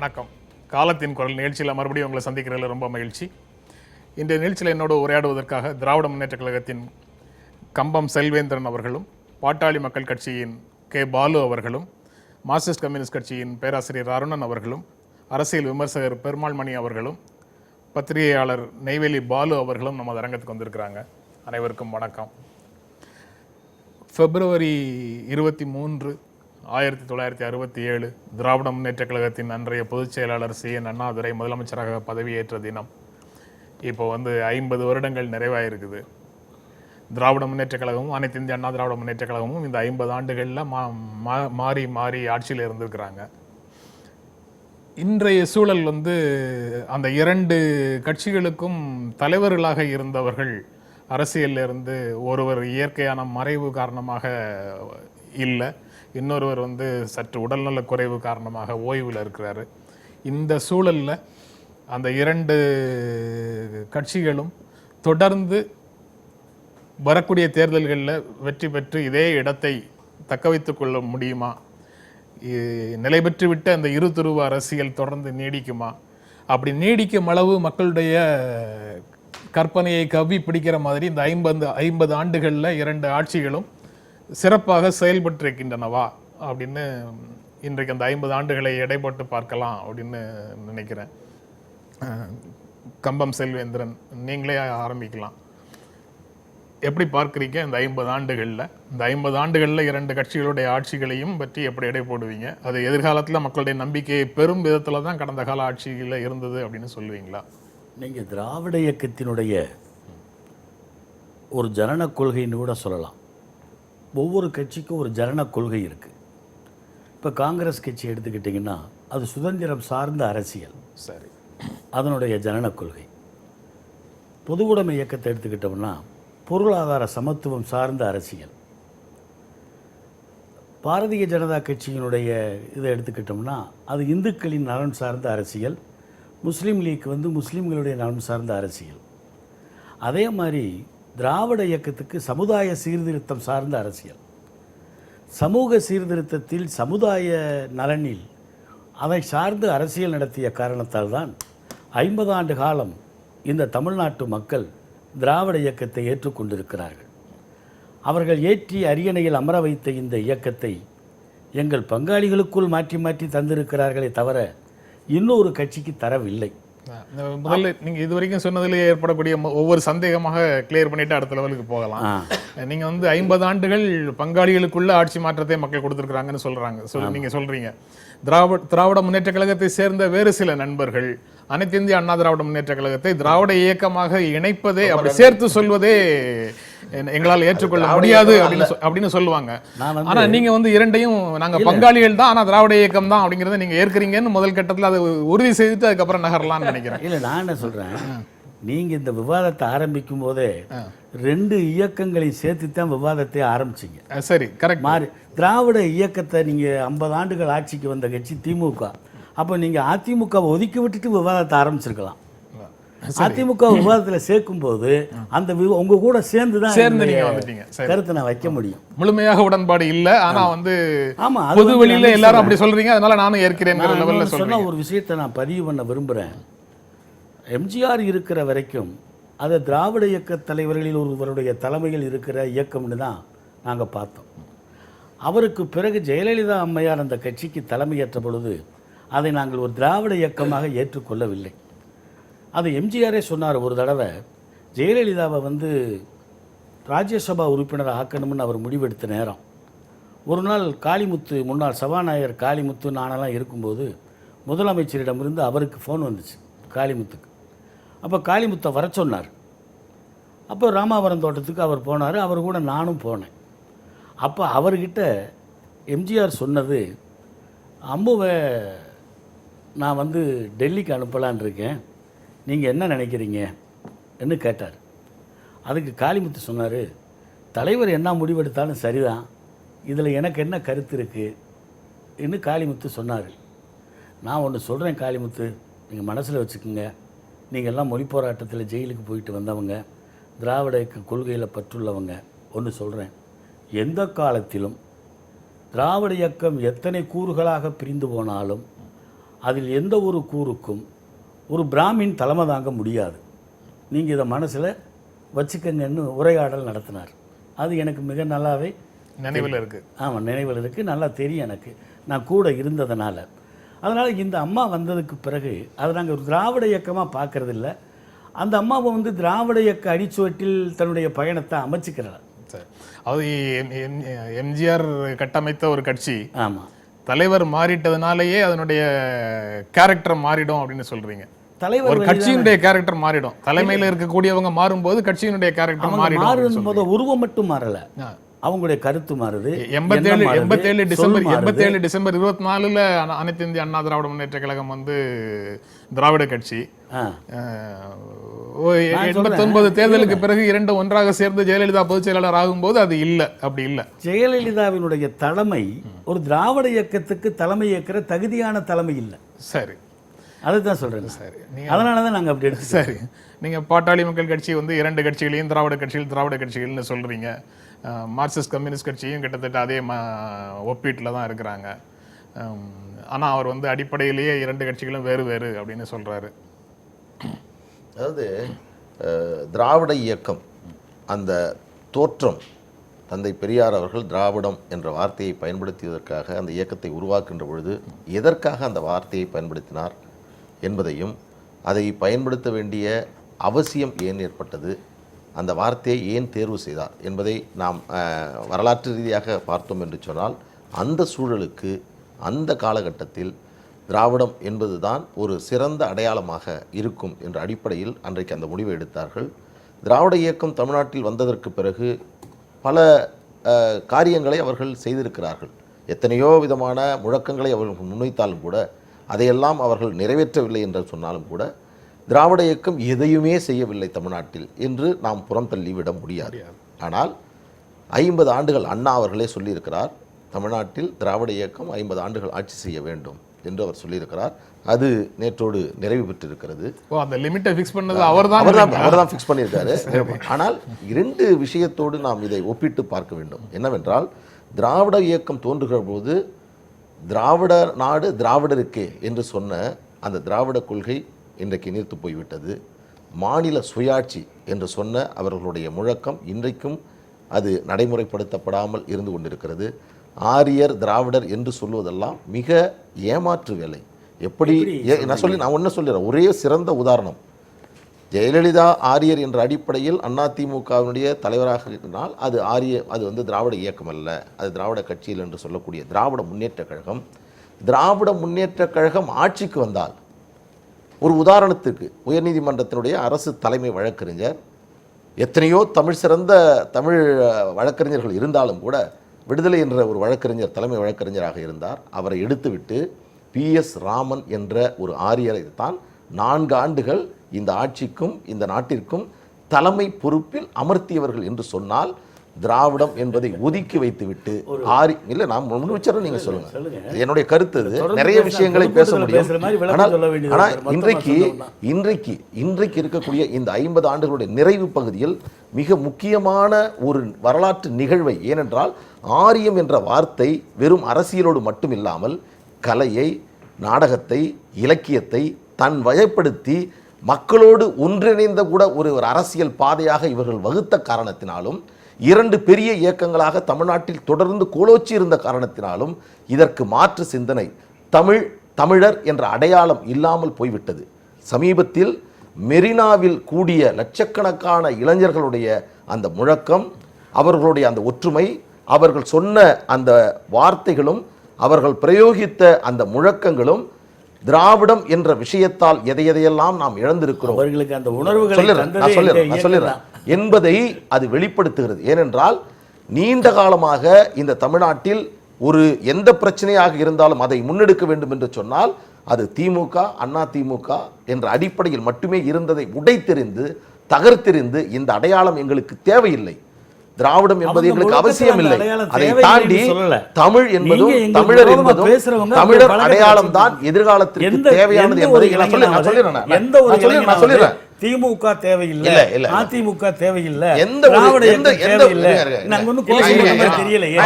வணக்கம். காலத்தின் குரல் நிகழ்ச்சியில் மறுபடியும் உங்களை சந்திக்கிறதுல ரொம்ப மகிழ்ச்சி. இன்றைய நிகழ்ச்சியில் என்னோடு உரையாடுவதற்காக திராவிட முன்னேற்றக் கழகத்தின் கம்பம் செல்வேந்திரன் அவர்களும், பாட்டாளி மக்கள் கட்சியின் கே. பாலு அவர்களும், மார்க்சிஸ்ட் கம்யூனிஸ்ட் கட்சியின் பேராசிரியர் அருணன் அவர்களும், அரசியல் விமர்சகர் பெருமாள் மணி அவர்களும், பத்திரிகையாளர் நெய்வேலி பாலு அவர்களும் நமது அரங்கத்துக்கு வந்திருக்கிறாங்க. அனைவருக்கும் வணக்கம். February 23, 1967 திராவிட முன்னேற்றக் கழகத்தின் அன்றைய பொதுச் செயலாளர் C.N. அண்ணாதுரை முதலமைச்சராக பதவியேற்ற தினம். இப்போ 50 வருடங்கள் நிறைவாயிருக்குது. திராவிட முன்னேற்றக் கழகமும் அனைத்து இந்திய அண்ணா திராவிட முன்னேற்றக் கழகமும் இந்த 50 ஆண்டுகளில் மாறி மாறி ஆட்சியில் இருந்திருக்கிறாங்க. இன்றைய சூழல் அந்த இரண்டு கட்சிகளுக்கும் தலைவர்களாக இருந்தவர்கள் அரசியலில் இருந்து ஒருவர் இயற்கையான மறைவு காரணமாக இல்லை, இன்னொருவர் சற்று உடல்நல குறைவு காரணமாக ஓய்வில் இருக்கிறாரு. இந்த சூழலில் அந்த இரண்டு கட்சிகளும் தொடர்ந்து வரக்கூடிய தேர்தல்களில் வெற்றி பெற்று இதே இடத்தை தக்க வைத்து கொள்ள முடியுமா, நிலை பெற்றுவிட்ட அந்த இருதுருவ அரசியல் தொடர்ந்து நீடிக்குமா, அப்படி நீடிக்கும் அளவு மக்களுடைய கற்பனையை கவ்வி பிடிக்கிற மாதிரி இந்த 50 ஆண்டுகளில் இரண்டு ஆட்சிகளும் சிறப்பாக செயல்பட்டிருக்கின்றனவா அப்படின்னு இன்றைக்கு அந்த 50 ஆண்டுகளை எடை போட்டு பார்க்கலாம் அப்படின்னு நினைக்கிறேன். கம்பம் செல்வேந்திரன், நீங்களே ஆரம்பிக்கலாம். எப்படி பார்க்குறீங்க இந்த 50 ஆண்டுகளில்? இந்த 50 ஆண்டுகளில் இரண்டு கட்சிகளுடைய ஆட்சிகளையும் பற்றி எப்படி எடை போடுவீங்க? அது எதிர்காலத்தில் மக்களுடைய நம்பிக்கையை பெரும் விதத்தில் தான் கடந்த கால ஆட்சியில் இருந்தது அப்படின்னு சொல்லுவீங்களா? நீங்கள் திராவிட இயக்கத்தினுடைய ஒரு ஜனன கொள்கைன்னு கூட சொல்லலாம். ஒவ்வொரு கட்சிக்கும் ஒரு ஜனன கொள்கை இருக்குது. இப்போ காங்கிரஸ் கட்சி எடுத்துக்கிட்டிங்கன்னா அது சுதந்திரம் சார்ந்த அரசியல், சரி, அதனுடைய ஜனன கொள்கை. பொதுவுடைமை இயக்கத்தை எடுத்துக்கிட்டோம்னா பொருளாதார சமத்துவம் சார்ந்த அரசியல். பாரதிய ஜனதா கட்சியினுடைய இதை எடுத்துக்கிட்டோம்னா அது இந்துக்களின் நலன் சார்ந்த அரசியல். முஸ்லீம் லீக் முஸ்லீம்களுடைய நலன் சார்ந்த அரசியல். அதே மாதிரி திராவிட இயக்கத்துக்கு சமுதாய சீர்திருத்தம் சார்ந்த அரசியல். சமூக சீர்திருத்தத்தில் சமுதாய நலனில் அதை சார்ந்து அரசியல் நடத்திய காரணத்தால் தான் 50 ஆண்டு காலம் இந்த தமிழ்நாட்டு மக்கள் திராவிட இயக்கத்தை ஏற்றுக்கொண்டிருக்கிறார்கள். அவர்கள் ஏற்றி அரியணையில் அமர வைத்த இந்த இயக்கத்தை எங்கள் பங்காளிகளுக்குள் மாற்றி மாற்றி தந்திருக்கிறார்களே தவிர இன்னொரு கட்சிக்கு தரவில்லை. முதல்ல நீங்கள் இது வரைக்கும் சொன்னதிலேயே ஏற்படக்கூடிய ஒவ்வொரு சந்தேகமாக கிளியர் பண்ணிட்டு அடுத்த லெவலுக்கு போகலாம். நீங்கள் 50 ஆண்டுகள் பங்காளிகளுக்குள்ள ஆட்சி மாற்றத்தை மக்கள் கொடுத்துருக்குறாங்கன்னு சொல்கிறாங்க. நீங்கள் சொல்கிறீங்க திராவிட முன்னேற்ற கழகத்தை சேர்ந்த வேறு சில நண்பர்கள் அனைத்து இந்திய அண்ணா திராவிட முன்னேற்ற கழகத்தை திராவிட இயக்கமாக இணைப்பதே, அப்படி சேர்த்து சொல்வதே எங்களால் ஏற்றுக்கொள்ள முடியாது அப்படின்னு சொல்லுவாங்க. ஆனா நீங்க இரண்டையும் நாங்க பங்காளிகள் தான், ஆனா திராவிட இயக்கம் தான் அப்படிங்கறத நீங்க ஏற்கிறீங்கன்னு முதல் கட்டத்தில் அதை உறுதி செய்துட்டு அதுக்கப்புறம் நகரலாம்னு நினைக்கிறேன். இல்ல, நான் என்ன சொல்றேன், நீங்க இந்த விவாதத்தை ஆரம்பிக்கும் போதே ரெண்டு இயக்கங்களை சேர்த்து தான் விவாதத்தை ஆரம்பிச்சிங்க. சரி, கரெக்ட். மாறி திராவிட இயக்கத்தை நீங்க 50 ஆண்டுகள் ஆட்சிக்கு வந்த கட்சி திமுக. அப்போ நீங்க அதிமுகவை ஒதுக்கி விட்டுட்டு விவாதத்தை ஆரம்பிச்சிருக்கலாம். அதிமுக விவாதத்தில் சேர்க்கும் போது அந்த உங்க கூட சேர்ந்து நீங்க வந்துட்டீங்க கருத்தை நான் வைக்க முடியும். முழுமையாக உடன்பாடு இல்ல, ஆனா ஆமா பொது வெளியில எல்லாரும் அப்படி சொல்றீங்க, அதனால நானும் ஏற்கிறேன். சொன்ன ஒரு விஷயத்தை நான் பதிவு பண்ண விரும்புறேன். எம்ஜிஆர் இருக்கிற வரைக்கும் அது திராவிட இயக்க தலைவர்களில் ஒருவருடைய தலைமையில் இருக்கிற இயக்கம்னு தான் நாங்கள் பார்த்தோம். அவருக்கு பிறகு ஜெயலலிதா அம்மையார் அந்த கட்சிக்கு தலைமையேற்ற பொழுது அதை நாங்கள் ஒரு திராவிட இயக்கமாக ஏற்றுக்கொள்ளவில்லை. அது எம்ஜிஆரே சொன்னார் ஒரு தடவை, ஜெயலலிதாவை ராஜ்யசபா உறுப்பினர் ஆக்கணும்னு அவர் முடிவெடுத்த நேரம். ஒரு நாள் காளிமுத்து, முன்னாள் சபாநாயகர் காளிமுத்து நானெல்லாம் இருக்கும்போது முதலமைச்சரிடமிருந்து அவருக்கு ஃபோன் வந்துச்சு காளிமுத்துக்கு. அப்போ காளிமுத்தை வர சொன்னார். அப்போ ராமாவரம் தோட்டத்துக்கு அவர் போனார், அவர் கூட நானும் போனேன். அப்போ அவர்கிட்ட எம்ஜிஆர் சொன்னது, அம்முவை நான் டெல்லிக்கு அனுப்பலான் இருக்கேன், நீங்கள் என்ன நினைக்கிறீங்க என்று கேட்டார். அதுக்கு காளிமுத்து சொன்னார், தலைவர் என்ன முடிவெடுத்தாலும் சரிதான், இதில் எனக்கு என்ன கருத்து இருக்குது என்று காளிமுத்து சொன்னார். நான் ஒன்று சொல்கிறேன் காளிமுத்து, நீங்கள் மனசில் வச்சுக்கோங்க, நீங்கள் எல்லாம் மொழி போராட்டத்தில் ஜெயிலுக்கு போயிட்டு வந்தவங்க, திராவிட இயக்க கொள்கையில் பற்றுள்ளவங்க. ஒன்று சொல்கிறேன், எந்த காலத்திலும் திராவிட இயக்கம் எத்தனை கூறுகளாக பிரிந்து போனாலும் அதில் எந்த ஒரு கூறுக்கும் ஒரு பிராமின் தலைமை தாங்க முடியாது, நீங்கள் இதை மனசில் வச்சுக்கங்கன்னு உரையாடல் நடத்தினார். அது எனக்கு மிக நல்லாவே நினைவில் இருக்குது. ஆமாம், நினைவில் இருக்குது, நல்லா தெரியும் எனக்கு, நான் கூட இருந்ததுனால. அதனால் இந்த அம்மா வந்ததுக்கு பிறகு அதை நாங்கள் ஒரு திராவிட இயக்கமாக பார்க்கறதில்ல. அந்த அம்மாவை வந்து திராவிட இயக்க அடிச்சுவட்டில் தன்னுடைய பயணத்தை அமைச்சிக்கிறார். சரி, அது எம்ஜிஆர் கட்டமைத்த ஒரு கட்சி. ஆமாம், தலைவர் மாறிட்டதுனாலேயே அதனுடைய கேரக்டர் மாறிடும் அப்படின்னு சொல்றீங்க. தலைவர் ஒரு கட்சியினுடைய கேரக்டர் மாறிடும். தலைமையில் இருக்கக்கூடியவங்க மாறும்போது கட்சியினுடைய கேரக்டர் மாறிடும். உருவம் மட்டும் மாறல, அவங்களுடைய கருத்து மாறுது. 87 டிசம்பர் 24 அனைத்து இந்திய அண்ணா திராவிட முன்னேற்ற கழகம் வந்து திராவிட கட்சி. 89 தேர்தலுக்கு பிறகு இரண்டு ஒன்றாக சேர்ந்து ஜெயலலிதா பொதுச் செயலாளர் ஆகும்போது அது இல்லை, அப்படி இல்லை. ஜெயலலிதாவினுடைய தலைமை ஒரு திராவிட இயக்கத்துக்கு தலைமை ஏற்கிற தகுதியான தலைமை இல்லை. சரி, அதுதான் சொல்றேன். சரி, அதனால தான் நாங்கள் அப்படி எடுத்து. சரி, நீங்க பாட்டாளி மக்கள் கட்சி வந்து இரண்டு கட்சிகளையும் திராவிட கட்சிகள்னு சொல்றீங்க. மார்க்சிஸ்ட் கம்யூனிஸ்ட் கட்சியும் கிட்டத்தட்ட அதே ஒப்பீட்டில் தான் இருக்கிறாங்க. ஆனால் அவர் வந்து அடிப்படையிலேயே இரண்டு கட்சிகளும் வேறு வேறு அப்படின்னு சொல்கிறாரு. அதாவது திராவிட இயக்கம் அந்த தோற்றம், தந்தை பெரியார் அவர்கள் திராவிடம் என்ற வார்த்தையை பயன்படுத்தியதற்காக அந்த இயக்கத்தை உருவாக்குகின்ற பொழுது எதற்காக அந்த வார்த்தையை பயன்படுத்தினார் என்பதையும், அதை பயன்படுத்த வேண்டிய அவசியம் ஏன் ஏற்பட்டது, அந்த வார்த்தையை ஏன் தேர்வு செய்தார் என்பதை நாம் வரலாற்று ரீதியாக பார்த்தோம் என்று சொன்னால், அந்த சூழலுக்கு அந்த காலகட்டத்தில் திராவிடம் என்பதுதான் ஒரு சிறந்த அடையாளமாக இருக்கும் என்ற அடிப்படையில் அன்றைக்கு அந்த முடிவை எடுத்தார்கள். திராவிட இயக்கம் தமிழ்நாட்டில் வந்ததற்கு பிறகு பல காரியங்களை அவர்கள் செய்திருக்கிறார்கள். எத்தனையோ விதமான முழக்கங்களை அவர்கள் முன்வைத்தாலும் கூட அதையெல்லாம் அவர்கள் நிறைவேற்றவில்லை என்று சொன்னாலும் கூட திராவிட இயக்கம் எதையுமே செய்யவில்லை தமிழ்நாட்டில் என்று நாம் புறம் தள்ளிவிட முடியாது. ஆனால் 50 ஆண்டுகள் அண்ணா அவர்களே சொல்லியிருக்கிறார், தமிழ்நாட்டில் திராவிட இயக்கம் 50 ஆண்டுகள் ஆட்சி செய்ய வேண்டும் என்று அவர் சொல்லியிருக்கிறார். அது நேற்றோடு நிறைவு பெற்றிருக்கிறது. அந்த லிமிட்டை ஃபிக்ஸ் பண்ணது அவர்தான் ஃபிக்ஸ் பண்ணியிருக்காரு. ஆனால் 2 விஷயத்தோடு நாம் இதை ஒப்பிட்டு பார்க்க வேண்டும். என்னவென்றால், திராவிட இயக்கம் தோன்றுகிற போது திராவிட நாடு திராவிடருக்கே என்று சொன்ன அந்த திராவிட கொள்கை இன்றைக்கு நீர்த்து போய்விட்டது. மாநில சுயாட்சி என்று சொன்ன அவர்களுடைய முழக்கம் இன்றைக்கும் அது நடைமுறைப்படுத்தப்படாமல் இருந்து கொண்டிருக்கிறது. ஆரியர் திராவிடர் என்று சொல்வதெல்லாம் மிக ஏமாற்று வேலை. எப்படி நான் ஒன்று சொல்லிடுறேன், ஒரே சிறந்த உதாரணம். ஜெயலலிதா ஆரியர் என்ற அடிப்படையில் அதிமுகவினுடைய தலைவராக இருந்தால் அது வந்து திராவிட இயக்கம் அல்ல, அது திராவிட கட்சியில் என்று சொல்லக்கூடிய திராவிட முன்னேற்ற கழகம் ஆட்சிக்கு வந்தால், ஒரு உதாரணத்துக்கு உயர்நீதிமன்றத்தினுடைய அரசு தலைமை வழக்கறிஞர், எத்தனையோ சிறந்த தமிழ் வழக்கறிஞர்கள் இருந்தாலும் கூட விடுதலை என்ற ஒரு வழக்கறிஞர் தலைமை வழக்கறிஞராக இருந்தார். அவரை எடுத்துவிட்டு PS ராமன் என்ற ஒரு ஆரியரை தான் 4 ஆண்டுகள் இந்த ஆட்சிக்கும் இந்த நாட்டிற்கும் தலைமை பொறுப்பில் அமர்த்தியவர்கள் என்று சொன்னால், திராவிடம் என்பதை ஒதுக்கி வைத்துவிட்டு இல்லை, நான் முன் வச்சறேன், நீங்க சொல்லுங்க, என்னுடைய கருத்து. நிறைய விஷயங்களை பேச முடியும். ஆனால் இன்றைக்கு இருக்கக்கூடிய இந்த 50 ஆண்டுகளுடைய நிறைவு பகுதியில் மிக முக்கியமான ஒரு வரலாற்று நிகழ்வை, ஏனென்றால் ஆரியம் என்ற வார்த்தை வெறும் அரசியலோடு மட்டும் இல்லாமல் கலையை, நாடகத்தை, இலக்கியத்தை தன் வயப்படுத்தி மக்களோடு ஒன்றிணைந்த கூட ஒரு அரசியல் பாதையாக இவர்கள் வகுத்த காரணத்தினாலும், 2 பெரிய இயக்கங்களாக தமிழ்நாட்டில் தொடர்ந்து கோலோச்சி இருந்த காரணத்தினாலும் இதற்கு மாற்று சிந்தனை, தமிழர் என்ற அடையாளம் இல்லாமல் போய்விட்டது. சமீபத்தில் மெரினாவில் கூடிய லட்சக்கணக்கான இளைஞர்களுடைய அந்த முழக்கம், அவர்களுடைய அந்த ஒற்றுமை, அவர்கள் சொன்ன அந்த வார்த்தைகளும் அவர்கள் பிரயோகித்த அந்த முழக்கங்களும் திராவிடம் என்ற விஷயத்தால் எதையெல்லாம் நாம் இழந்திருக்கிறோம், அவர்களுக்கு அந்த உணர்வுகளை சொல்லிடுறேன் என்பதை அது வெளிப்படுத்துகிறது. ஏனென்றால் நீண்ட காலமாக இந்த தமிழ்நாட்டில் ஒரு எந்த பிரச்சனையாக இருந்தாலும் அதை முன்னெடுக்க வேண்டும் என்று சொன்னால் அது திமுக, அதிமுக என்ற அடிப்படையில் மட்டுமே இருந்ததை உடைத்தெறிந்து தகர்த்தெறிந்து இந்த அடையாளம் எங்களுக்கு தேவையில்லை, திராவிடம் என்பது எங்களுக்கு அவசியம் இல்லை, அதை தாண்டி தமிழ் என்பதும் தமிழர் என்பதும் தமிழர் அடையாளம் தான் எதிர்காலத்திற்கு தேவையானது என்பதை திமுக தேவையில்லை, இல்ல. அதிமுக தேவையில்லை, எந்த திராவிட எந்த இயக்கம் தேவையில்லை. எந்த நாங்க ஒன்றும் தெரியலையே.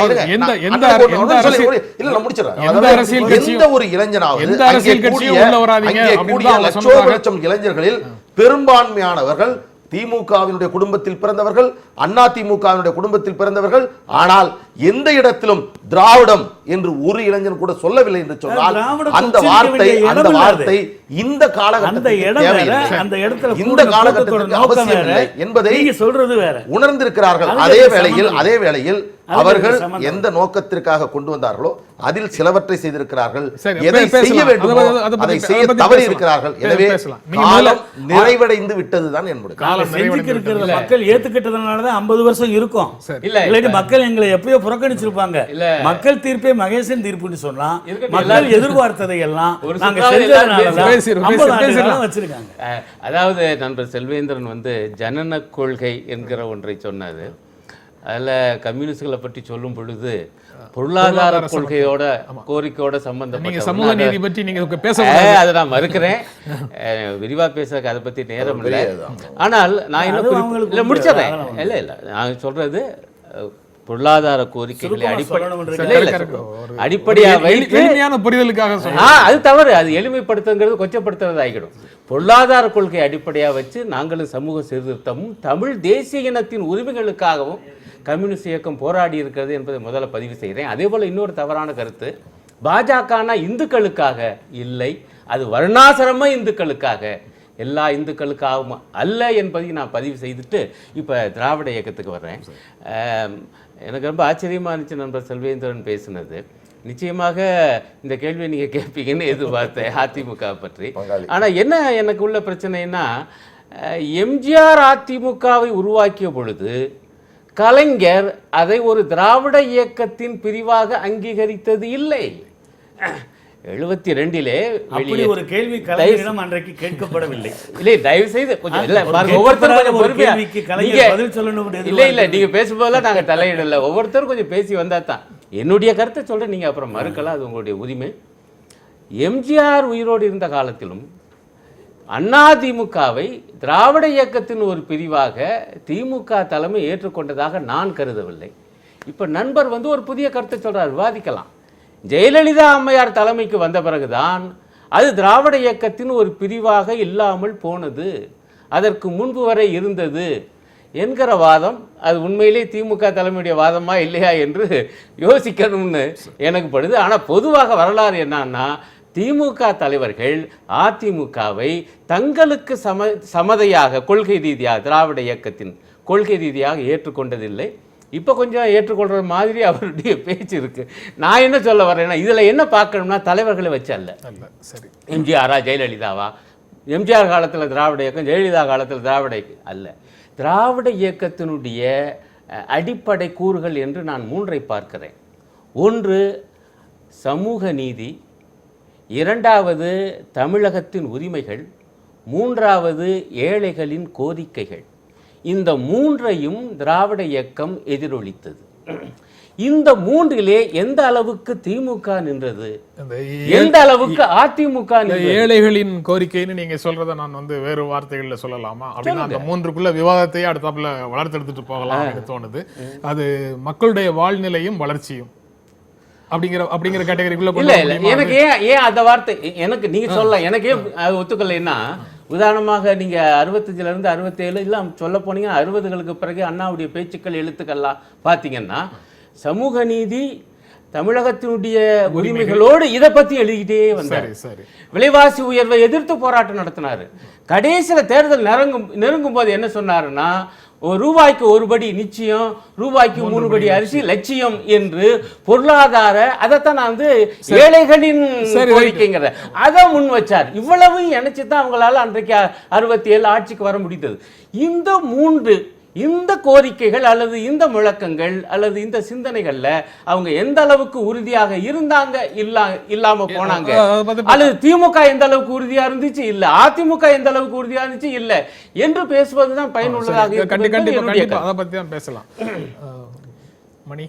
எந்த ஒரு இளைஞனாவது லட்சம் இளைஞர்களில் பெரும்பான்மையானவர்கள் திமுகவினுடைய குடும்பத்தில் பிறந்தவர்கள், அண்ணா திமுகவினுடைய குடும்பத்தில் பிறந்தவர்கள். ஆனால் எந்த இடத்திலும் திராவிடம் என்று ஒரு இளைஞன் கூட சொல்லவில்லை என்று சொன்னால் அந்த வார்த்தை இந்த காலகட்டத்தில் அவசியம் இல்லை என்பதை சொல்றது வேற உணர்ந்திருக்கிறார்கள். அதே வேளையில் அவர்கள் எந்த நோக்கத்திற்காக கொண்டு வந்தார்களோ அதில் சிலவற்றை செய்திருக்கிறார்கள், எதை செய்ய வேண்டுமோ அதை செய்ய தவறி இருக்கிறார்கள். எனவே காலம் நிறைவடைந்து விட்டதுதான் என்னுடைய மக்கள் ஏத்துக்கிட்டதுனாலதான் 50 வருஷம் இருக்கும். இல்லாட்டி மக்கள் எங்களை எப்பயோ புறக்கணிச்சிருப்பாங்க. மக்கள் தீர்ப்பே மகேசன் தீர்ப்புன்னு சொன்னா மக்கள் எதிர்பார்த்ததை எல்லாம் வச்சிருக்காங்க. அதாவது நண்பர் செல்வேந்திரன் ஜனன கொள்கை என்கிற ஒன்றை சொன்னாரு. அதில் கம்யூனிஸ்டுகளை பற்றி சொல்லும் பொழுது பொருளாதார கொள்கையோட கோரிக்கையோட சம்பந்தப்பட்ட அதை நான் மறுக்கிறேன், விரிவா பேச அதை பத்தி நேரம் இல்லை. ஆனால் நான் இன்னும் முடிச்சிடறேன். இல்லை நான் சொல்றது பொருளாதார கோரிக்கைகளை அடிப்படையாக வைத்து புரிதலுக்காக அது தவறு, அது எளிமைப்படுத்துங்கிறது கொச்சப்படுத்துறது ஆகிடும். பொருளாதார கொள்கை அடிப்படையாக வச்சு நாங்களும் சமூக சீர்திருத்தமும் தமிழ் தேசிய இனத்தின் உரிமைகளுக்காகவும் கம்யூனிஸ்ட் இயக்கம் போராடி இருக்கிறது என்பதை முதல்ல பதிவு செய்கிறேன். அதே போல் இன்னொரு தவறான கருத்து, பாஜகனா இந்துக்களுக்காக இல்லை, அது வர்ணாசிரம இந்துக்களுக்காக, எல்லா இந்துக்களுக்காகவும் அல்ல என்பதை நான் பதிவு செய்துட்டு இப்போ திராவிட இயக்கத்துக்கு வர்றேன். எனக்கு ரொம்ப ஆச்சரியமாக இருந்துச்சு நண்பர் செல்வேந்திரன் பேசினது. நிச்சயமாக இந்த கேள்வியை நீங்கள் கேட்பீங்கன்னு எதிர்பார்த்தேன் அதிமுக பற்றி. ஆனால் என்ன எனக்கு உள்ள பிரச்சனைன்னா, எம்ஜிஆர் அதிமுகவை உருவாக்கிய பொழுது கலைஞர் அதை ஒரு திராவிட இயக்கத்தின் பிரிவாக அங்கீகரித்தது இல்லை. 72 ஒரு கேள்வி கலைஞரிடம் அன்றைக்கு கேட்கப்படவில்லை. இல்லை, தயவு செய்து கொஞ்சம் இல்லை பாருங்க, ஒவ்வொருத்தரும் கொஞ்சம் பொறுமையா பதில் சொல்லணும். இல்லை இல்லை, நீங்க பேசும்போதெல்லாம் நாங்கள் தலையிடல, ஒவ்வொருத்தரும் கொஞ்சம் பேசி வந்தா தான். என்னுடைய கருத்தை சொல்றேன், நீங்க அப்புறம் மறுக்கலாம், அது உங்களுடைய உரிமை. எம்ஜிஆர் உயிரோடு இருந்த காலத்திலும் அதிமுகவை திராவிட இயக்கத்தின் ஒரு பிரிவாக திமுக தலைமை ஏற்றுக்கொண்டதாக நான் கருதவில்லை. இப்போ நண்பர் ஒரு புதிய கருத்தை சொல்றார், விவாதிக்கலாம். ஜெயலலிதா அம்மையார் தலைமைக்கு வந்த பிறகுதான் அது திராவிட இயக்கத்தின் ஒரு பிரிவாக இல்லாமல் போனது, அதற்கு முன்பு வரை இருந்தது என்கிற வாதம் அது உண்மையிலே திமுக தலைமையுடைய வாதமா இல்லையா என்று யோசிக்கணும்னு எனக்கு படுது. ஆனால் பொதுவாக வரலாறு என்னன்னா, திமுக தலைவர்கள் அதிமுகவை தங்களுக்கு சமதையாக கொள்கை ரீதியாக திராவிட இயக்கத்தின் கொள்கை ரீதியாக ஏற்றுக்கொண்டதில்லை. இப்போ கொஞ்சம் ஏற்றுக்கொள்கிற மாதிரி அவருடைய பேச்சு இருக்கு. நான் என்ன சொல்ல வரேன்னா, இதில் என்ன பார்க்கணும்னா, தலைவர்களை வச்சு அல்ல. சரி, எம்ஜிஆரா ஜெயலலிதாவா, எம்ஜிஆர் காலத்தில் திராவிட இயக்கம், ஜெயலலிதா காலத்தில் திராவிட இயக்கம் அல்ல. திராவிட இயக்கத்தினுடைய அடிப்படை கூறுகள் என்று நான் 3ஐ பார்க்கிறேன். ஒன்று சமூக நீதி, இரண்டாவது தமிழகத்தின் உரிமைகள், மூன்றாவது ஏழைகளின் கோரிக்கைகள். இந்த 3ஐயும் திராவிட இயக்கம் எதிரொலித்தது. இந்த 3இலே எந்த அளவுக்கு திமுக நின்றது, எந்த அளவுக்கு அதிமுக நின்றது? ஏழைகளின் கோரிக்கைன்னு நீங்க சொல்றத நான் வேறு வார்த்தைகள்ல சொல்லலாமா அப்படின்னா, அந்த 3க்குள்ள விவாதத்தையே அடுத்தாப்புல வளர்த்தெடுத்துட்டு போகலாம் அப்படின்னு தோணுது. அது மக்களுடைய வாழ்நிலையும் வளர்ச்சியும் அப்படிங்கிற கேட்டகரிக்குள்ள இல்ல இல்ல. எனக்கு ஏன் அந்த வார்த்தை எனக்கு நீங்க சொல்லலாம், எனக்கே ஒத்துக்கலைன்னா, உதாரணமாக நீங்க 65ல இருந்து 67 எல்லாம் சொல்ல போனீங்கன்னா 60களுக்கு பிறகு அண்ணாவுடைய பேச்சுக்கள் எழுத்துக்கள்லாம் பார்த்தீங்கன்னா சமூக நீதி தமிழகத்தினுடைய உரிமைகளோடு இதை பத்தி எழுதிக்கிட்டே வந்தார். விலைவாசி உயர்வை எதிர்த்து போராட்டம் நடத்தினாரு. கடைசியில் தேர்தல் நெருங்கும் போது என்ன சொன்னாருன்னா, ரூபாய்க்கு 1 படி நிச்சயம், ரூபாய்க்கு 3 படி அரிசி லட்சியம் என்று பொருளாதார அதைத்தான் நான் ஏழைகளின் கோரிக்கைங்கிற அதை முன் வச்சார். இவ்வளவு இணைச்சுதான் அவங்களால அன்றைக்கு 67 ஆட்சிக்கு வர முடிந்தது. இந்த கோரிக்கைகள் அல்லது இந்த முழக்கங்கள் அல்லது இந்த சிந்தனைகள்ல அவங்க எந்த அளவுக்கு உறுதியாக இருந்தாங்க, இல்லாம போனாங்க, அல்லது திமுக எந்த அளவுக்கு உறுதியா இருந்துச்சு இல்ல, அதிமுக எந்த அளவுக்கு உறுதியா இருந்துச்சு இல்ல என்று பேசுவதுதான் பயனுள்ளதாக. அதை பத்தி தான் பேசலாம். மணி,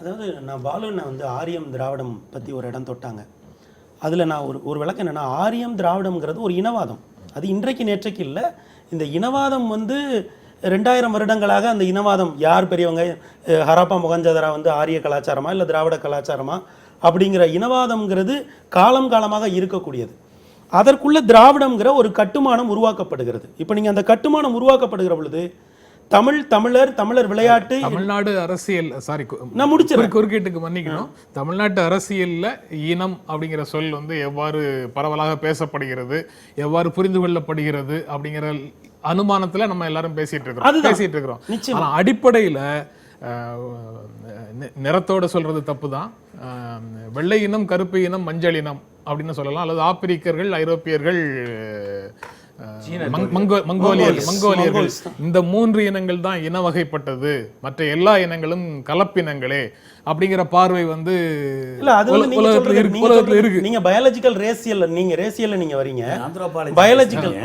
அதாவது நான் பாலுன்னு ஆரியம் திராவிடம் பத்தி ஒரு இடம் தொட்டாங்க. அதுல நான் ஒரு விளக்கம் என்னன்னா, ஆரியம் திராவிடம்ங்கிறது ஒரு இனவாதம், அது இன்றைக்கு நேற்றைக்கு இல்லை. இந்த இனவாதம் வந்து 2000 வருடங்களாக அந்த இனவாதம் யார் பெரியவங்க, ஹராப்பா மொகஞ்சதாரா வந்து ஆரிய கலாச்சாரமா இல்லை திராவிட கலாச்சாரமா அப்படிங்கிற இனவாதம்ங்கிறது காலம் காலமாக இருக்கக்கூடியது. அதற்குள்ள திராவிடம்ங்கிற ஒரு கட்டுமானம் உருவாக்கப்படுகிறது. இப்போ நீங்கள் அந்த கட்டுமானம் உருவாக்கப்படுகிற பொழுது தமிழர் விளையாட்டு தமிழ்நாடு அரசியல் நான் முடிச்சிடுறேன். குறுக்கீட்டுக்கு மன்னிக்கணும். தமிழ்நாட்டு அரசியல்ல இனம் அப்படிங்கிற சொல் வந்து எவ்வாறு பரவலாக பேசப்படுகிறது, எவ்வாறு புரிந்து கொள்ளப்படுகிறது அப்படிங்கிற அனுமானத்துல நம்ம எல்லாரும் பேசிட்டு இருக்கிறோம். ஆனா அடிப்படையில நிறத்தோட சொல்றது தப்பு தான். வெள்ளை இனம், கருப்பு இனம், மஞ்சள் இனம் அப்படின்னு சொல்லலாம். அல்லது ஆப்பிரிக்கர்கள், ஐரோப்பியர்கள், மங்கோலியர்கள், இந்த 3 இனங்கள் தான் இன வகைப்பட்டது, மற்ற எல்லா இனங்களும் கலப்பினங்களே அப்படிங்கிற பார்வை வந்து உலகத்துல இருக்கு. நீங்க பயாலஜிக்கல் ரேசியல், நீங்க ரேசியல்ல நீங்க வரீங்க பயாலஜிக்கல்.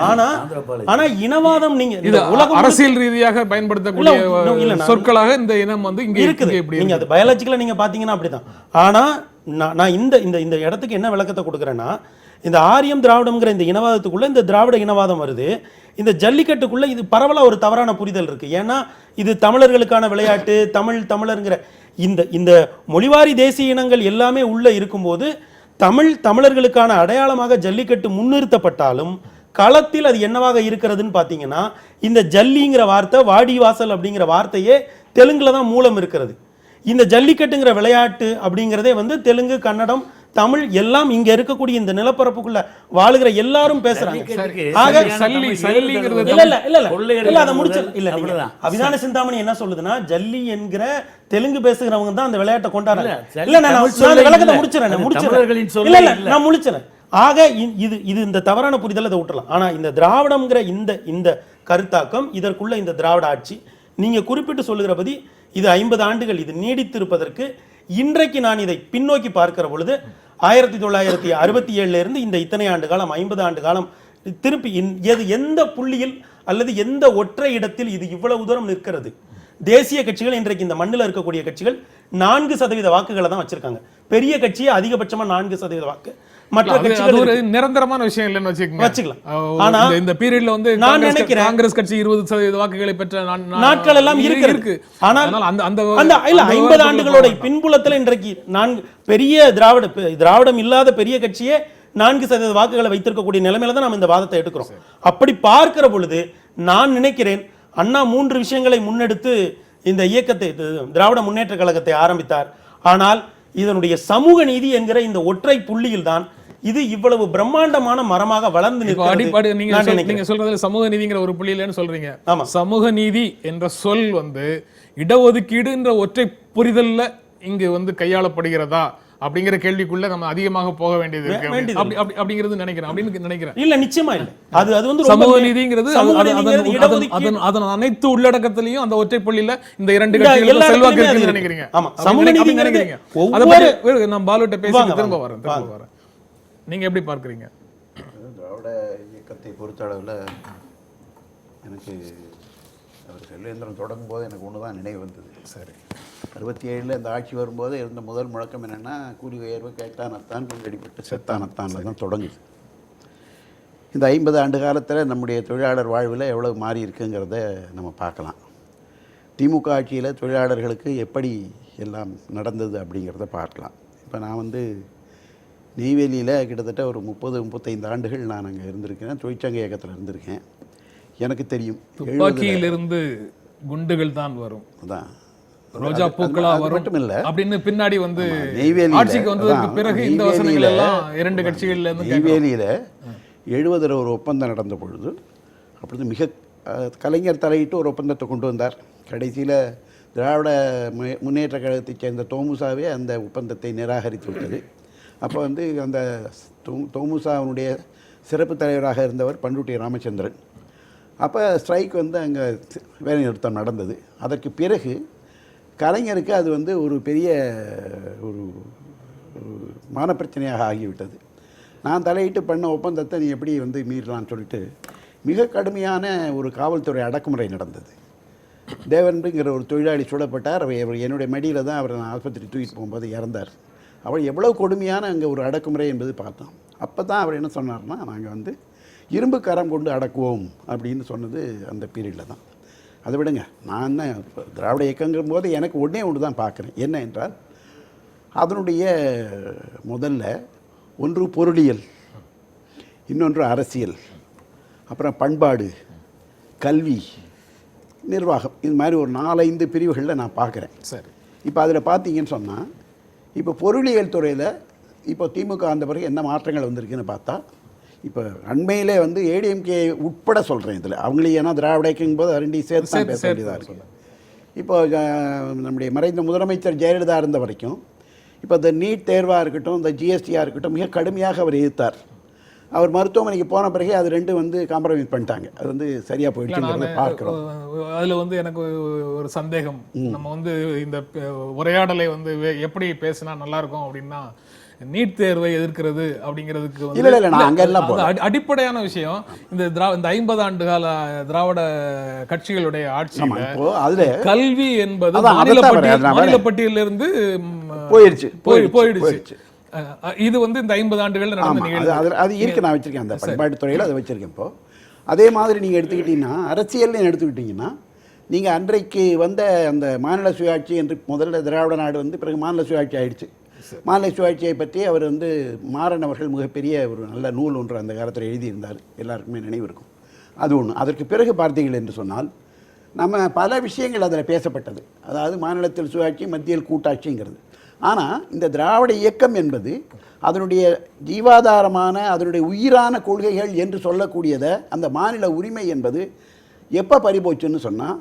ஆனா இனவாதம் நீங்க அரசியல் ரீதியாக பயன்படுத்தக்கூடிய சொற்களாக இந்த இனம் வந்து இங்க இருக்குது. நீங்க அது பயாலஜிக்கலா நீங்க பாத்தீங்கன்னா அப்படிதான். ஆனா நான் இந்த இடத்துக்கு என்ன விளக்கத்தை கொடுக்குறேன்னா, இந்த ஆரியம் திராவிடம்ங்கிற இந்த இனவாதத்துக்குள்ள இந்த திராவிட இனவாதம் வருது. இந்த ஜல்லிக்கட்டுக்குள்ள இது பரவலாக ஒரு தவறான புரிதல் இருக்கு. ஏன்னா இது தமிழர்களுக்கான விளையாட்டு, தமிழருங்கிற இந்த மொழிவாரி தேசிய இனங்கள் எல்லாமே உள்ள இருக்கும்போது தமிழர்களுக்கான அடையாளமாக ஜல்லிக்கட்டு முன்னிறுத்தப்பட்டாலும் களத்தில் அது என்னவாக இருக்கிறதுன்னு பார்த்தீங்கன்னா, இந்த ஜல்லிங்கிற வார்த்தை, வாடி வாசல் அப்படிங்கிற வார்த்தையே தெலுங்குல தான் மூலம் இருக்கிறது. இந்த ஜல்லிக்கட்டுங்கிற விளையாட்டு அப்படிங்கிறதே வந்து தெலுங்கு, கன்னடம், தமிழ் எல்லாம் இங்க இருக்கக்கூடிய இந்த நிலப்பரப்புக்குள்ள வாழுகிற எல்லாரும் பேசுறாங்க. அபிதான சிந்தாமணி என்ன சொல்லுதுன்னா, ஜல்லி என்கிற தெலுங்கு பேசுகிறவங்க தான் அந்த விளையாட்டை கொண்டாடுறாங்க. நான் முடிச்சிடறேன். ஆக இது இந்த தவறான புரிதல், அதை விட்டுறலாம். ஆனா இந்த திராவிடம்ங்கிற இந்த கருத்தாக்கம், இதற்குள்ள இந்த திராவிட ஆட்சி நீங்க குறிப்பிட்டு சொல்லுகிறபடி இது 50 ஆண்டுகள் இது நீடித்திருப்பதற்கு இன்றைக்கு நான் இதை பின்னோக்கி பார்க்கிற பொழுது 1967 இருந்து இந்த இத்தனை ஆண்டு காலம், 50 ஆண்டு காலம் திருப்பி எந்த புள்ளியில் அல்லது எந்த ஒற்றை இடத்தில் இது இவ்வளவு தூரம் நிற்கிறது? தேசிய கட்சிகள் இன்றைக்கு இந்த மண்ணில் இருக்கக்கூடிய கட்சிகள் 4% வாக்குகளை தான் வச்சிருக்காங்க. பெரிய கட்சியே அதிகபட்சமா 4% வாக்கு. மற்ற கட்சிகள் ஒரு நிரந்தரமான விஷயம் இல்லைன்னு வச்சுக்கலாம். ஆனா இந்த பீரியட்ல வந்து நான் நினைக்கிறேன் காங்கிரஸ் கட்சி 20% வாக்குகளை பெற்ற நாட்கள் எல்லாம் இருக்கு. ஆனால் அந்த 50 ஆண்டுகளோட பின்புலத்துல இன்றைக்கு பெரிய திராவிடம் இல்லாத பெரிய கட்சியே 4% வாக்குகளை வைத்திருக்கக்கூடிய நிலைமையில தான் நாம் இந்த வாதத்தை எடுக்கிறோம். அப்படி பார்க்கிற பொழுது நான் நினைக்கிறேன், அண்ணா 3 விஷயங்களை முன்னெடுத்து இந்த இயக்கத்தை, திராவிட முன்னேற்ற கழகத்தை ஆரம்பித்தார். ஆனால் இதனுடைய சமூக நீதி என்கிற இந்த ஒற்றை புள்ளியில் தான் இது இவ்வளவு பிரம்மாண்டமான மரமாக வளர்ந்து நிற்கிறது. நீங்க சொல்றதுல சமூக நீதிங்கிற ஒரு புள்ளியிலன்னு சொல்றீங்க. சமூக நீதி என்ற சொல் வந்து இடஒதுக்கீடு என்ற ஒற்றை புரிதல்ல இங்கு வந்து கையாளப்படுகிறதா அப்படிங்கிற கேள்விக்குள்ள நம்ம அதிகமாக போக வேண்டியது இருக்கு அப்படிங்கிறது நினைக்கிறேன். இல்ல, நிச்சயமா இல்ல. அது வந்து சமூக நீதிங்கிறது அதன் அனைத்து உள்ளடக்கத்திலையும் அந்த ஒற்றை புள்ளியில இந்த 2 கட்சிகளுக்கு செல்வாக்கு இருக்குன்னு நினைக்கிறீங்க. ஆமா, சமூக நீதிங்கிறது நான் பாலுட்ட பேசி திரும்ப வரேன். நீங்க எப்படி பார்க்குறீங்க? திராவிட இயக்கத்தை பொறுத்தளவில் எனக்கு அவர் செல்வேந்திரன் தொடங்கும் போது எனக்கு ஒன்று தான் நினைவு வந்தது. சரி, 67 இந்த ஆட்சி வரும்போது இருந்த முதல் முழக்கம் என்னென்னா, கூலி உயர்வு கேட்டானத்தான் கொண்டடிப்பட்டு செத்தானத்தானில் தான் தொடங்குது. இந்த 50 ஆண்டு காலத்தில் நம்முடைய தொழிலாளர் வாழ்வில் எவ்வளோ மாறி இருக்குங்கிறத நம்ம பார்க்கலாம். திமுக ஆட்சியில் தொழிலாளர்களுக்கு எப்படி எல்லாம் நடந்தது அப்படிங்கிறத பார்க்கலாம். இப்போ நான் வந்து நெய்வேலியில் கிட்டத்தட்ட ஒரு 30-35 ஆண்டுகள் நான் அங்கே இருந்திருக்கேன். தொழிற்சங்க இயக்கத்தில் இருந்திருக்கேன். எனக்கு தெரியும், துப்பாக்கியிலிருந்து குண்டுகள் தான் வரும், அதான் ரோஜா பூக்களா வரும் மட்டும் இல்லை அப்படின்னு பின்னாடி வந்து நெய்வேலி ஆட்சிக்கு வந்ததுக்கு பிறகு இந்த வசனங்கள் எல்லாம் 2 கட்சிகள்ல இருந்து நெய்வேலியில் 70 ஒரு ஒப்பந்தம் நடந்த பொழுது அப்பொழுது மிக கலைஞர் தலையிட்டு ஒரு ஒப்பந்தத்தை கொண்டு வந்தார். கடைசியில் திராவிட முன்னேற்ற கழகத்தைச் சேர்ந்த தோமுசாவே அந்த ஒப்பந்தத்தை நிராகரித்து விட்டது. அப்போ வந்து அந்த தோமுசாவுடைய சிறப்பு தலைவராக இருந்தவர் பண்ருட்டி ராமச்சந்திரன். அப்போ ஸ்ட்ரைக் வந்து அங்கே வேலைநிறுத்தம் நடந்தது. அதற்கு பிறகு கலைஞருக்கு அது வந்து ஒரு பெரிய ஒரு மானப்பிரச்சனையாக ஆகிவிட்டது. நான் தலையிட்டு பண்ண ஒப்பந்தத்தை நீ எப்படி வந்து மீறலான்னு சொல்லிட்டு மிக கடுமையான ஒரு காவல்துறை அடக்குமுறை நடந்தது. தேவன்ங்கிற ஒரு தொழிலாளி சுடப்பட்டார். அவர் என்னுடைய மடியில் தான் அவர் ஆஸ்பத்திரி தூக்கிட்டு போகும்போது இறந்தார். அவர் எவ்வளோ கொடுமையான அங்கே ஒரு அடக்குமுறை என்பது பார்த்தோம். அப்போ தான் அவர் என்ன சொன்னார்னா, நாங்கள் வந்து இரும்பு கரம் கொண்டு அடக்குவோம் அப்படின்னு சொன்னது அந்த பீரியடில் தான். அதை விடுங்க, நான் தான் இப்போ திராவிட இயக்கங்கிற போது எனக்கு ஒன்று தான் பார்க்குறேன். என்ன என்றால் அதனுடைய முதல்ல ஒன்று பொருளியல், இன்னொன்று அரசியல், அப்புறம் பண்பாடு, கல்வி, நிர்வாகம், இது மாதிரி ஒரு 4-5 பிரிவுகளில் நான் பார்க்குறேன். சரி. இப்போ அதில் பார்த்தீங்கன்னு சொன்னால் இப்போ பொருளியல் துறையில் இப்போ திமுக அந்த பிறகு என்ன மாற்றங்கள் வந்திருக்குன்னு பார்த்தா, இப்போ அண்மையிலே வந்து ஏடிஎம்கே உட்பட சொல்கிறேன் இதில் அவங்களே, ஏன்னா திராவிட இயக்கம் போது ரெண்டையும் சேர்த்து தான் பேச வேண்டியதாக இருக்குது. இப்போ நம்முடைய மறைந்த முதலமைச்சர் ஜெயலலிதா இருந்த வரைக்கும் இப்போ இந்த நீட் தேர்வாக இருக்கட்டும், இந்த ஜிஎஸ்டியாக இருக்கட்டும், மிக கடுமையாக அவர் எதிர்த்தார். அவர் மருத்துவமனைக்கு போன பிறகு அது ரெண்டும் வந்து காம்ப்ரமைஸ் பண்ணிட்டாங்க. அது வந்து சரியாக போயிடுச்சுங்கிறத பார்க்குறோம். அதில் வந்து எனக்கு ஒரு சந்தேகம், நம்ம வந்து இந்த உரையாடலை வந்து எப்படி பேசினா நல்லாயிருக்கும் அப்படின்னா, நீட் தேர்வை எதிர்க்கிறது அப்படிங்கிறதுக்கு வந்து இல்லை நான் அங்கெல்லாம் அடிப்படையான விஷயம். இந்த 50 ஆண்டு கால திராவிட கட்சிகளுடைய ஆட்சியில கல்வி என்பது மாநில பட்டியலிருந்து போயிடுச்சு. இது வந்து இந்த 50 ஆண்டுகள் நடந்த நிகழ்வு. அது இருக்கு, நான் வச்சிருக்கேன் அந்த பண்பாட்டு துறையில் அதை வச்சிருக்கேன். இப்போ அதே மாதிரி நீங்கள் எடுத்துக்கிட்டீங்கன்னா, அரசியல்னு எடுத்துக்கிட்டிங்கன்னா, நீங்கள் அன்றைக்கு வந்த அந்த மாநில சுயாட்சி என்று முதல்ல திராவிட நாடு வந்து பிறகு மாநில சுயாட்சி ஆயிடுச்சு. மாநில சுயாட்சியை பற்றி அவர் வந்து மாறன் அவர்கள் மிகப்பெரிய ஒரு நல்ல நூல் ஒன்று அந்த காலத்தில் எழுதியிருந்தார், எல்லாருக்குமே நினைவு இருக்கும். அது ஒன்று. அதற்கு பிறகு பார்த்தீர்கள் என்று சொன்னால் நம்ம பல விஷயங்கள் அதில் பேசப்பட்டது. அதாவது மாநிலத்தில் சுயாட்சி, மத்தியில் கூட்டாட்சிங்கிறது. ஆனால் இந்த திராவிட இயக்கம் என்பது அதனுடைய ஜீவாதாரமான, அதனுடைய உயிரான கொள்கைகள் என்று சொல்லக்கூடியதை, அந்த மாநில உரிமை என்பது எப்போ பறிபோச்சுன்னு சொன்னால்,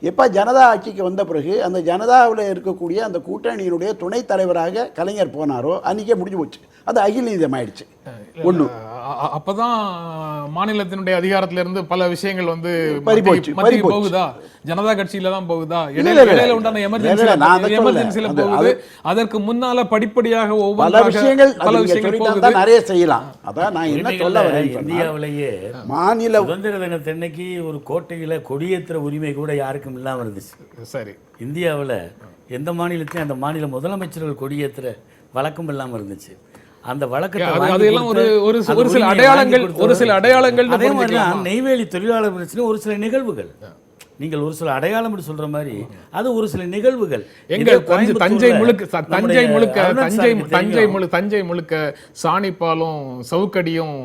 எப்போ ஜனதா ஆட்சிக்கு வந்த பிறகு அந்த ஜனதாவில் இருக்கக்கூடிய அந்த கூட்டணியினுடைய துணைத் தலைவராக கலைஞர் போனாரோ அன்றைக்கே முடிஞ்சு போச்சு. அது அகில நீதியம் ஆயிடுச்சு. ஒன்று அப்பதான் மாநிலத்தினுடைய அதிகாரத்திலிருந்து பல விஷயங்கள் வந்து போகுதா, ஜனதா கட்சியில தான் போகுதா, இடையில உண்டான எமர்ஜென்சில போகுது. அதற்கு முன்னால படிப்படியாக பல விஷயங்கள் நிறைய செய்யலாம். அதான் நான் என்ன சொல்ல வரேன், இந்தியாவிலேயே மாநில சுதந்திர தினத்தன்னைக்கு ஒரு கோட்டையில கொடியேற்ற உரிமை கூட யாருக்கும் இல்லாம இருந்துச்சு. சரி, இந்தியாவில் எந்த மாநிலத்தையும் அந்த மாநில முதலமைச்சர்கள் கொடியேற்ற வழக்கம் இல்லாமல் இருந்துச்சு. அந்த வழக்கத்தை ஒரு சில அடையாளங்கள் அதே மாதிரி நெய்வேலி தொழிலாளர் பிரச்சனை ஒரு சில நிகழ்வுகள். நீங்கள் ஒரு சில அடையாளம் சொல்ற மாதிரி அது ஒரு சில நிகழ்வுகள். தஞ்சை முழுக்க சாணிப்பாலும் சவுக்கடியும்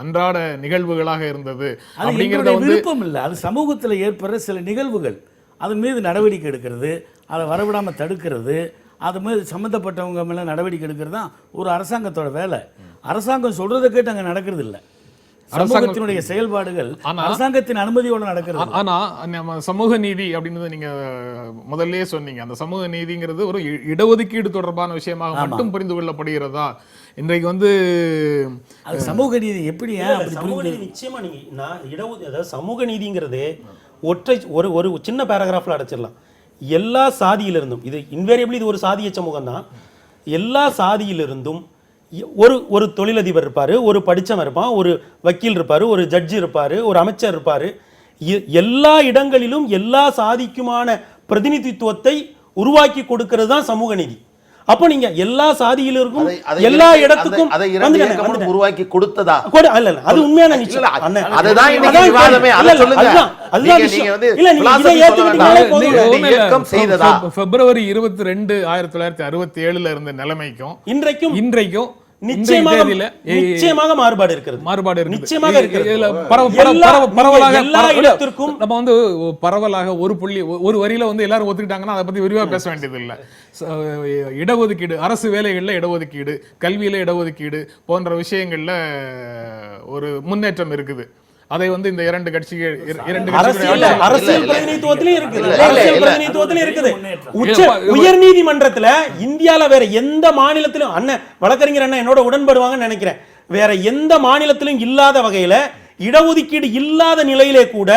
அன்றாட நிகழ்வுகளாக இருந்தது. அப்படிங்கிறது விருப்பம் இல்லை, அது சமூகத்தில் ஏற்படுற சில நிகழ்வுகள். அதன் மீது நடவடிக்கை எடுக்கிறது, அதை வரவிடாமல் தடுக்கிறது, அது மீது சம்மந்தப்பட்டவங்க மேலே நடவடிக்கை எடுக்கிறது தான் ஒரு அரசாங்கத்தோட வேலை. அரசாங்கம் சொல்றதை கேட்டு அங்கே நடக்கிறது இல்லை. அரசாங்கத்தினுடைய செயல்பாடுகள் அரசாங்கத்தின் அனுமதியோடு நடக்கிறது. ஆனா நம்ம சமூக நீதி அப்படின்னு நீங்க முதல்லயே சொன்னீங்க, அந்த சமூக நீதிங்கிறது ஒரு இடஒதுக்கீடு தொடர்பான விஷயமாக மட்டும் புரிந்து கொள்ளப்படுகிறதா? இன்றைக்கு வந்து அது சமூக நீதி எப்படி? சமூக நீதி நிச்சயமா நீங்க அதாவது சமூக நீதிங்கிறது ஒரு சின்ன பேராகிராஃப்ல அடைச்சிடலாம். எல்லா சாதியிலிருந்தும், இது இன்வேரியபிளி இது ஒரு சாதிய சமூகம் தான், எல்லா சாதியிலிருந்தும் ஒரு தொழிலதிபர் இருப்பார், ஒரு படித்தவன் இருப்பான், ஒரு வக்கீல் இருப்பார், ஒரு ஜட்ஜி இருப்பார், ஒரு அமைச்சர் இருப்பார். எல்லா இடங்களிலும் எல்லா சாதிக்குமான பிரதிநிதித்துவத்தை உருவாக்கி கொடுக்கிறது தான் சமூக நீதி. அப்போ நீங்க எல்லா சாதியிலிருக்கும் எல்லா இடத்துக்கும் உருவாக்கி கொடுத்ததா? அது உண்மையான நிச்சயம். பிப்ரவரி 22, 1967 இருந்த நிலைமைக்கும் இன்றைக்கும் நிச்சயமாக மாறுபாடு இருக்கிறது. நிச்சயமாக இருக்கிறது. எல்லா இடத்திற்கும் நம்ம வந்து பரவலாக ஒரு வரியில வந்து எல்லாரும் ஒத்துக்கிட்டாங்கன்னா அதை பத்தி விரிவா பேச வேண்டியது இல்லை. இடஒதுக்கீடு, அரசு வேலைகள்ல இடஒதுக்கீடு, கல்வியில இடஒதுக்கீடு போன்ற விஷயங்கள்ல ஒரு முன்னேற்றம் இருக்குது. அதை வந்து இந்த இரண்டு கட்சிகள் அரசியல் பிரதிநிதித்துவத்திலும் இருக்குது. உயர் நீதிமன்றத்துல இந்தியால வேற எந்த மாநிலத்திலும் அண்ணன் வழக்கறிஞர் அண்ணன் என்னோட உடன்படுவாங்கன்னு நினைக்கிறேன், வேற எந்த மாநிலத்திலும் இல்லாத வகையில இடஒதுக்கீடு இல்லாத நிலையிலே கூட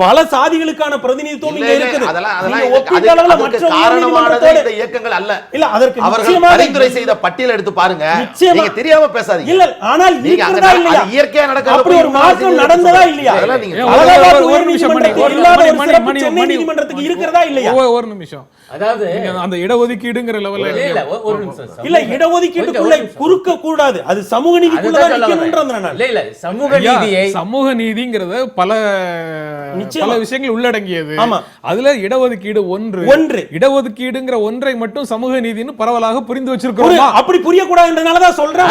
பல சாதிகளுக்கான பிரதிநிதித்துவம் இங்க இருக்குது. அதெல்லாம் நீங்க ஒப்பீட்டு அளவுல மற்ற காரணமானது இந்த இயக்கங்கள் அல்ல. இல்ல அதற்கு அவர்கள் நிச்சயமாக பரிந்துரை செய்த பட்டியல் எடுத்து பாருங்க. நிச்சயமா. நீங்க தெரியாம பேசாதீங்க. இல்ல ஆனால் இருக்கிறதா இல்லையா? இயற்கையா நடக்கிறது. அப்படி ஒரு மாற்றம் நடந்ததா இல்லையா? அதெல்லாம் நீங்க அலகாபாத் ஒரு உயர்நீதிமன்றத்தில் நிமிஷம் இல்லாத ஒரு மணி, சிறப்பு மணி, சென்னை மணி. நீதிமன்றத்துக்கு இருக்கிறதா இல்லையா? ஒரு நிமிஷம். அதாவது நீங்க அந்த இடஒதுக்கீடுங்கிற லெவல்ல இல்ல, ஒரு நிமிஷம். இல்ல இடஒதுக்கீட்டுக்குள்ள குறுக்க கூடாது. அது சமூக நீதிக்குள்ள தான் நிக்கணும்ன்றது நான். இல்ல சமூக ஐயா, நீதியை சமூக நீதிங்கிறது பல நிச்சயமா. பல விஷயங்கள் உள்ளடங்கியது. ஆமா. அதுல இடஒதுக்கீடு ஒன்று. இடஒதுக்கீடுங்கிற ஒன்றை மட்டும் சமூக நீதினு பரவலாக புரிந்து வச்சிருக்கோமா? அப்படி புரியக்கூடாதுன்றனாலதான் சொல்றேன்.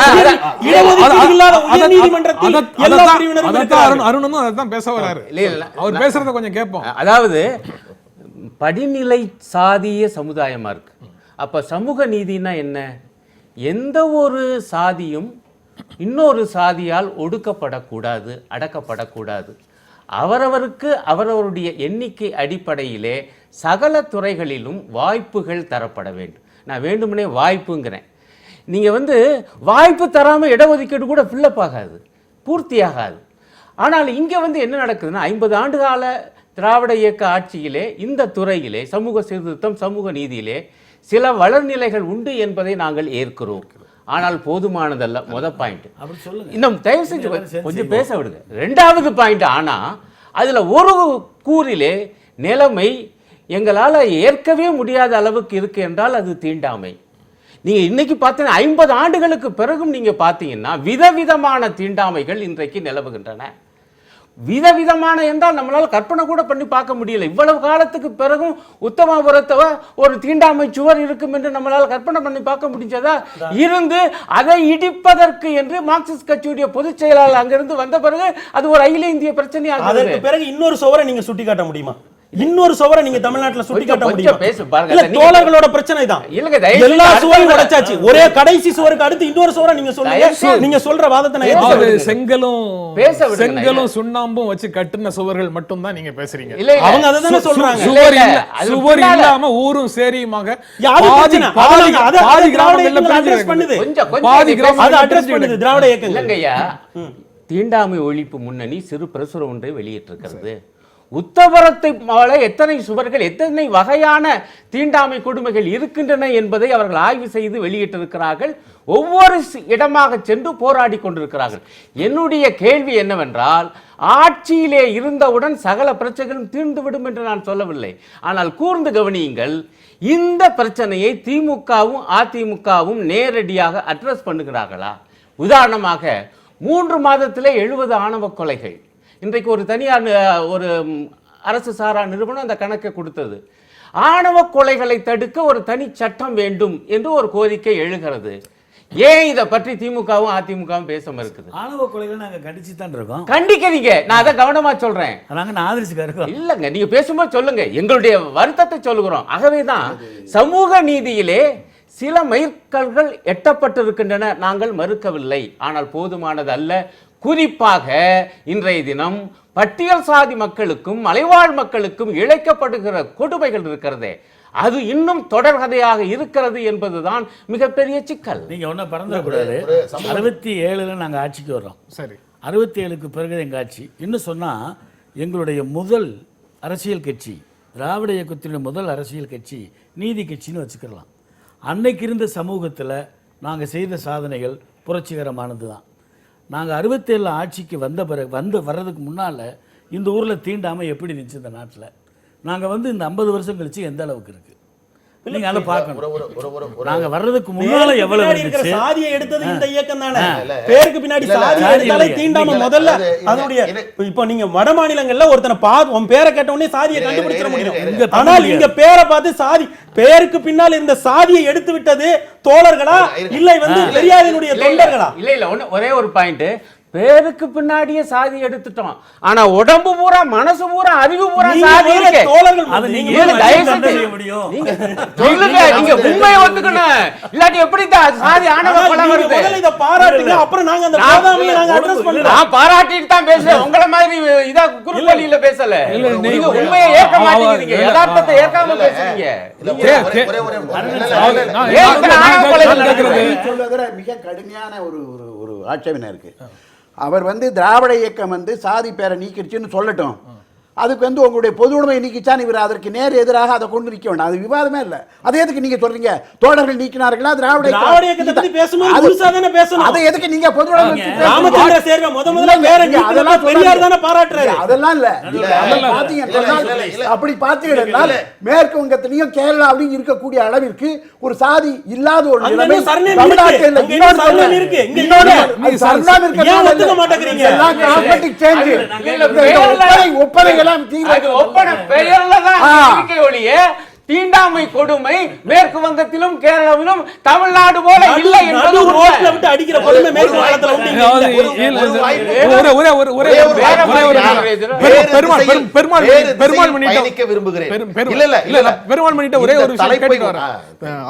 இடஒதுக்கீடு இல்லாத உயர் நீதிமன்றத்தில் எல்லா பிரிவினரும் இருக்கிறார்கள். அருணும் அதான் பேச வராரு. இல்ல. அவர் பேசுறத கொஞ்சம் கேட்போம். அதாவது படிநிலை சாதிய சமுதாயமா இருக்கு. அப்ப சமூக நீதினா என்ன? எந்த ஒரு சாதியும் இன்னொரு சாதியால் ஒடுக்கப்படக்கூடாது, அடக்கப்படக்கூடாது. அவரவருக்கு அவரவருடைய எண்ணிக்கை அடிப்படையிலே சகல துறைகளிலும் வாய்ப்புகள் தரப்பட வேண்டும். நான் வேண்டுமனே வாய்ப்புங்கிறேன். நீங்க வாய்ப்பு தராம இடஒதுக்கீடு கூட ஃபில்லப் ஆகாது, பூர்த்தியாகாது. ஆனால் இங்க என்ன நடக்குதுன்னா 50 ஆண்டு கால திராவிட இயக்க ஆட்சியிலே இந்த துறையிலே சமூக சீர்திருத்தம், சமூக நீதியிலே சில வளர்நிலைகள் உண்டு என்பதை நாங்கள் ஏற்கிறோம். ஆனால் போதுமானதல்ல. பாயிண்ட் இன்னும் தயவு செஞ்சு கொஞ்சம் பேச விடுங்க. 2வது பாயிண்ட், ஆனா அதுல ஒரு கூறிலே நிலைமை எங்களால் ஏற்கவே முடியாத அளவுக்கு இருக்கு என்றால் அது தீண்டாமை. நீங்க இன்னைக்கு பார்த்தீங்கன்னா 50 ஆண்டுகளுக்கு பிறகும் நீங்க பார்த்தீங்கன்னா விதவிதமான தீண்டாமைகள் இன்றைக்கு நிலவுகின்றன. விதவிதமான என்றால் நம்மளால கற்பனை கூட பண்ணி பார்க்க முடியல. இவ்வளவு காலத்துக்கு பிறகும் உத்தமபுரத்தவ ஒரு தீண்டாமை சுவர் இருக்கும் என்று நம்மளால கற்பனை பண்ணி பார்க்க முடிஞ்சதா? இருந்து அதை இடிப்பதற்கு என்று மார்க்சிஸ்ட் கட்சியுடைய பொதுச் செயலாளர் அங்கிருந்து வந்த பிறகு அது ஒரு அகில இந்திய பிரச்சனையாக. அதற்கு பிறகு இன்னொரு சுவரை நீங்க சுட்டி காட்ட முடியுமா? இன்னொரு சுவரை நீங்க தமிழ்நாட்டுல சுட்டி காட்ட முடியுமா? இல்ல தோழர்களோட பிரச்சனை தான். எல்லா சுவரையும் உடைச்சாச்சு. ஒரே கடைசி சுவருக்கு அடுத்து இன்னொரு சுவரை நீங்க சொல்லுங்க. நீங்க சொல்ற வாதத்தை நான் செங்கலும் சுண்ணாம்பும் வச்சு கட்டின சுவர்கள் மட்டும் தான் நீங்க பேசுறீங்க. அவங்க அததானே சொல்றாங்க. சுவர் இல்லாம ஊரும் சேரியுமாக திராவிட இயக்கம். தீண்டாமை ஒழிப்பு முன்னணி சிறு பிரசுரம் ஒன்றை வெளியிட்டிருக்கிறது. உத்தவரத்தை போல எத்தனை சுவர்கள், எத்தனை வகையான தீண்டாமை கொடுமைகள் இருக்கின்றன என்பதை அவர்கள் ஆய்வு செய்து வெளியிட்டிருக்கிறார்கள். ஒவ்வொரு இடமாக சென்று போராடி கொண்டிருக்கிறார்கள். என்னுடைய கேள்வி என்னவென்றால், ஆட்சியிலே இருந்தவுடன் சகல பிரச்சனைகளும் தீர்ந்துவிடும் என்று நான் சொல்லவில்லை. ஆனால் கூர்ந்து கவனியுங்கள், இந்த பிரச்சனையை திமுகவும் அதிமுகவும் நேரடியாக அட்ரஸ் பண்ணுகிறார்களா? உதாரணமாக 3 மாதத்திலே 70 ஆணவ கொலைகள். இன்றைக்கு ஒரு தனியார் ஒரு அரசு சாரா நிறுவனம் அந்த கணக்கை கொடுத்தது. ஆணவ கொலைகளை தடுக்க ஒரு தனி சட்டம் வேண்டும் என்று ஒரு கோரிக்கை எழுகிறது. ஏன் இதை பற்றி திமுகவும் அதிமுகவும் பேசாம இருக்குது? ஆணவ கொலைகள் நாங்க கண்டிச்சு தான் இருக்கோம். கண்டிக்கிறீங்க, நான் அதை கவனமா சொல்றேன். நாங்க ஆதரிச்சுக்க இல்லங்க, நீங்க பேசும்போது சொல்லுங்க, எங்களுடைய வருத்தத்தை சொல்லுகிறோம். ஆகவேதான் சமூக நீதியிலே சில மைல்கல்கள் எட்டப்பட்டிருக்கின்றன, நாங்கள் மறுக்கவில்லை. ஆனால் போதுமானது அல்ல. குறிப்பாக இன்றைய தினம் பட்டியல் சாதி மக்களுக்கும் மலைவாழ் மக்களுக்கும் இழைக்கப்படுகிற கொடுமைகள் இருக்கிறதே, அது இன்னும் தொடர்கதையாக இருக்கிறது என்பதுதான் மிகப்பெரிய சிக்கல். நீங்க ஒன்றும் பறந்துடக்கூடாது. 67 நாங்கள் ஆட்சிக்கு வர்றோம். சரி, 67க்கு பிறகு எங்கள் ஆட்சி. இன்னும் சொன்னால் எங்களுடைய முதல் அரசியல் கட்சி, திராவிட இயக்கத்தினுடைய முதல் அரசியல் கட்சி நீதி கட்சின்னு வச்சுக்கலாம். அன்னைக்கு இருந்த சமூகத்தில் நாங்கள் செய்த சாதனைகள் புரட்சிகரமானது தான். நாங்கள் 67 ஆட்சிக்கு வந்த பிறகு வர்றதுக்கு முன்னால் இந்த ஊரில் தீண்டாமல் எப்படி இருந்துச்சு இந்த நாட்டில், நாங்கள் இந்த 50 வருஷம் கழிச்சு எந்த அளவுக்கு இருக்குது நீங்க அதை பார்க்கணும். நாங்க வர்றதுக்கு முன்னால எவ்வளவு இருந்துச்சு. சாதியை எடுத்தது இந்த இயக்கம் தானே. பேருக்கு பின்னாடி சாதி எடுத்தாலே தீண்டாம முதல்ல அதனுடைய. இப்போ நீங்க வட மாநிலங்கள்ல ஒருத்தனை உன் பேரை கேட்ட உடனே சாதியை கண்டுபிடிச்சிட முடியும். ஆனால் இங்க பேரை பார்த்து சாதி, பேருக்கு பின்னால் இருந்த சாதியை எடுத்து விட்டது தோழர்களா இல்லை பெரியாரினுடைய தொண்டர்களா? இல்ல ஒரே ஒரு பாயிண்ட், பேருக்கு பின்னாடியே சாதி எடுத்துட்டோம். ஆனா உடம்பு பூரா, மனசு பூரா, அறிவு பூரா சாதி இருக்கு. அது நீங்க முடியும். சொல்லுங்க, நீங்க உண்மையை ஒத்துக்கணும். இல்லாட்டி எப்படி சாதி ஆணவ கொலை வருது? இத பாராட்டுங்க, அப்புறம் நாங்க அந்த பாதாமியை நாங்க அட்ரஸ் பண்றோம். நான் பாராட்டிட்டு தான் பேசுறேன், உங்கள மாதிரி இதா குறுவழியில பேசல. நீங்க உண்மையை ஏற்க மாட்டீங்க, யதார்த்தத்தை ஏற்காம பேசுறீங்க. மிக கடுமையான ஒரு ஆட்சேபனை இருக்கு. அவர் திராவிட இயக்கம் சாதி பேரை நீக்கிடுச்சுன்னு சொல்லட்டும். அதுக்கு வந்து உங்களுடைய பொது உடைமை நீக்கிச்சான் இவர் அதற்கு நேர் எதிராக அதை கொண்டு நிற்க வேண்டாம். அது விவாதமே இல்லை. அதை எதுக்கு நீங்க சொல்றீங்க தோழர்கள் நீக்கினார்களா திராவிட இயக்கத்தை பத்தி பேசும்போது முழுசா தானே பேசணும். அதை எதுக்கு நீங்க பொது உடைமை ராமச்சந்திர சேர்வை முதல்ல வேற அதெல்லாம் பெரியார் தானே பாராட்டுறாரு. அதெல்லாம் இல்ல அப்படி பாத்தீங்கன்னா மேற்கு வங்கத்திலையும் கேரளாவிலையும் இருக்கக்கூடிய அளவிற்கு ஒரு சாதி இல்லாத ஒரு நிலைமை தமிழ்நாட்டில் தீண்டாமை கொடுமை மேற்கு வங்கத்திலும் கேரளாவிலும் தமிழ்நாடு போல இல்லை என்பது அடிக்கிற கொடுமை மேற்கு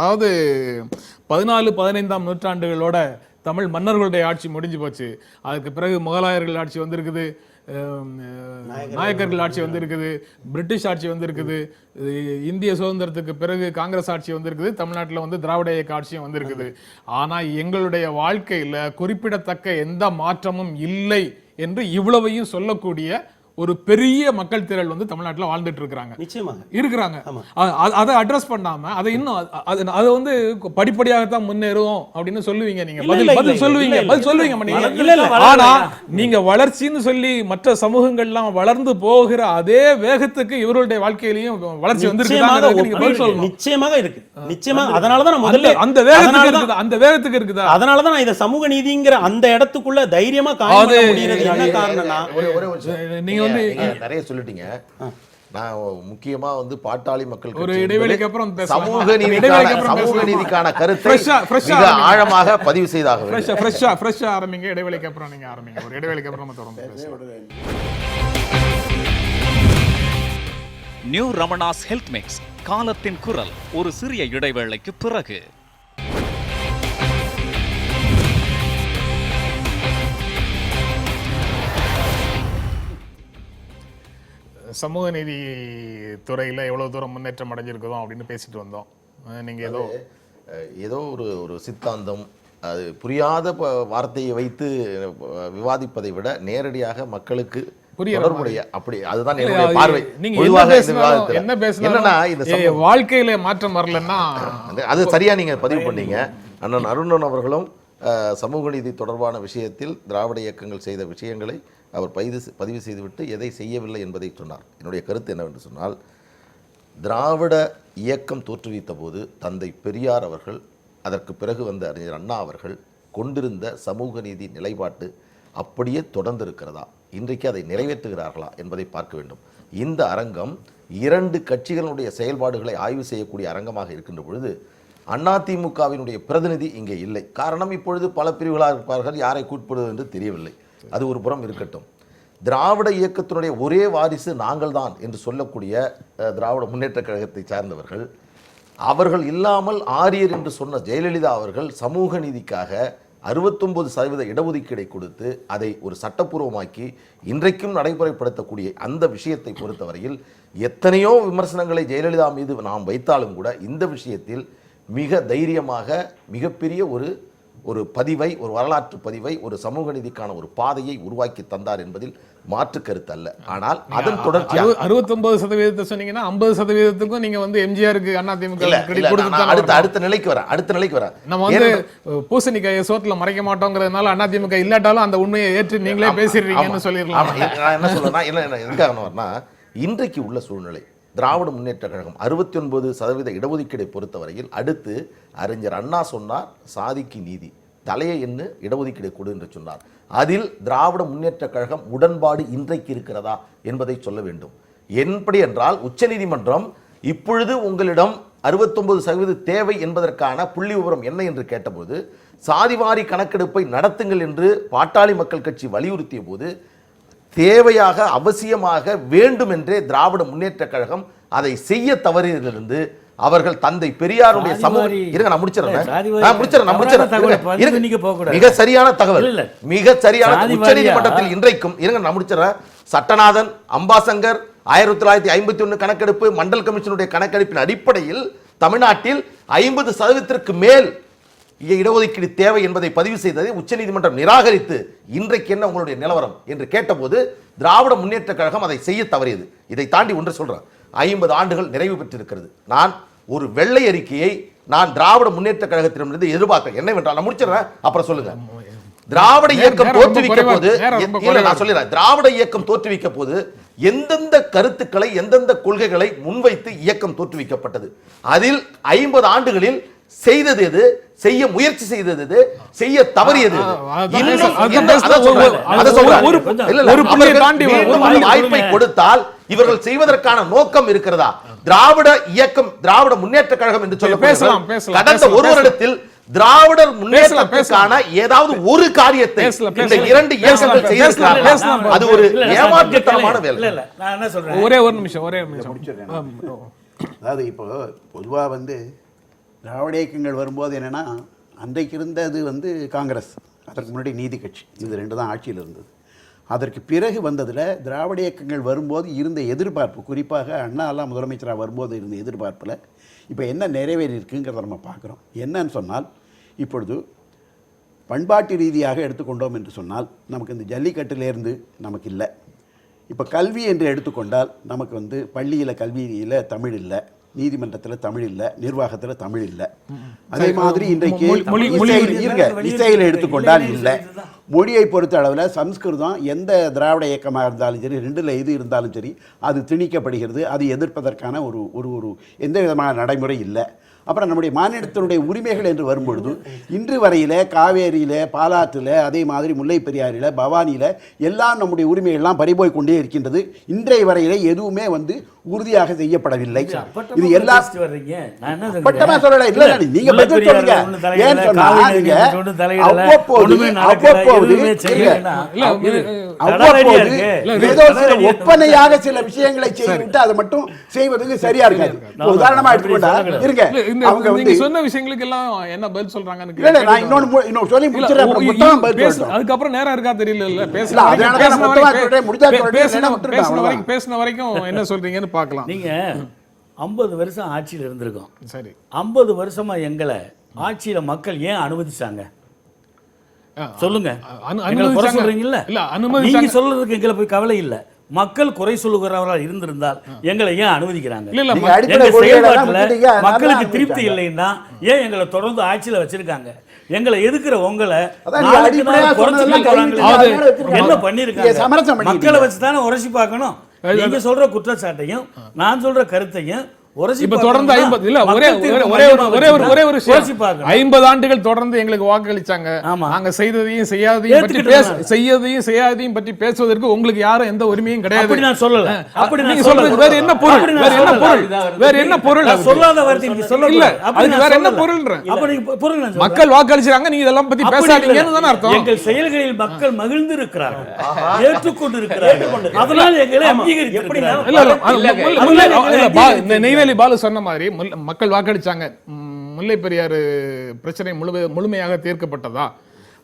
அதாவது 14-15ஆம் நூற்றாண்டுகளோட தமிழ் மன்னர்களுடைய ஆட்சி முடிஞ்சு போச்சு. அதுக்கு பிறகு முகலாயர்கள் ஆட்சி வந்திருக்குது, நாயக்கர்கள் ஆட்சி வந்திருக்குது, பிரிட்டிஷ் ஆட்சி வந்திருக்குது, இந்திய சுதந்திரத்துக்கு பிறகு காங்கிரஸ் ஆட்சி வந்திருக்குது, தமிழ்நாட்டில் வந்து திராவிட இயக்க ஆட்சியும் வந்திருக்குது. ஆனா எங்களுடைய வாழ்க்கையில குறிப்பிடத்தக்க எந்த மாற்றமும் இல்லை என்று இவ்வளவையும் சொல்லக்கூடிய ஒரு பெரிய மக்கள் திரள் வந்து தமிழ்நாட்டில் வாழ்ந்துட்டு இருக்கிறாங்க. நிச்சயமாக இருக்கிறாங்க. அதை அட்ரஸ் பண்ணாம அதை இன்னும் அதை வந்து படிப்படியாகத்தான் முன்னேறும் அப்படின்னு சொல்லுவீங்க. நீங்க பதில் சொல்லுவீங்க. ஆனா நீங்க வளர்ச்சின்னு சொல்லி மற்ற சமூகங்கள்லாம் வளர்ந்து போகிற அதே வேகத்துக்கு இவர்களுடைய வாழ்க்கையிலையும் வளர்ச்சி வந்து நிச்சயமாக இருக்கு. நிச்சயமாக அதனாலதான் நான் முதல்ல அந்த வேகத்துக்கு இருக்குதா, அதனாலதான் நான் இதை சமூக நீதிங்கிற அந்த இடத்துக்குள்ள தைரியமா காண முடியறது என்ன காரணம்னா நீங்க வந்து நிறைய சொல்லிட்டீங்க. நான் முக்கியமா வந்து பாட்டாளி மக்கள் ஒரு இடைவெளிக்கு அப்புறம் சமூக நீதிக்கான கருத்தை மிக ஆழமாக பதிவு செய்தாக ஃப்ரெஷ்ஷா ஆரம்பிங்க. இடைவெளிக்கு அப்புறம் நீங்க ஆரம்பிங்க. ஒரு இடைவெளிக்கு அப்புறம் தொடர்ந்து நியூ ரமணாஸ் ஹெல்த் மிக்ஸ், காலத்தின் குரல். ஒரு சிறிய இடைவேளைக்கு பிறகு சமூக நீதி துறையில் எவ்வளோ தூரம் முன்னேற்றம் அடைஞ்சிருக்குதோ அப்படின்னு பேசிட்டு வந்தோம். நீங்கள் ஏதோ ஒரு சித்தாந்தம், அது புரியாத வார்த்தையை வைத்து விவாதிப்பதை விட நேரடியாக மக்களுக்கு தொடர்புடைய அப்படி அதுதான் என்னுடைய பார்வை. என்ன பேசுனா இந்த வாழ்க்கையில மாற்றம் வரலன்னா அது சரியா நீங்க பதிவு பண்ணீங்க. அண்ணன் அருணன் அவர்களும் சமூக நீதி தொடர்பான விஷயத்தில் திராவிட இயக்கங்கள் செய்த விஷயங்களை அவர் பதிவு செய்துவிட்டு எதை செய்யவில்லை என்பதை சொன்னார். என்னுடைய கருத்து என்னவென்று சொன்னால், திராவிட இயக்கம் தோற்றுவித்த போது தந்தை பெரியார் அவர்கள், அதற்கு பிறகு வந்த அறிஞர் அண்ணா அவர்கள் கொண்டிருந்த சமூக நீதி நிலைப்பாட்டு அப்படியே தொடர்ந்து இருக்கிறதா, இன்றைக்கு அதை நிறைவேற்றுகிறார்களா என்பதை பார்க்க வேண்டும். இந்த அரங்கம் இரண்டு கட்சிகளுடைய செயல்பாடுகளை ஆய்வு செய்யக்கூடிய அரங்கமாக இருக்கின்ற பொழுது அதிமுகவினுடைய பிரதிநிதி இங்கே இல்லை. காரணம், இப்பொழுது பல பிரிவுகளாக இருப்பார்கள், யாரை கூட்படுவது என்று தெரியவில்லை. அது ஒரு புறம் இருக்கட்டும். திராவிட இயக்கத்தினுடைய ஒரே வாரிசு நாங்கள் தான் என்று சொல்லக்கூடிய திராவிட முன்னேற்ற கழகத்தை சார்ந்தவர்கள், அவர்கள் இல்லாமல் ஆரியர் என்று சொன்ன ஜெயலலிதா அவர்கள் சமூக நீதிக்காக 69% இடஒதுக்கீடை கொடுத்து அதை ஒரு சட்டப்பூர்வமாக்கி இன்றைக்கும் நடைமுறைப்படுத்தக்கூடிய அந்த விஷயத்தை பொறுத்தவரையில் எத்தனையோ விமர்சனங்களை ஜெயலலிதா மீது நாம் வைத்தாலும் கூட இந்த விஷயத்தில் மிக தைரியமாக மிகப்பெரிய ஒரு பதிவை, ஒரு வரலாற்று பதிவை, ஒரு சமூக நீதிக்கான ஒரு பாதையை உருவாக்கி தந்தார் என்பதில் மாற்று கருத்து அல்ல. ஆனால் அதன் தொடர்ச்சி 69% சொன்னீங்கன்னா 50%க்கும் நீங்க வந்து எம்ஜிஆருக்கு அதிமுக அடுத்த நிலைக்கு வரேன். நம்ம வந்து பூசணிக்காயை சோத்துல மறைக்க மாட்டோங்கிறதுனால அதிமுக இல்லாட்டாலும் அந்த உண்மையை ஏற்று நீங்களே பேசிடுறீங்கன்னு சொல்லிடலாம். நான் என்ன சொல்றேன்னா, என்ன இன்றைக்கு உள்ள சூழ்நிலை, திராவிட முன்னேற்ற கழகம் 69% இடஒதுக்கீடை பொறுத்தவரையில் அடுத்து அறிஞர் அண்ணா சொன்னார், சாதிக்கு நீதி, தலையை எண்ணு, இடஒதுக்கீடை கொடு என்று சொன்னார். அதில் திராவிட முன்னேற்ற கழகம் உடன்பாடு இன்றைக்கு இருக்கிறதா என்பதை சொல்ல வேண்டும். எப்படி என்றால், உச்சநீதிமன்றம் இப்பொழுது உங்களிடம் 69% தேவை என்பதற்கான புள்ளி விவரம் என்ன என்று கேட்டபோது, சாதிவாரி கணக்கெடுப்பை நடத்துங்கள் என்று பாட்டாளி மக்கள் கட்சி வலியுறுத்திய போது, தேவையாக அவசியமாக வேண்டும் என்றே திராவிட முன்னேற்ற கழகம் அதை செய்ய தவறியதிலிருந்து அவர்கள் தந்தை பெரியாருடைய சமூக மிக சரியான தகவல், மிக சரியான உச்சநீதிமன்றத்தில் இன்றைக்கும் நான் முடிச்சிடறேன். சட்டநாதன், அம்பாசங்கர் 1951 கணக்கெடுப்பு, மண்டல் கமிஷனுடைய கணக்கெடுப்பின் அடிப்படையில் தமிழ்நாட்டில் 50%க்கு மேல் இங்கே இடஒதுக்கீடு தேவை என்பதை பதிவு செய்ததை உச்சநீதிமன்றம் நிராகரித்து இன்றைக்கு என்ன உங்களுடைய நிலவரம் என்று கேட்டபோது திராவிட முன்னேற்ற கழகம் அதை செய்ய தவறியது. இதை தாண்டி ஒன்று சொல்றேன், 50 ஆண்டுகள் நிறைவு பெற்றிருக்கிறது. நான் ஒரு வெள்ளை அறிக்கையை நான் திராவிட முன்னேற்ற கழகத்திடமிருந்து எதிர்பார்க்கிறேன். என்னவென்றால் நான் முடிச்சிடறேன், அப்புறம் சொல்லுங்க. திராவிட இயக்கம் தோற்றுவிக்க போது நான் சொல்லிடுறேன், திராவிட இயக்கம் தோற்றுவிக்க போது எந்தெந்த கருத்துக்களை எந்தெந்த கொள்கைகளை முன்வைத்து இயக்கம் தோற்றுவிக்கப்பட்டது, அதில் 50 ஆண்டுகளில் செய்தது எது, செய்ய முயற்சி செய்தது எது, செய்ய தவறியது வாய்ப்பை கொடுத்தால் இவர்கள் செய்வதற்கான நோக்கம் இருக்கிறதா? திராவிட இயக்கம், திராவிட முன்னேற்ற கழகம் என்று சொல்ல கடந்த ஒரு வருடத்தில் திராவிடர் முன்னேற்றத்திற்கான ஏதாவது ஒரு காரியத்தை இந்த இரண்டு இயக்கங்கள் செய்திருக்கிறார்கள். அது ஒரு ஏமாற்றுத்தனமான வேலை. நான் என்ன சொல்றேன், ஒரே ஒரு நிமிஷம் அதாவது இப்போ பொதுவாக வந்து திராவிட இயக்கங்கள் வரும்போது என்னென்னா, அன்றைக்கு இருந்தது வந்து காங்கிரஸ், அதற்கு முன்னாடி நீதி கட்சி, இது ரெண்டு தான் ஆட்சியில் இருந்தது. அதற்கு பிறகு வந்ததில் திராவிட இயக்கங்கள் வரும்போது இருந்த எதிர்பார்ப்பு, குறிப்பாக அண்ணாலாம் முதலமைச்சராக வரும்போது இருந்த எதிர்பார்ப்பில் இப்போ என்ன நிறைவேறி இருக்குங்கிறத நம்ம பார்க்குறோம். என்னன்னு சொன்னால், இப்பொழுது பண்பாட்டு ரீதியாக எடுத்துக்கொண்டோம் என்று சொன்னால் நமக்கு இந்த ஜல்லிக்கட்டிலேருந்து நமக்கு இல்லை. இப்போ கல்வி என்று எடுத்துக்கொண்டால் நமக்கு வந்து பள்ளியில் கல்வியில் தமிழ் இல்லை, நீதிமன்றத்தில் தமிழ் இல்லை, நிர்வாகத்தில் தமிழ் இல்லை. அதே மாதிரி இன்றைக்கு இசையில் எடுத்துக்கொண்டால் இல்லை. மொழியை பொறுத்த அளவில் சம்ஸ்கிருதம் எந்த திராவிட இயக்கமாக இருந்தாலும் சரி, ரெண்டில் எது இருந்தாலும் சரி, அது திணிக்கப்படுகிறது. அது எதிர்ப்பதற்கான ஒரு ஒரு ஒரு எந்த விதமான நடைமுறை இல்லை. அப்புறம் நம்முடைய மாநிலத்தினுடைய உரிமைகள் என்று வரும்பொழுது இன்று வரையில் காவேரியில், பாலாற்றில், அதே மாதிரி முல்லை பெரியாறில், பவானியில் எல்லாம் நம்முடைய உரிமைகள்லாம் பறிபோய் கொண்டே இருக்கின்றது. இன்றைய வரையிலே எதுவுமே வந்து உறுதியாக செய்யப்படவில்லை. இது எல்லாம் பட்டமா சொல்லல, இல்ல நீங்க பதில் சொல்லுங்க. ஏன் சொன்னா அவ்வப்போது ஏதோ சில ஒப்பனையாக சில விஷயங்களை செய்துவிட்டு அதை மட்டும் செய்வதற்கு சரியா இருக்காது. உதாரணமா எடுத்துக்கொண்டா இருங்க, அவங்க வந்து சொன்ன விஷயங்களுக்கு எல்லாம் என்ன பதில் சொல்றாங்கன்னு இல்ல நான் இன்னொன்னு சொல்லி முடிச்சிரேன். அதுக்கப்புறம் நேரம் இருக்கா தெரியல. இல்ல பேசின வரைக்கும் என்ன சொல்றீங்கன்னு பார்க்கலாம். நீங்க 50 வருஷம் ஆட்சியில் இருந்திருக்கோம். சரி, 50 வருஷமா எங்களை ஆட்சியில மக்கள் ஏன் அனுமதிச்சாங்க சொல்லுங்க. சொல்றீங்கல்ல, நீங்க சொல்றதுக்கு எங்களை போய் கவலை இல்லை. மக்கள் குறை சொல்லுகிறவர்களாக இருந்திருந்தால் எங்களை ஏன் அனுமதிக்கிறாங்க? மக்களுக்கு திருப்தி இல்லைன்னா ஏன் எங்களை தொடர்ந்து ஆட்சியில வச்சிருக்காங்க? எங்களை எதுக்குற உங்களை என்ன பண்ணிருக்காங்க? மக்களை வச்சுதானே உரசி பார்க்கணும். நீங்க சொல்ற குற்றச்சாட்டையும் நான் சொல்ற கருத்தையும் தொடர்ந்து 50 ஆண்டுகள் தொடர்ந்து எங்களுக்கு வாக்களிச்சாங்க. நாங்க செய்ததையும் செய்யாததையும் பற்றி பேசுவதற்கு உங்களுக்கு யாரும் எந்த உரிமையும் கிடையாது. நான் சொல்லல. அப்படி நீங்க சொல்றது வேற என்ன பொருள்? வேற என்ன பொருள்? சொல்லாத வார்த்தை நீங்க சொல்லல. அதுக்கு வேற என்ன பொருள்ன்ற? அப்படி பொருள் மக்கள் வாக்களிச்சாங்க, நீங்க இதெல்லாம் பத்தி பேசாதீங்கன்னு தான அர்த்தம். எங்கள் செயல்களில் மக்கள் மகிழ்ந்து இருக்கிறார்கள், ஏற்றுக்கொண்டு இருக்கிறார்கள். அதனால எங்களை அங்கீகரிக்கிறார்கள். பாலு சொன்ன மாதிரி மக்கள் வாக்களிச்சாங்க. முல்லை பெரியாறு பிரச்சனை முழுமையாக தீர்க்கப்பட்டதா?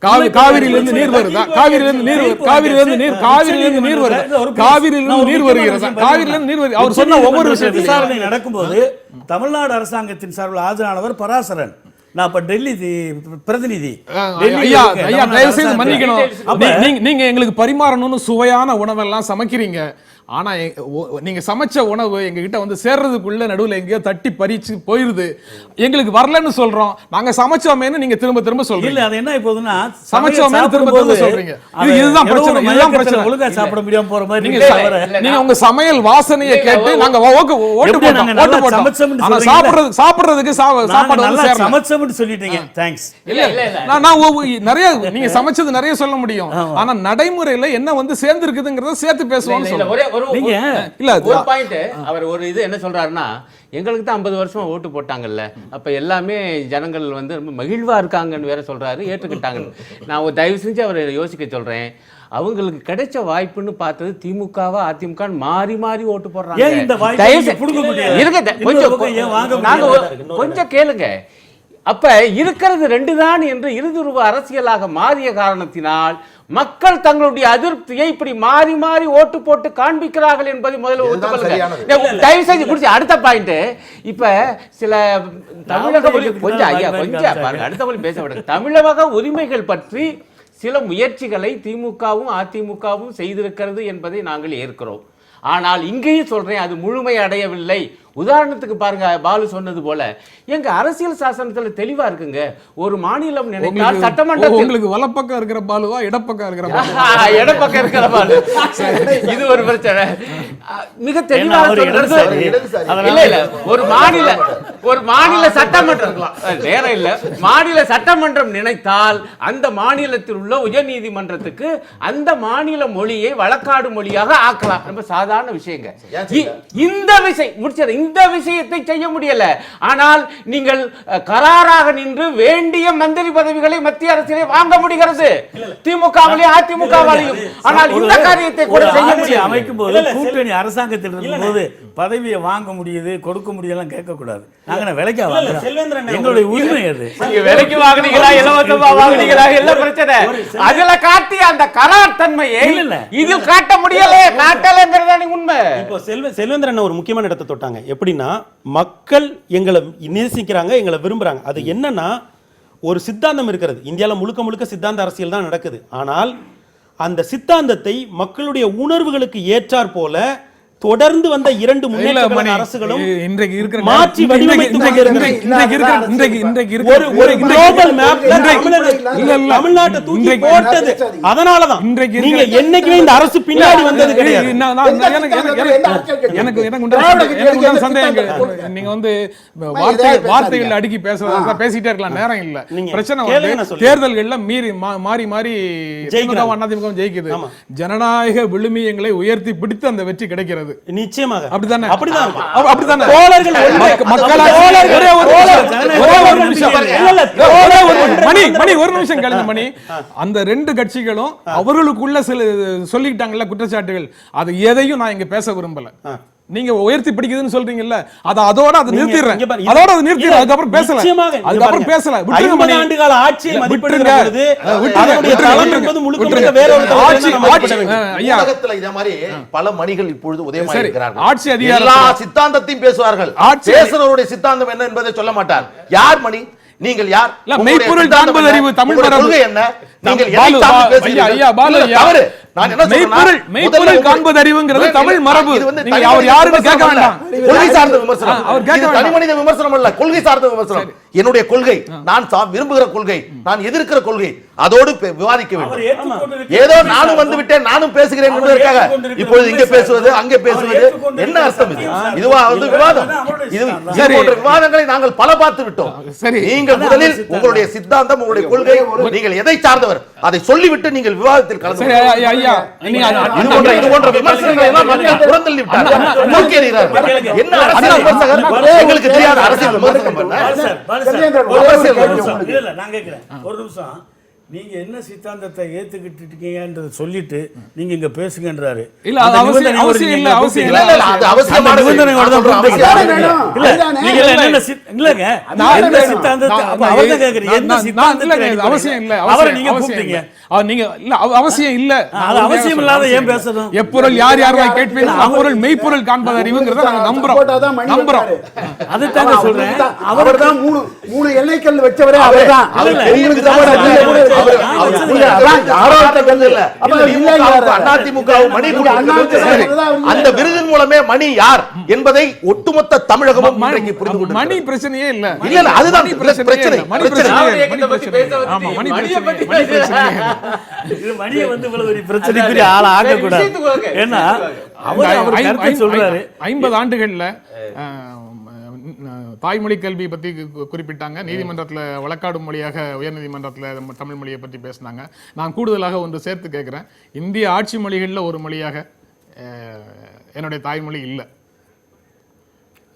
காவிரியிலிருந்து நீர் வருதா? காவிரியிலிருந்து நீர் அவர் சொன்ன ஒவ்வொரு விஷயத்தையும் விசாரணை நடக்கும்போது தமிழ்நாடு அரசாங்கத்தின் சார்பில் ஆஜரானவர் பராசரன். நான் இப்ப டெல்லி பிரதிநிதி. மன்னிக்கணும், நீங்க எங்களுக்கு பரிமாறணும்னு சுவையான உணவெல்லாம் சமைக்கிறீங்க. ஆனா நீங்க சமைச்ச உணவு எங்க கிட்ட வந்து சேர்றதுக்குள்ள நடுவுல எங்கேயோ தட்டி பறிச்சு போயிருது. எங்களுக்கு வரலன்னு சொல்றோம், நாங்க சமைச்சோமேன்னு நீங்க திரும்ப திரும்ப சொல்றீங்க. இல்ல அது என்ன இப்போதுன்னா சமைச்சோமேன்னு திரும்ப திரும்ப சொல்றீங்க. இதுதான் பிரச்சனை. இதுதான் பிரச்சனை. ஒழுங்கா சாப்பிட முடியாம போற மாதிரி நீங்க உங்க சமையல் வாசனையை கேட்டு நாங்க ஓட்டு போட்டோம். ஆனா சாப்பிடுறதுக்கு சாப்பாடு வந்து சேரல. சமைச்சோம்னு சொல்லிட்டீங்க. தேங்க்ஸ். இல்ல நான் நிறைய நீங்க சமைச்சது நிறைய சொல்ல முடியும். ஆனா நடைமுறையில என்ன வந்து சேர்ந்து இருக்குதுங்கறத சேர்த்து பேசுவோம்னு சொல்றேன். அவர் ஒரு இது என்ன சொல்றாருன்னா, எங்களுக்கு தான் 50 வருஷமா ஓட்டு போட்டாங்கல்ல, அப்ப எல்லாமே ஜனங்கள் வந்து ரொம்ப மகிழ்வா இருக்காங்கன்னு வேற சொல்றாரு, ஏற்றுக்கிட்டாங்க. நான் தயவு செஞ்சு அவரை யோசிக்க சொல்றேன். அவங்களுக்கு கிடைச்ச வாய்ப்புன்னு பார்த்தது திமுகவா அதிமுக மாறி மாறி ஓட்டு போடுறாங்க. கொஞ்சம் கேளுங்க. அப்ப இருக்கிறது 2 தான் என்று இருதுருவ அரசியலாக மாறிய காரணத்தினால் மக்கள் தங்களுடைய அதிருப்தியை இப்படி மாறி மாறி ஓட்டு போட்டு காண்பிக்கிறார்கள் என்பதை முதல்ல இதுதான் சரியானது. ஒத்துக்கொள்ளுங்க. தயவு செஞ்சு முடிச்சு அடுத்த பாயிண்ட். இப்ப சில தமிழக கொஞ்சம் ஐயா கொஞ்சம் பாருங்க, அடுத்த மொழி பேச விடுங்க. தமிழக உரிமைகள் பற்றி சில முயற்சிகளை திமுகவும் அதிமுகவும் செய்திருக்கிறது என்பதை நாங்கள் ஏற்கிறோம். ஆனால் இங்கேயும் சொல்றேன், அது முழுமை அடையவில்லை. உதாரணத்துக்கு பாருங்க, பாலு சொன்னது போல எங்க அரசியல் சாசனத்துல தெளிவா இருக்குங்க. ஒரு மாநிலம் நினைத்தால் சட்டமன்றத்தில் உங்களுக்கு வலப்பக்கம் இருக்கிற பாலுவா இடப்பக்கம் இருக்கிற பாலுவா? இடப்பக்கம் இருக்கிற பாலு. இது ஒரு பிரச்சனை. மிக தெளிவாக சொல்றது. இல்ல இல்ல, ஒரு மாநில சட்டமன்றம் நேரம் இல்ல, மாநில சட்டமன்றம் நினைத்தால் அந்த மாநிலத்தில் உள்ள உயர்நீதிமன்றத்துக்கு அந்த மாநில மொழியை வழக்காடு மொழியாக ஆக்கலாம். ரொம்ப சாதாரண விஷயங்க. இந்த விஷயம் முடிச்சது. இந்த விஷயத்தை செய்ய முடியல. ஆனால் நீங்கள் கராராக நின்று வேண்டிய மந்திரி பதவிகளை மத்திய அரசிலே வாங்க முடிகிறது, திமுகவிலையும் அதிமுகவிலையும். ஆனால் இந்த காரியத்தை கூட செய்ய முடியும். அமைக்கும் போது கூட்டணி அரசாங்கத்தில் இருக்கும்போது பதவியை வாங்க முடியுது, கொடுக்க முடியலாம் கேட்க கூடாது. நாங்க விலைக்கு வாங்குறோம், எங்களுடைய உரிமை அது. நீங்க விலைக்கு வாங்குனீங்களா இலவசமா வாங்குனீங்களா என்ன பிரச்சனை? அதுல காட்டி அந்த கரார் தன்மையை இது காட்ட முடியல, காட்டலங்கிறதானே உண்மை. இப்போ செல்வேந்திரன் ஒரு முக்கியமான இடத்தை தொட்டாங்க. எப்படின்னா, மக்கள் எங்களை நேசிக்கிறாங்க, எங்களை விரும்புறாங்க. அது என்னன்னா, ஒரு சித்தாந்தம் இருக்கிறது. இந்தியாவில் முழுக்க முழுக்க சித்தாந்த அரசியல் தான் நடக்குது. ஆனால் அந்த சித்தாந்தத்தை மக்களுடைய உணர்வுகளுக்கு ஏற்றார் போல தொடர்ந்து வந்த இரண்டு முன்னேற்ற அரசுகளும் இன்றைக்கு இருக்கிற மாற்றி வடிவமைத்து தமிழ்நாட்டை தூக்கி போட்டது. அதனாலதான் நீங்க என்னைக்குமே இந்த அரசு பின்னாடி வந்தது கிடையாது. எனக்கு சந்தேகம். நீங்க வந்து வார்த்தைகள் அடுக்கி பேசிட்டே இருக்கலாம், நேரம் இல்ல. பிரச்சனை வந்து தேர்தல்கள்ல மாறி மாறி அதிமுக ஜெயிக்குது. ஜனநாயக விழுமியங்களை உயர்த்தி பிடித்து அந்த வெற்றி கிடைக்கிறது. நிச்சயமாக அப்படிதானே? அப்படிதான். அப்படிதானே? மணி ஒரு நிமிஷம் கழிஞ்ச மணி, அந்த ரெண்டு கட்சிகளும் அவர்களுக்குள்ள சில சொல்லிக்கிட்டாங்கல்ல குற்றச்சாட்டுகள், அது எதையும் நான் இங்க பேச விரும்பல. நீங்க உயர்த்தி பிடிக்குதுன்னு சொல்றீங்கல்ல, அதோட அது நிறுத்திடுறேன். அதோட அது நிறுத்திடுறேன். அதுக்கப்புறம் பேசல. அதுக்கப்புறம் பேசல. 50 ஆண்டுகால ஆட்சியை மதிப்பிடுகிற பொழுது அதனுடைய தளம் என்பது முழுக்க முழுக்க வேற ஒரு உலகத்துல இதே மாதிரி பல மணிகள் இப்பொழுது உதயமாக இருக்கிறார்கள். ஆட்சி அதிகாரம் எல்லா சித்தாந்தத்தையும் பேசுவார்கள். பேசுறவருடைய சித்தாந்தம் என்ன என்பதை சொல்ல மாட்டார். யார் மணி? நீங்கள் யார்? மெய்ப்பொருள் காண்பது அறிவு தமிழ் மரபு என்ன? நீங்கள் எதை சார்ந்து பேசுகிறீர்கள்? தவறு. நான் என்ன சொல்றேன், மெய்ப்பொருள் காண்பது அறிவுங்கிறது தமிழ் மரபு. நீங்க அவர் யாருன்னு கேட்க வேண்டாம். கொள்கை சார்ந்த விமர்சனம். இது தனிமனித விமர்சனம் அல்ல, கொள்கை சார்ந்த விமர்சனம். என்னுடைய கொள்கை, நான் விரும்புகிற கொள்கை, நான் எதிர்க்கிற கொள்கை, அதோடு விவாதிக்க வேண்டும். ஏதோ நானும் வந்து விட்டேன், நானும் பேசுகிறேன் என்பதற்காக இப்பொழுது இங்கே பேசுவது அங்கே பேசுவது என்ன அர்த்தம்? இதுவா வந்து விவாதம்? இது போன்ற விவாதங்களை நாங்கள் பல பார்த்து விட்டோம். நீங்கள் முதலில் உங்களுடைய சித்தாந்தம், உங்களுடைய கொள்கை, நீங்கள் எதை சார்ந்தவர் அதை சொல்லிவிட்டு நீங்கள் விவாதத்தில் கலந்து இது போன்ற விமர்சனங்களை எல்லாம் மக்கள் புறந்தள்ளி விட்டார்கள். நோக்கி எறிகிறார்கள். என்ன அரசியல் விமர்சகர்? எங்களுக்கு தெரியாத அரசியல் விமர்சனம் பண்ண நான் கேட்கிறேன் ஒரு நிமிஷம். நீங்க என்ன சித்தாந்தத்தை ஏத்துக்கிட்டு இருக்கீங்கன்றத சொல்லிட்டு நீங்க இங்க பேசுங்கன்றாரு. இல்ல அது அவசியம் இல்ல, அவசியம் இல்ல. அது அவசியமான நிபந்தனையோட தான் இல்ல நீங்க என்ன இல்லங்க நான் என்ன சித்தாந்தத்தை அப்ப அவங்க கேக்குறீங்க என்ன சித்தாந்தத்தை அவசியம் இல்ல. அவரை நீங்க கூப்பிட்டீங்க. நீங்க இல்ல அவசியம் இல்ல. அது அவசியம் இல்லாத ஏன் பேசணும்? எப்பொருள் யார் யாராய் கேட்பீங்க, அப்பொருள் மெய்ப்பொருள் காண்பது அறிவுங்கிறத நாங்க நம்புறோம். அது தாங்க சொல்றேன். அவர்தான் மூணு எல்லைக்கல் வச்சவரே அவர்தான். உங்களுக்கு தான் அந்த விருதின் மூலமே மணி யார் என்பதை ஒட்டுமொத்த தமிழகமும் புரிந்து கொண்டு மணி பிரச்சனையே இல்ல. இல்ல அதுதான் பிரச்சனை. மணியை வந்து இவ்வளவு ஒரு பிரச்சனைக்குரிய ஆளா ஆக கூடாது. ஏன்னா அவர் கருத்தை சொல்றாரு. 50 ஆண்டுகள்ல தாய்மொழி கல்வி பற்றி குறிப்பிட்டாங்க. நீதிமன்றத்தில் வழக்காடும் மொழியாக உயர்நீதிமன்றத்தில் தமிழ் மொழியை பற்றி பேசினாங்க. நான் கூடுதலாக ஒன்று சேர்த்து கேட்குறேன். இந்திய ஆட்சி மொழிகளில் ஒரு மொழியாக என்னுடைய தாய்மொழி இல்லை.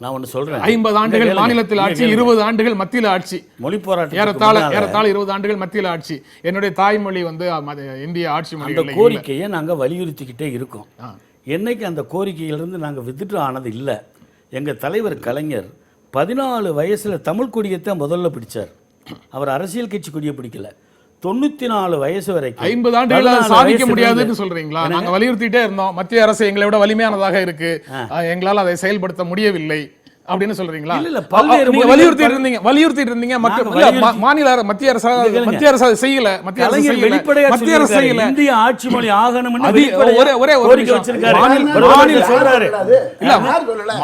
நான் ஒன்று சொல்றேன். 50 ஆண்டுகள் மாநிலத்தில் ஆட்சி, 20 ஆண்டுகள் மத்தியில் ஆட்சி, மொழி போராட்டம் ஏறத்தாழ 20 ஆண்டுகள் மத்தியில் ஆட்சி. என்னுடைய தாய்மொழி வந்து இந்திய ஆட்சி மொழி. அந்த கோரிக்கையை நாங்கள் வலியுறுத்திக்கிட்டே இருக்கோம். என்னைக்கு அந்த கோரிக்கையிலிருந்து நாங்கள் வித்ட்ரா ஆனது இல்லை. எங்கள் தலைவர் கலைஞர் 14 வயசில் தமிழ் கொடியைத்தான் முதல்ல பிடிச்சார். அவர் அரசியல் கட்சி கொடியை பிடிக்கல, 94 வயசு வரைக்கும் 50 ஆண்டுகள் 14 சாதிக்க வயசுல முடியாதுன்னு இருந்து- சொல்றீங்களா? நாங்க வலியுறுத்திட்டே இருந்தோம், மத்திய அரசு எங்களை விட வலிமையானதாக இருக்கு, எங்களால் அதை செயல்படுத்த முடியவில்லை அப்படின்னு சொல்றீங்களா? இல்ல, பல்வேறு நீங்க மொழிகள் வலியுறுத்திட்டு இருந்தீங்க மக்கள் நாங்க வலியுறுத்தி- மத்திய அரசு அதை செய்யல, மத்திய அரசு கலைஞர் செய்யல, வெளிப்படையா மத்திய அரசு சொல்லியிருக்காரு, செய்யல. இந்திய ஆட்சி மொழி ஆகணும்னு அது வெளிப்படையா ஒரே ஒரு கோரிக்கை நிமிஷம். வச்சிருக்காரு. மாநில சொல்றாரு. இல்ல,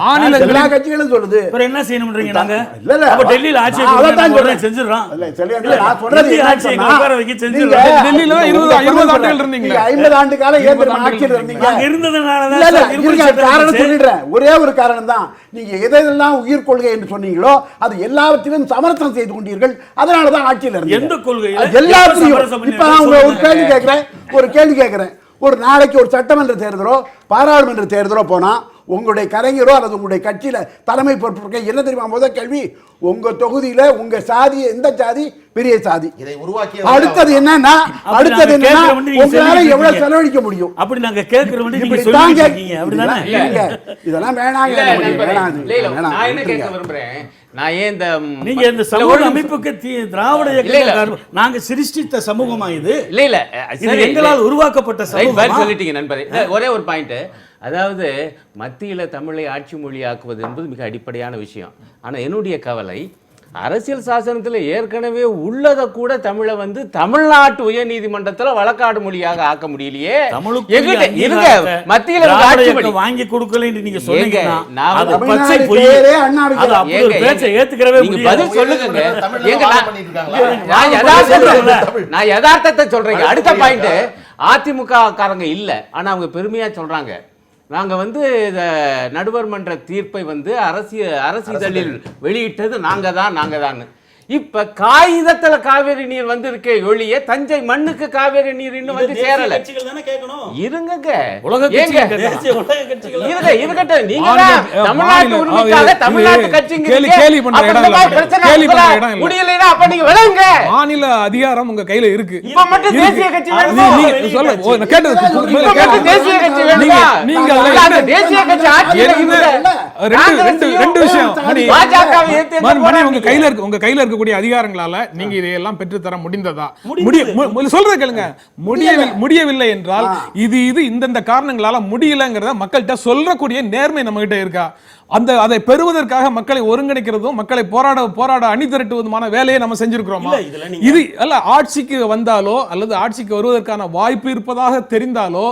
மாநிலங்களில் எல்லா கட்சிகளும் சொல்லுது. அப்புறம் என்ன செய்யணும்ன்றீங்க நாங்க? இல்ல, இல்ல. அப்ப டெல்லியில ஆட்சி நான் அதைத்தான் சொல்றேன். செஞ்சிடறோம். இல்ல, நான் சொல்றது இந்திய என்னன்னு ஆட்சியை சொன்னா, உட்கார வைக்க செஞ்சிடறோம். நீங்க- டெல்லியில தான் 20 நீங்க ஆண்டுகள் இருந்தீங்களே. நீங்க 50 ஆண்டு காலம் 20 ஏந்திர ஆண்டுகள் ஆட்சியில் இருந்தீங்க. நாங்க இருந்ததுனால இல்ல, தான் இல்ல, சார் இருமுறை இருங்க, சட்டம் காரணம் இருந்துச்சு. சொல்லிடுறேன். ஒரே ஒரு காரணம் தான், நீங்க எதெல்லாம் உயிர் கொள்கை என்று சொன்னீங்களோ அது எல்லாவற்றிலும் சமரசம் செய்து கொண்டீர்கள். அதனாலதான் ஆட்சியில் இருந்தீங்க. எந்த கொள்கையில? அது எல்லாத்தையும் எப்ப சமரசம் இப்ப நான் பண்ணீங்க? ஒரு கேள்வி கேட்கிறேன். ஒரு நாளைக்கு ஒரு சட்டமன்ற தேர்தலோ பாராளுமன்ற தேர்தலோ போனா உங்களுடைய கலைஞரோ அல்லது உங்களுடைய கட்சியில தலைமை பொறுப்பு என்ன தெரியுமா? முதல் கேள்வி, உங்க தொகுதியில உங்க சாதி எந்த சாதி? பெரிய சாதி. இதை உருவாக்கிய அடுத்தது என்னன்னா உங்களால எவ்வளவு செலவழிக்க முடியும்? அப்படி நாங்க கேட்கிறோம். நீங்க இப்படி சொல்லிட்டு தாங்க. இருக்கீங்க. அப்படிதானே? இதெல்லாம் வேணாங்க. இல்ல, நண்பரே, வேணாம். இல்ல, இல்ல, நான் என்ன கேட்க விரும்புறேன், நான் ஏன் இந்த நீங்க இந்த சமூக அமைப்புக்கு திராவிட இயக்கம் நாங்க சிருஷ்டித்த சமூகமா இது? இல்ல இல்ல இது எங்களால் உருவாக்கப்பட்ட சமூகம். சொல்லிட்டீங்க நண்பரே. ஒரே ஒரு பாயிண்ட், அதாவது மத்தியில தமிழை ஆட்சி மொழியாக்குவது என்பது மிக அடிப்படையான விஷயம். ஆனா என்னுடைய கவலை, அரசியல் சாசனத்தில் ஏற்கனவே உள்ளதை கூட தமிழை வந்து தமிழ்நாட்டு உயர் நீதிமன்றத்தில் வழக்காடு மொழியாக ஆக்க முடியலையே. எங்கிட்ட இருங்க, மத்தியில ஆட்சி மொழி வாங்கி கொடுக்கலன்னு நீங்க சொன்னீங்கன்னா நான் அது வந்து பச்சை பொய். அது அப்படி ஒரு பேச்சை ஏத்துக்கறவே நீங்க முடியாது. பதில் சொல்லுங்க. தமிழ்ல எங்க வாதம் பண்ணிட்டு இருக்காங்களா? நான் யதார்த்தத்தை சொல்றேங்க. அடுத்த பாயிண்ட், அதிமுக காரங்க இல்ல, ஆனா அவங்க பெருமையா சொல்றாங்க, நாங்க வந்து நடுவர் மன்ற தீர்ப்பை வந்து அரசிதழில் வெளியிட்டது நாங்க தான். இப்ப காகிதத்துல காவேரி நீர் வந்து இருக்கே ஒழிய தஞ்சை மண்ணுக்கு காவேரி நீர் இன்னும் வந்து சேரல. இருங்க, இருக்கட்டும். நீங்க தமிழ்நாட்டு உரிமைக்காக தமிழ்நாட்டு கட்சிங்க முடியலைன்னா அப்ப நீங்க விளங்க. மாநில அதிகாரம் உங்க கையில இருக்கு. இப்ப மட்டும் தேசிய கட்சி வேணுமா? தேசிய கட்சி வேணுமா? நீங்க தேசிய கட்சி ஆட்சியில ரெண்டு விஷயம் பாஜகவை உங்க கையில இருக்கக்கூடிய அதிகாரங்களால நீங்க இதையெல்லாம் பெற்று தர முடிந்ததா? சொல்ற கேளுங்க. முடியவில்லை என்றால் இது இந்தந்த காரணங்களால முடியலங்கிறத மக்கள்கிட்ட சொல்லக்கூடிய நேர்மை நம்ம கிட்ட இருக்கா? அதை பெறுவதற்காக மக்களை ஒருங்கிணைக்கிறதும் மக்களை போராட அணி திரட்டுவதுமான வேலையை நம்ம செஞ்சிருக்கிறோமா? இது அல்ல, ஆட்சிக்கு வந்தாலோ அல்லது ஆட்சிக்கு வருவதற்கான வாய்ப்பு இருப்பதாக தெரிந்தாலோ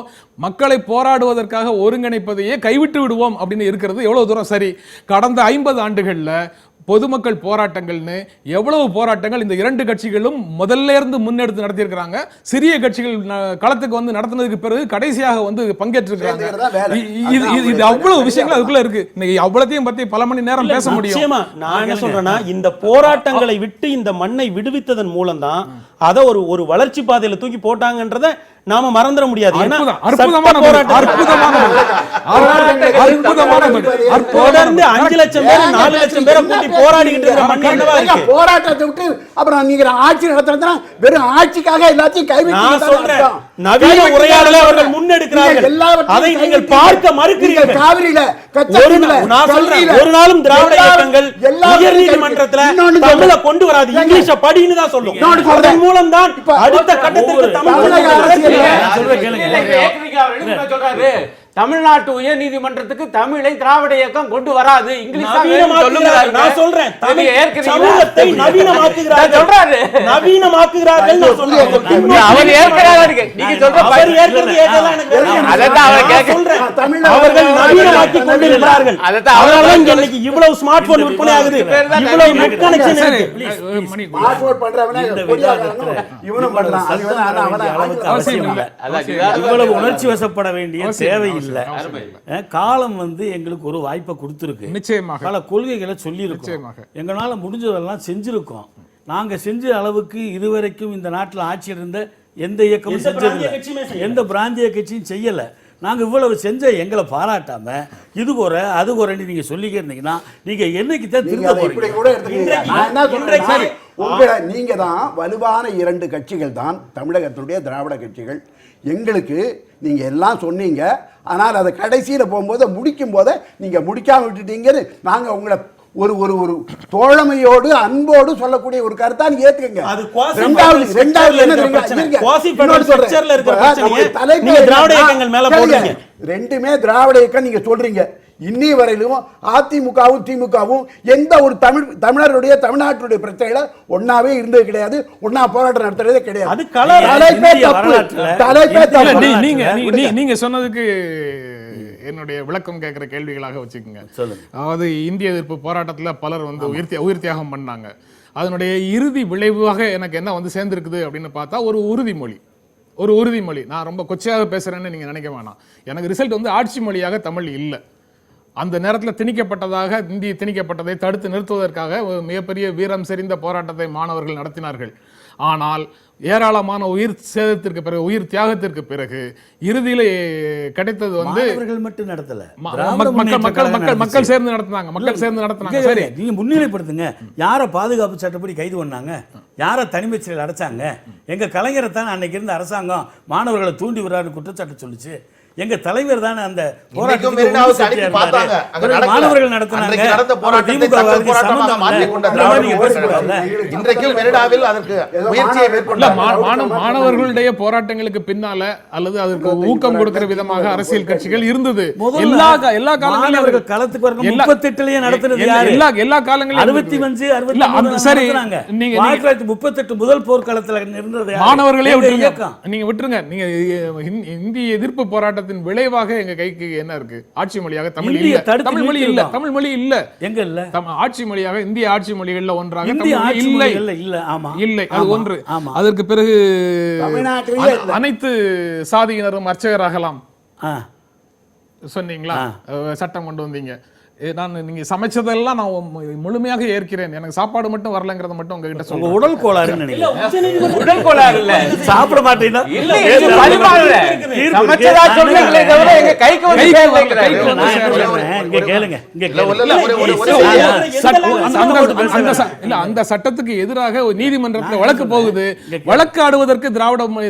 மக்களை போராடுவதற்காக ஒருங்கிணைப்பதையே கைவிட்டு விடுவோம் அப்படின்னு இருக்கிறது எவ்வளவு தூரம் சரி? கடந்த 50 ஆண்டுகள்ல பொதுமக்கள் போராட்டங்கள்னு எவ்வளவு போராட்டங்கள் இந்த இரண்டு கட்சிகளும் முதல்ல இருந்து முன்னெடுத்து நடத்தியிருக்கிறாங்க. சிறிய கட்சிகள் களத்துக்கு வந்து நடத்தினதுக்கு பிறகு கடைசியாக வந்து பங்கேற்றிருக்கிறாங்க. இது அவ்வளவு விஷயங்கள் அதுக்குள்ள இருக்கு. இன்னைக்கு அவ்வளத்தையும் பத்தி பல மணி நேரம் பேச முடியும். நான் என்ன சொல்றேன்னா, இந்த போராட்டங்களை விட்டு இந்த மண்ணை விடுவித்ததன் மூலம் தான் அதை ஒரு வளர்ச்சி பாதையில தூக்கி போட்டாங்கன்றத நாம மறந்துட முடியாது. தொடர்ந்து 5 லட்சம் பேர் 4 லட்சம் பேரை கூட்டி போராடிக்கிட்டு இருக்கிற மண் என்னவா இருக்கு? போராட்டத்தை விட்டு அப்புறம் நீங்க ஆட்சி நடத்துறதுனா வெறும் ஆட்சிக்காக எல்லாத்தையும் கைவிட்டு நான் சொல்றேன், நவீன உரையாடலை அவர்கள் முன்னெடுக்கிறார்கள். அதை நீங்கள் பார்க்க மறுக்கிறீர்கள். காவிரியில நான் சொல்றேன், ஒரு நாளும் திராவிட இயக்கங்கள் உயர் நீதிமன்றத்துல தமிழை கொண்டு வராது, இங்கிலீஷ படின்னு தான் சொல்லும். அதன் மூலம் தான் அடுத்த கட்டத்துக்கு தமிழ் தமிழ்நாட்டு உயர் நீதிமன்றத்துக்கு தமிழை திராவிட இயக்கம் கொண்டு வராது, இங்கிலீஷ் நான் சொல்றேன், சமூகத்தை நவீனமாக்குகிறார்கள் சொல்றாரு. நவீனமாக்குகிறார்கள் நான் சொல்றேன். அவர் ஏற்கிறாரு, நீங்க சொல்ற அவர் ஏற்கிறது ஏற்கலாம் எனக்கு அதான் அவர் கேக்குறேன். அவர்கள் நவீனமாக்கி கொண்டிருக்கிறார்கள். அதனால இன்னைக்கு இவ்வளவு ஸ்மார்ட் போன் விற்பனை ஆகுது, இவ்வளவு நெட் கனெக்ஷன் இருக்கு. ஸ்மார்ட் போன் பண்றவனே இவனும் பண்றான். அவசியம் இல்லை. இவ்வளவு உணர்ச்சி வசப்பட வேண்டிய தேவை இல்லை. காலம் வந்து எங்களுக்கு ஒரு வாய்ப்பை கொடுத்துருக்கு. நிச்சயமாக பல கொள்கைகளை சொல்லியிருக்கோம். எங்களால முடிஞ்சதெல்லாம் செஞ்சிருக்கோம். நாங்க செஞ்ச அளவுக்கு இதுவரைக்கும் இந்த நாட்டில் ஆட்சி இருந்த எந்த இயக்கமும் செஞ்சதில்லை, எந்த பிராந்திய கட்சியும் செய்யல. நாங்க இவ்வளவு செஞ்ச எங்களை பாராட்டாம இது குறை அது குறைன்னு நீங்க சொல்லிக்க இருந்தீங்கன்னா நீங்க என்னைக்கு தான் திரும்ப போறீங்க? நீங்க தான் வலுவான 2 கட்சிகள் தான் தமிழகத்தினுடைய திராவிட கட்சிகள். எங்களுக்கு நீங்க எல்லாம் சொன்னீங்க, ஆனால் அதை கடைசியில் போகும்போது முடிக்கும் போது நீங்க முடிக்காம விட்டுட்டீங்கன்னு நாங்க உங்களை ஒரு ஒரு ஒரு தோழமையோடு அன்போடு சொல்லக்கூடிய ஒரு கருத்தா நீங்க ஏத்துக்கங்க. அது quasi ரெண்டாவது federal ரெண்டாவது என்ன structure-ல தெரியுமா? இருக்கிற இருங்க. quasi federal இன்னொரு சொல்றேன். structure-ல இருக்கிற இப்ப பிரச்சனையை நம்ம தலைப்பு நீங்க திராவிட என்னன்னா, இயக்கங்கள் மேல கேளுங்க. போடுறீங்க. ரெண்டுமே திராவிட இயக்கம் நீங்க சொல்றீங்க. இன்னி வரையிலும் அதிமுகவும் திமுகவும் எந்த ஒரு தமிழருடைய தமிழ்நாட்டுடைய பிரச்சனையில ஒன்னாவே இருந்தது கிடையாது, ஒன்னா போராட்டம் நடத்துறதே கிடையாது. அது கலர் தலைப்பே இந்திய தப்பு. வரலாற்றுல தலைப்பே இல்ல, தப்பு. நீங்க சொன்னதுக்கு என்னுடைய விளக்கம் கேட்கிற கேள்விகளாக வச்சுக்கோங்க. சொல்லுங்க. அதாவது இந்திய எதிர்ப்பு போராட்டத்துல பலர் வந்து உயிர் தியாகம் பண்ணாங்க. அதனுடைய இறுதி விளைவாக எனக்கு என்ன வந்து சேர்ந்திருக்குது அப்படின்னு பார்த்தா ஒரு உறுதிமொழி. நான் ரொம்ப கொச்சையாக பேசுறேன்னு நீங்க நினைக்க வேணாம். எனக்கு ரிசல்ட் வந்து ஆட்சி மொழியாக தமிழ் இல்லை. அந்த நேரத்தில் திணிக்கப்பட்டதை தடுத்து நிறுத்துவதற்காக ஒரு மிகப்பெரிய வீரம் செறிந்த போராட்டத்தை மாணவர்கள் நடத்தினார்கள். ஆனால் ஏராளமான உயிர் சேதத்திற்கு பிறகு, உயிர் தியாகத்திற்கு பிறகு இறுதியில கிடைத்தது வந்து மாணவர்கள் மட்டும் நடத்தல, மக்கள் சேர்ந்து நடத்தினாங்க. சரி, நீங்க முன்னிலைப்படுத்துங்க. யாரை பாதுகாப்பு சட்டப்படி கைது பண்ணாங்க, யாரை தனிமை சிறையில் அடைச்சாங்க? எங்க கலைஞரை தான் அன்னைக்கு இருந்த அரசாங்கம் மாணவர்களை தூண்டி விடுறாரு குற்றச்சாட்டு சொல்லுச்சு. எங்க தலைவர் தானே அந்த போராட்டத்துக்கு மாணவர்கள் நடத்தினாங்க. மாணவர்களுடைய போராட்டங்களுக்கு பின்னால அல்லது அதற்கு ஊக்கம் கொடுக்கிற விதமாக அரசியல் கட்சிகள் இருந்தது. எல்லா காலங்களிலும் களத்துக்கு வரணும். 38லயே நடத்துறது யாரு? எல்லா காலங்களிலும் 65 63 சரி, நீங்க 1938 முதல் போர்க்களத்துல இருந்தது மாணவர்களே நீங்க விட்டுருங்க. நீங்க இந்திய எதிர்ப்பு போராட்டத்தின் விளைவாக எங்க கைக்கு என்ன இருக்கு? ஆட்சி மொழியாக தமிழ் இல்ல. தமிழ் மொழி இல்ல. எங்க இல்ல? ஆட்சி மொழியாக இந்திய ஆட்சி மொழிகள்ல ஒன்றாக தமிழ் இல்லை. அது ஒன்று. அதற்கு பிறகு அனைத்து சாதியினரும் அர்ச்சகராகலாம் சொன்னீங்களா? சட்டம் கொண்டு வந்தீங்க. நீங்க சமைச்சதெல்லாம் நான் முழுமையாக ஏற்கிறேன். எனக்கு சாப்பாடு மட்டும் வரலங்கிறத மட்டும் உங்ககிட்ட சொல்லுங்க. உடல் கோளாறுன்னு நினைக்கிறேன். உடல் கோளாறு இல்ல, சாப்பிட மாட்டீங்கன்னா அந்த சட்டத்துக்கு எதிராக நீதிமன்றத்தில் வழக்கு போகுது. வழக்கு ஆடுவதற்கு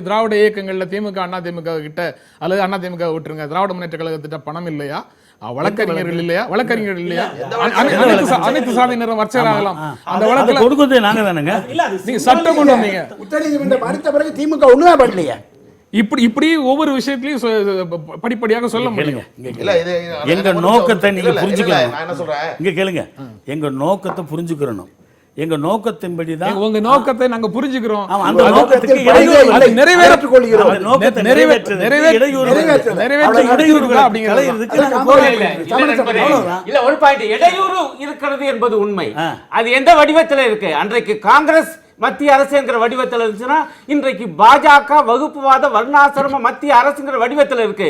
திராவிட இயக்கங்கள்ல திமுக, அண்ணா திமுக கிட்ட அல்லது அண்ணா திமுக விட்டுருங்க, திராவிட முன்னேற்ற கழகத்திட்ட பணம் இல்லையா? வழக்கறிஞர்கள் இல்லையா? அனைத்து சாதியினரும் அர்ச்சகராகலாம். அந்த வழக்குல கொடுக்குறது நாங்க தானுங்க. நீங்க சட்டம் கொண்டு வந்தீங்க. உச்சநீதிமன்றம் அடுத்த பிறகு திமுக ஒண்ணுமே பண்ணலையே. இப்படி ஒவ்வொரு விஷயத்திலையும் படிப்படியாக சொல்ல முடியும். எங்க நோக்கத்தை நீங்க புரிஞ்சுக்கணும். இங்க கேளுங்க, எங்க நோக்கத்தை புரிஞ்சுக்கிறணும். எங்க நோக்கத்தின்படிதான் உங்க நோக்கத்தை நாங்க புரிஞ்சுக்கிறோம். அந்த நோக்கத்துக்கு நிறைவேற்றிக் கொள்கிறோம். இல்ல, ஒரு பாயிண்ட், இடையூறு இருக்கிறது என்பது உண்மை. அது எந்த வடிவத்தில் இருக்கு? அன்றைக்கு காங்கிரஸ் மத்திய அரசு என்கிற வடிவத்தில் இருந்துச்சுன்னா இன்றைக்கு பாஜக வகுப்புவாத வர்ணாசிரம மத்திய அரசுங்கிற வடிவத்தில் இருக்கு.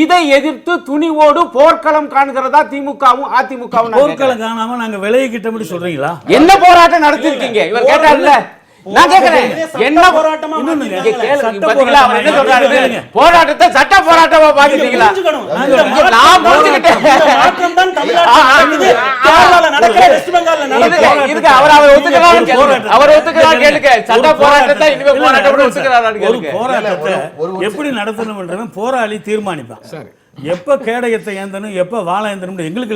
இதை எதிர்த்து துணிவோடு போர்க்களம் காண்கிறதா திமுகவும் அதிமுகவும்? போர்க்களம் காணாம நாங்க விலையை கிட்டபடி சொல்றீங்களா? என்ன போராட்டம் நடத்திருக்கீங்க? இவர் கேட்டார்ல, நான் கேக்குறேன், என்ன போராட்டமா? போராட்டத்தை சட்ட போராட்டமா பாக்குறீங்களா? நான் புரிஞ்சுக்கிட்டேன். எப்படி நடத்தணும் போராளி தீர்மானிப்பான். எப்ப கேடயத்தை ஏந்தனும் எப்ப வாழ ஏந்தனும் எங்களுக்கு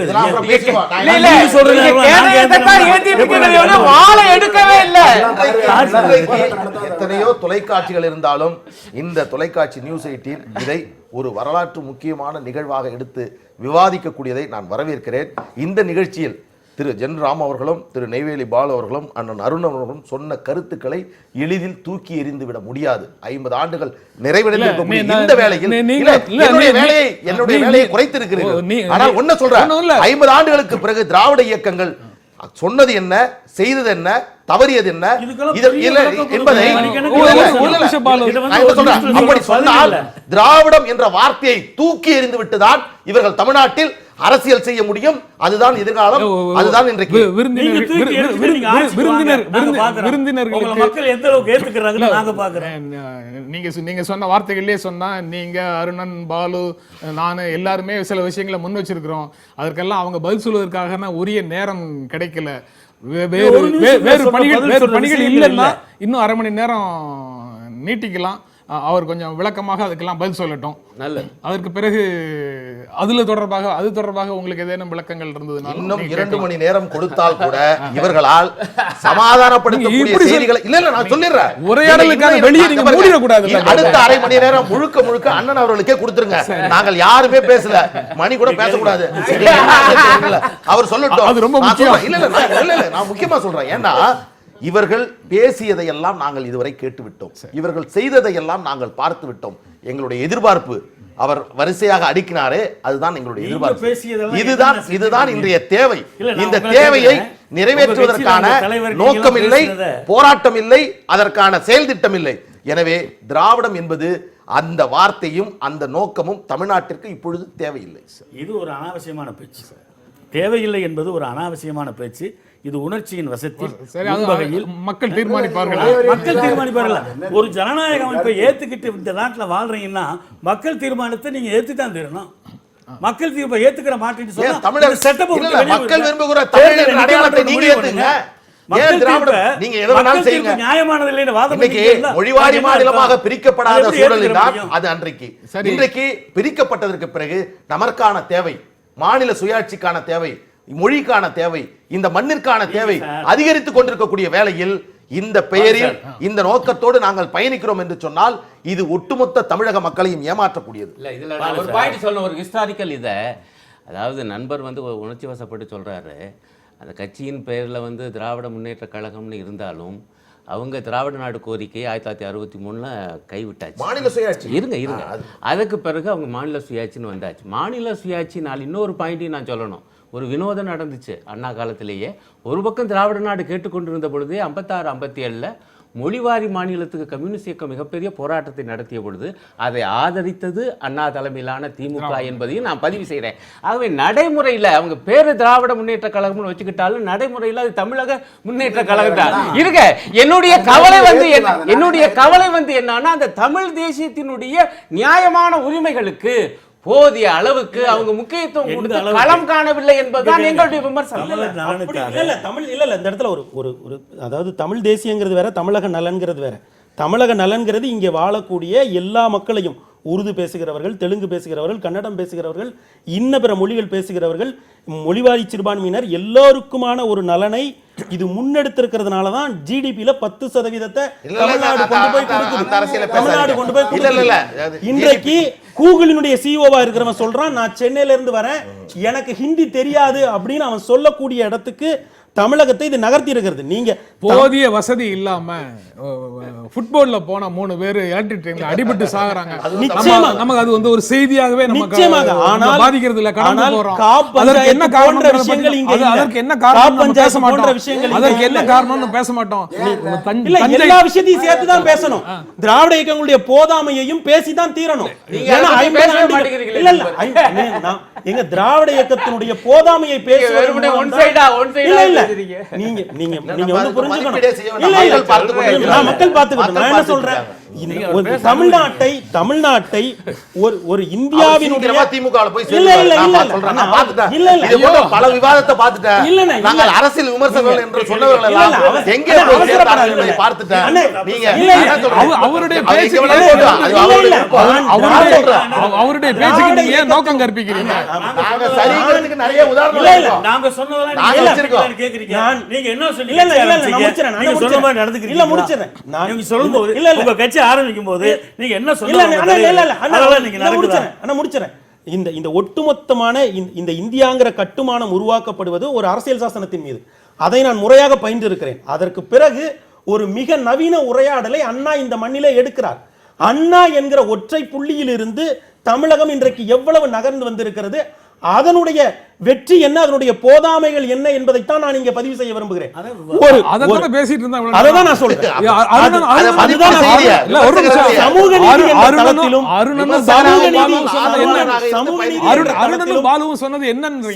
எத்தனையோ தொலைக்காட்சிகள் இருந்தாலும் இந்த தொலைக்காட்சி நியூஸ் 18 இதை ஒரு வரலாற்று முக்கியமான நிகழ்வாக எடுத்து விவாதிக்கக்கூடியதை நான் வரவேற்கிறேன். இந்த நிகழ்ச்சியில் திரு ஜென் ராம் அவர்களும் திரு நெய்வேலி பாலு அவர்களும் அண்ணன் அருண் அவர்களும் சொன்ன கருத்துக்களை எளிதில் தூக்கி எறிந்து விட முடியாது. 50 ஆண்டுகள் நிறைவடைந்திருக்கும் இந்த வேளையில் என்னுடைய வேலையை குறைத்திருக்கிறீர்கள். ஆனால் ஒன்ன சொல்றேன், 50 ஆண்டுகளுக்கு பிறகு திராவிட இயக்கங்கள் சொன்னது என்ன, செய்தது என்ன, தவறியது என்ன என்பதை அப்படி சொன்னால் திராவிடம் என்ற வார்த்தையை தூக்கி எறிந்து விட்டுதான் இவர்கள் தமிழ்நாட்டில் அரசியல் செய்ய முடியும். அதுதான் எதிர்காலம். அதுதான் இன்றைக்கு நீங்க சொன்ன வார்த்தைகளிலே சொன்னா, நீங்க அருணன், பாலு, நான் எல்லாருமே சில விஷயங்களை முன் வச்சிருக்கிறோம். அதற்கெல்லாம் அவங்க பதில் சொல்வதற்காக உரிய நேரம் கிடைக்கல. வேறு பணிகள் இல்லைன்னா இன்னும் அரை மணி நேரம் நீட்டிக்கலாம். அவர் கொஞ்சம் விளக்கமாக அதுக்கெல்லாம் பதில் சொல்லட்டும். நல்லது. அதற்கு பிறகு அது தொடர்பாக உங்களுக்கு ஏதேனும் விளக்கங்கள் இருந்ததுனால இன்னும் நீங்க 2 கேட்கலாம். மணி நேரம் கொடுத்தால் கூட இவர்களால் சமாதானப்படுத்தக்கூடிய இப்படி செய்திகளை இல்ல நான் சொல்லிடுறேன். உரையாடலுக்கான நீங்க வெளியே நீங்க பாருங்க, மூடிடக்கூடாது. அடுத்த அரை மணி நேரம் முழுக்க அண்ணன் அவர்களுக்கே கொடுத்துருங்க. நாங்கள் யாருமே பேசல, மணி கூட பேசக்கூடாது. அவர் சொல்லட்டும். அது ரொம்ப நான் முக்கியம். சொல்றேன். இல்ல நான் முக்கியமா சொல்றேன். ஏன்னா இவர்கள் பேசியதையெல்லாம் நாங்கள் இதுவரை கேட்டுவிட்டோம், இவர்கள் செய்ததையெல்லாம் நாங்கள் பார்த்து விட்டோம். எங்களுடைய எதிர்பார்ப்பு, அவர் வரிசையாக அடுக்கினாரே, அதுதான் எங்களுடைய நீங்க எதிர்பார்ப்பு. பேசியதெல்லாம் இதுதான் இன்றைய தேவை. இல்ல, நான் இந்த உங்களை தேவையை கேட்கிறேன். நிறைவேற்றுவதற்கான உங்க கட்சியில தலைவர் நோக்கம் இல்லை, பேசுறத. போராட்டம் இல்லை, அதற்கான செயல் திட்டம் இல்லை. எனவே திராவிடம் என்பது அந்த வார்த்தையும் அந்த நோக்கமும் தமிழ்நாட்டிற்கு இப்பொழுது தேவையில்லை. இது ஒரு அனாவசியமான பேச்சு. தேவையில்லை என்பது ஒரு அனாவசியமான பேச்சு. இது உணர்ச்சியின் வசத்தில் சரி, அது உள்வகையில் மக்கள் தீர்மானிப்பார்கள். மக்கள் தீர்மானிப்பார்கள். ஒரு ஜனநாயக அமைப்பை ஏத்துக்கிட்டு இந்த நாட்டில் வாழ்றீங்கன்னா மக்கள் தீர்மானத்தை நீங்க ஏத்துதான் தீரணும். மக்கள் தீர்ப்பை ஏத்துக்கிற மாட்டேன்னு சொன்னா தமிழர் செட்டப் இல்ல, மக்கள் விரும்புகிற தமிழ் என்ற அடையாளத்தை நீங்க ஏத்துங்க. ஏன் திராவிடம் நீங்க எதை வேணாலும் செய்யுங்க. நியாயமானது இல்லைன்னு வாதம் இன்னைக்கு பண்ணிட்டீங்கன்னா மொழிவாரி அது மாநிலமாக என்ன பிரிக்கப்படாத அது எப்படி சூழலில் தான் ஏத்துக்க முடியும்? அது அன்றைக்கு. சரி. இன்றைக்கு பிரிக்கப்பட்டதற்கு பிறகு நமக்கான தேவை, மாநில சுயாட்சிக்கான தேவை, மொழிக்கான தேவை, இந்த மண்ணிற்கான தேவை அதிகரித்துக் கொண்டிருக்கக்கூடிய வேளையில் இந்த பெயரில் இந்த நோக்கத்தோடு நாங்கள் பயணிக்கிறோம் என்று சொன்னால் இது ஒட்டுமொத்த தமிழக மக்களையும் ஏமாற்றக்கூடியது. இல்ல இதுல நான் ஒரு பாயிண்ட் சொல்லணும், ஒரு ஹிஸ்டாரிக்கல் இதை. அதாவது நண்பர் வந்து ஒரு உணர்ச்சி வசப்பட்டு சொல்றாரு, அந்த கட்சியின் பெயரில் திராவிட முன்னேற்ற கழகம்னு இருந்தாலும் அவங்க திராவிட நாடு கோரிக்கை 1963 கைவிட்டாச்சு. மாநில சுயாட்சி இருங்க அதுக்கு பிறகு அவங்க மாநில சுயாட்சின்னு வந்தாச்சு. மாநில சுயாட்சினால் இன்னொரு பாயிண்ட்டையும் நான் சொல்லணும். ஒரு வினோதம் நடந்துச்சு அண்ணா காலத்திலேயே. ஒரு பக்கம் திராவிட நாடு கேட்டுக்கொண்டிருந்த பொழுதே 56, 57 மொழிவாரி மாநிலத்துக்கு கம்யூனிஸ்ட் இயக்கம் மிகப்பெரிய போராட்டத்தை நடத்திய பொழுது அதை ஆதரித்தது அண்ணா தலைமையிலான திமுக என்பதையும் நான் பதிவு செய்கிறேன். ஆகவே நடைமுறையில் அவங்க பேரு திராவிட முன்னேற்ற கழகம்னு வச்சுக்கிட்டாலும் நடைமுறையில் அது தமிழக முன்னேற்ற கழகம் தான். இருங்க, என்னுடைய கவலை வந்து என்னன்னா அந்த தமிழ் தேசியத்தினுடைய நியாயமான உரிமைகளுக்கு போதிய அளவுக்கு அவங்க முக்கியத்துவம் கொடுத்து களம் காணவில்லை என்பதுதான் எங்களுடைய விமர்சனம். தமிழ் இல்ல இந்த இடத்துல ஒரு அதாவது தமிழ் தேசியங்கிறது வேற, தமிழக நலன்கிறது வேற. தமிழக நலன்கிறது இங்கே வாழக்கூடிய எல்லா மக்களையும், உருது பேசுகிறவர்கள், தெலுங்கு பேசுகிறவர்கள், கன்னடம் பேசுகிறவர்கள், இன்ன பிற மொழிகள் பேசுகிறவர்கள், மொழிவாரி சிறுபான்மையினர் எல்லோருக்குமான ஒரு நலனை இது முன்னெடுத்திருக்கிறதுனால தான் ஜிடிபியில 10% தமிழ்நாடு கொண்டு போய் கொடுக்குது. இன்றைக்கு கூகுளினுடைய சிஓவா இருக்கிறவன் சொல்றான், நான் சென்னையில இருந்து வரேன், எனக்கு ஹிந்தி தெரியாது அப்படின்னு அவன் சொல்லக்கூடிய இடத்துக்கு தமிழகத்தை இது நகர்த்தி இருக்கிறது. நீங்க போதிய வசதி இல்லாம ஃபுட்பால்ல போன 3 பேர் எலக்ட்ரிக் ட்ரெயின்ல அடிபட்டு சாகுறாங்க. நமக்கு அது ஒரு செய்தியாகவே நிச்சயமாக ஆனால் பாதிக்கிறது இல்ல, கடந்து போறோம். அதற்கு என்ன காரணம் விஷயங்கள் இங்க இல்ல. அதற்கு என்ன காரணம் பேச மாட்டோம். விஷயங்கள் அதற்கு என்ன காரணம்னு பேச மாட்டோம். இல்ல, எல்லா விஷயத்தையும் சேர்த்து தான் பேசணும். திராவிட இயக்கங்களுடைய போதாமையையும் பேசி தான் தீரணும். ஏன்னா 50 ஆண்டுகள் இல்ல எங்க திராவிட இயக்கத்தினுடைய போதாமையை பேசுவது இல்ல இல்ல நீங்க நீங்க நீங்க புரிஞ்சுக்கணும். இல்ல இல்ல நான் மக்கள் பார்த்துக்கணும். நான் என்ன சொல்றேன், தமிழ்நாட்டை ஒரு இந்தியாவினுடைய திமுகல போய் இல்ல இல்ல இல்ல நான் பார்த்துட்டேன். இல்ல இல்ல இது போல பல விவாதத்தை பார்த்துட்டேன். நாங்கள் அரசியல் விமர்சகர்கள் என்று சொன்னவர்கள் எல்லாம் எங்கே போய் பார்த்துட்டேன். நீங்க அவருடைய பேச்சுக்கு நீங்க ஏன் நோக்கம் கற்பிக்கிறீங்க? நாங்க சரிங்கிறதுக்கு நிறைய உதாரணம் நாங்க சொன்னதெல்லாம் கேக்குறீங்க. நீங்க என்ன சொன்னீங்க? இல்ல இல்ல நான் முடிச்சறேன். நீங்க சொல்ற மாதிரி நடந்துக்கிறீங்க. இல்ல முடிச்சறேன். நீங்க சொல்லும்போது உங்க கட்சி ஆரம்பிக்கும் போது நீங்க என்ன சொன்னீங்க? இல்ல முடிச்சறேன். இந்த ஒட்டுமொத்தமான இந்த இந்தியாங்கிற கட்டுமானம் உருவாக்கப்படுவது ஒரு அரசியல் சாசனத்தின் மீது. அதை நான் முறையாக பயின்று இருக்கிறேன். அதற்கு பிறகு ஒரு மிக நவீன உரையாடலை அண்ணா இந்த மண்ணிலே எடுக்கிறார். அண்ணா என்கிற ஒற்றை புள்ளியில் இருந்து தமிழகம் இன்றைக்கு எவ்வளவு நகர்ந்து வந்திருக்கிறது, அதனுடைய வெற்றி என்ன, அதனுடைய போதாமைகள் என்ன என்பதைத்தான் நான் இங்கே பதிவு செய்ய விரும்புகிறேன். அதான் நான் சொல்றேன்.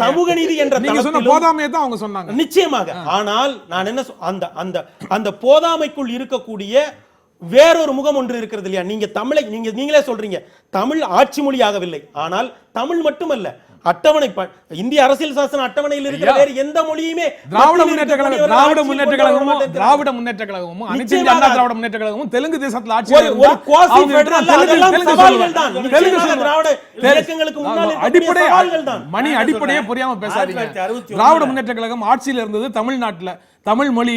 சமூக நீதி என்ற போதாமையை தான் அவங்க சொன்னாங்க. நிச்சயமாக. ஆனால் நான் என்ன அந்த போதாமைக்குள் இருக்கக்கூடிய வேறொரு முகம் ஒன்று இருக்கிறது இல்லையா? நீங்க தமிழை நீங்களே சொல்றீங்க தமிழ் ஆட்சி மொழியாகவில்லை. ஆனால் தமிழ் மட்டுமல்ல, அட்டவணை இந்திய அரசியல் சாசன அட்டவணையில் இருக்கிற வேறு எந்த மொழியுமே திராவிட முன்னேற்ற கழகமும் அனைத்து இந்திய அண்ணா திராவிட முன்னேற்ற கழகமும் தெலுங்கு தேசத்துல ஆட்சி ஒரு குவாசி ஃபெடரல் அதெல்லாம் சவால்கள் தான். நிச்சயமாக திராவிட இயக்கங்களுக்கு முன்னால் இருக்கக்கூடிய சவால்கள் தான். மணி அடிப்படையே புரியாம பேசாதீங்க. 1961 திராவிட முன்னேற்ற கழகம் ஆட்சியில் இருந்தது தமிழ்நாட்டுல. தமிழ் மொழி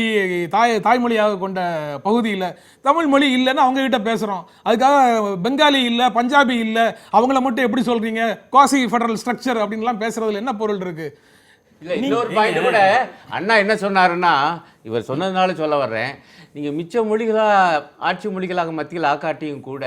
தாய்மொழியாக கொண்ட பகுதியில் தமிழ் மொழி இல்லைன்னு அவங்க கிட்ட பேசுறோம். அதுக்காக பெங்காலி இல்ல, பஞ்சாபி இல்ல, அவங்கள மட்டும் எப்படி சொல்றீங்க குவாசி ஃபெடரல் ஸ்ட்ரக்சர் அப்படின்லாம் பேசுறதுல என்ன பொருள் இருக்கு? இல்லை, இன்னொரு பாயிண்ட் கூட அண்ணா என்ன சொன்னாருன்னா, இவர் சொன்னதுனால சொல்ல வர்றேன், நீங்கள் மிச்ச மொழிகளாக ஆட்சி மொழிகளாக மத்தியில் ஆக்காட்டியும் கூட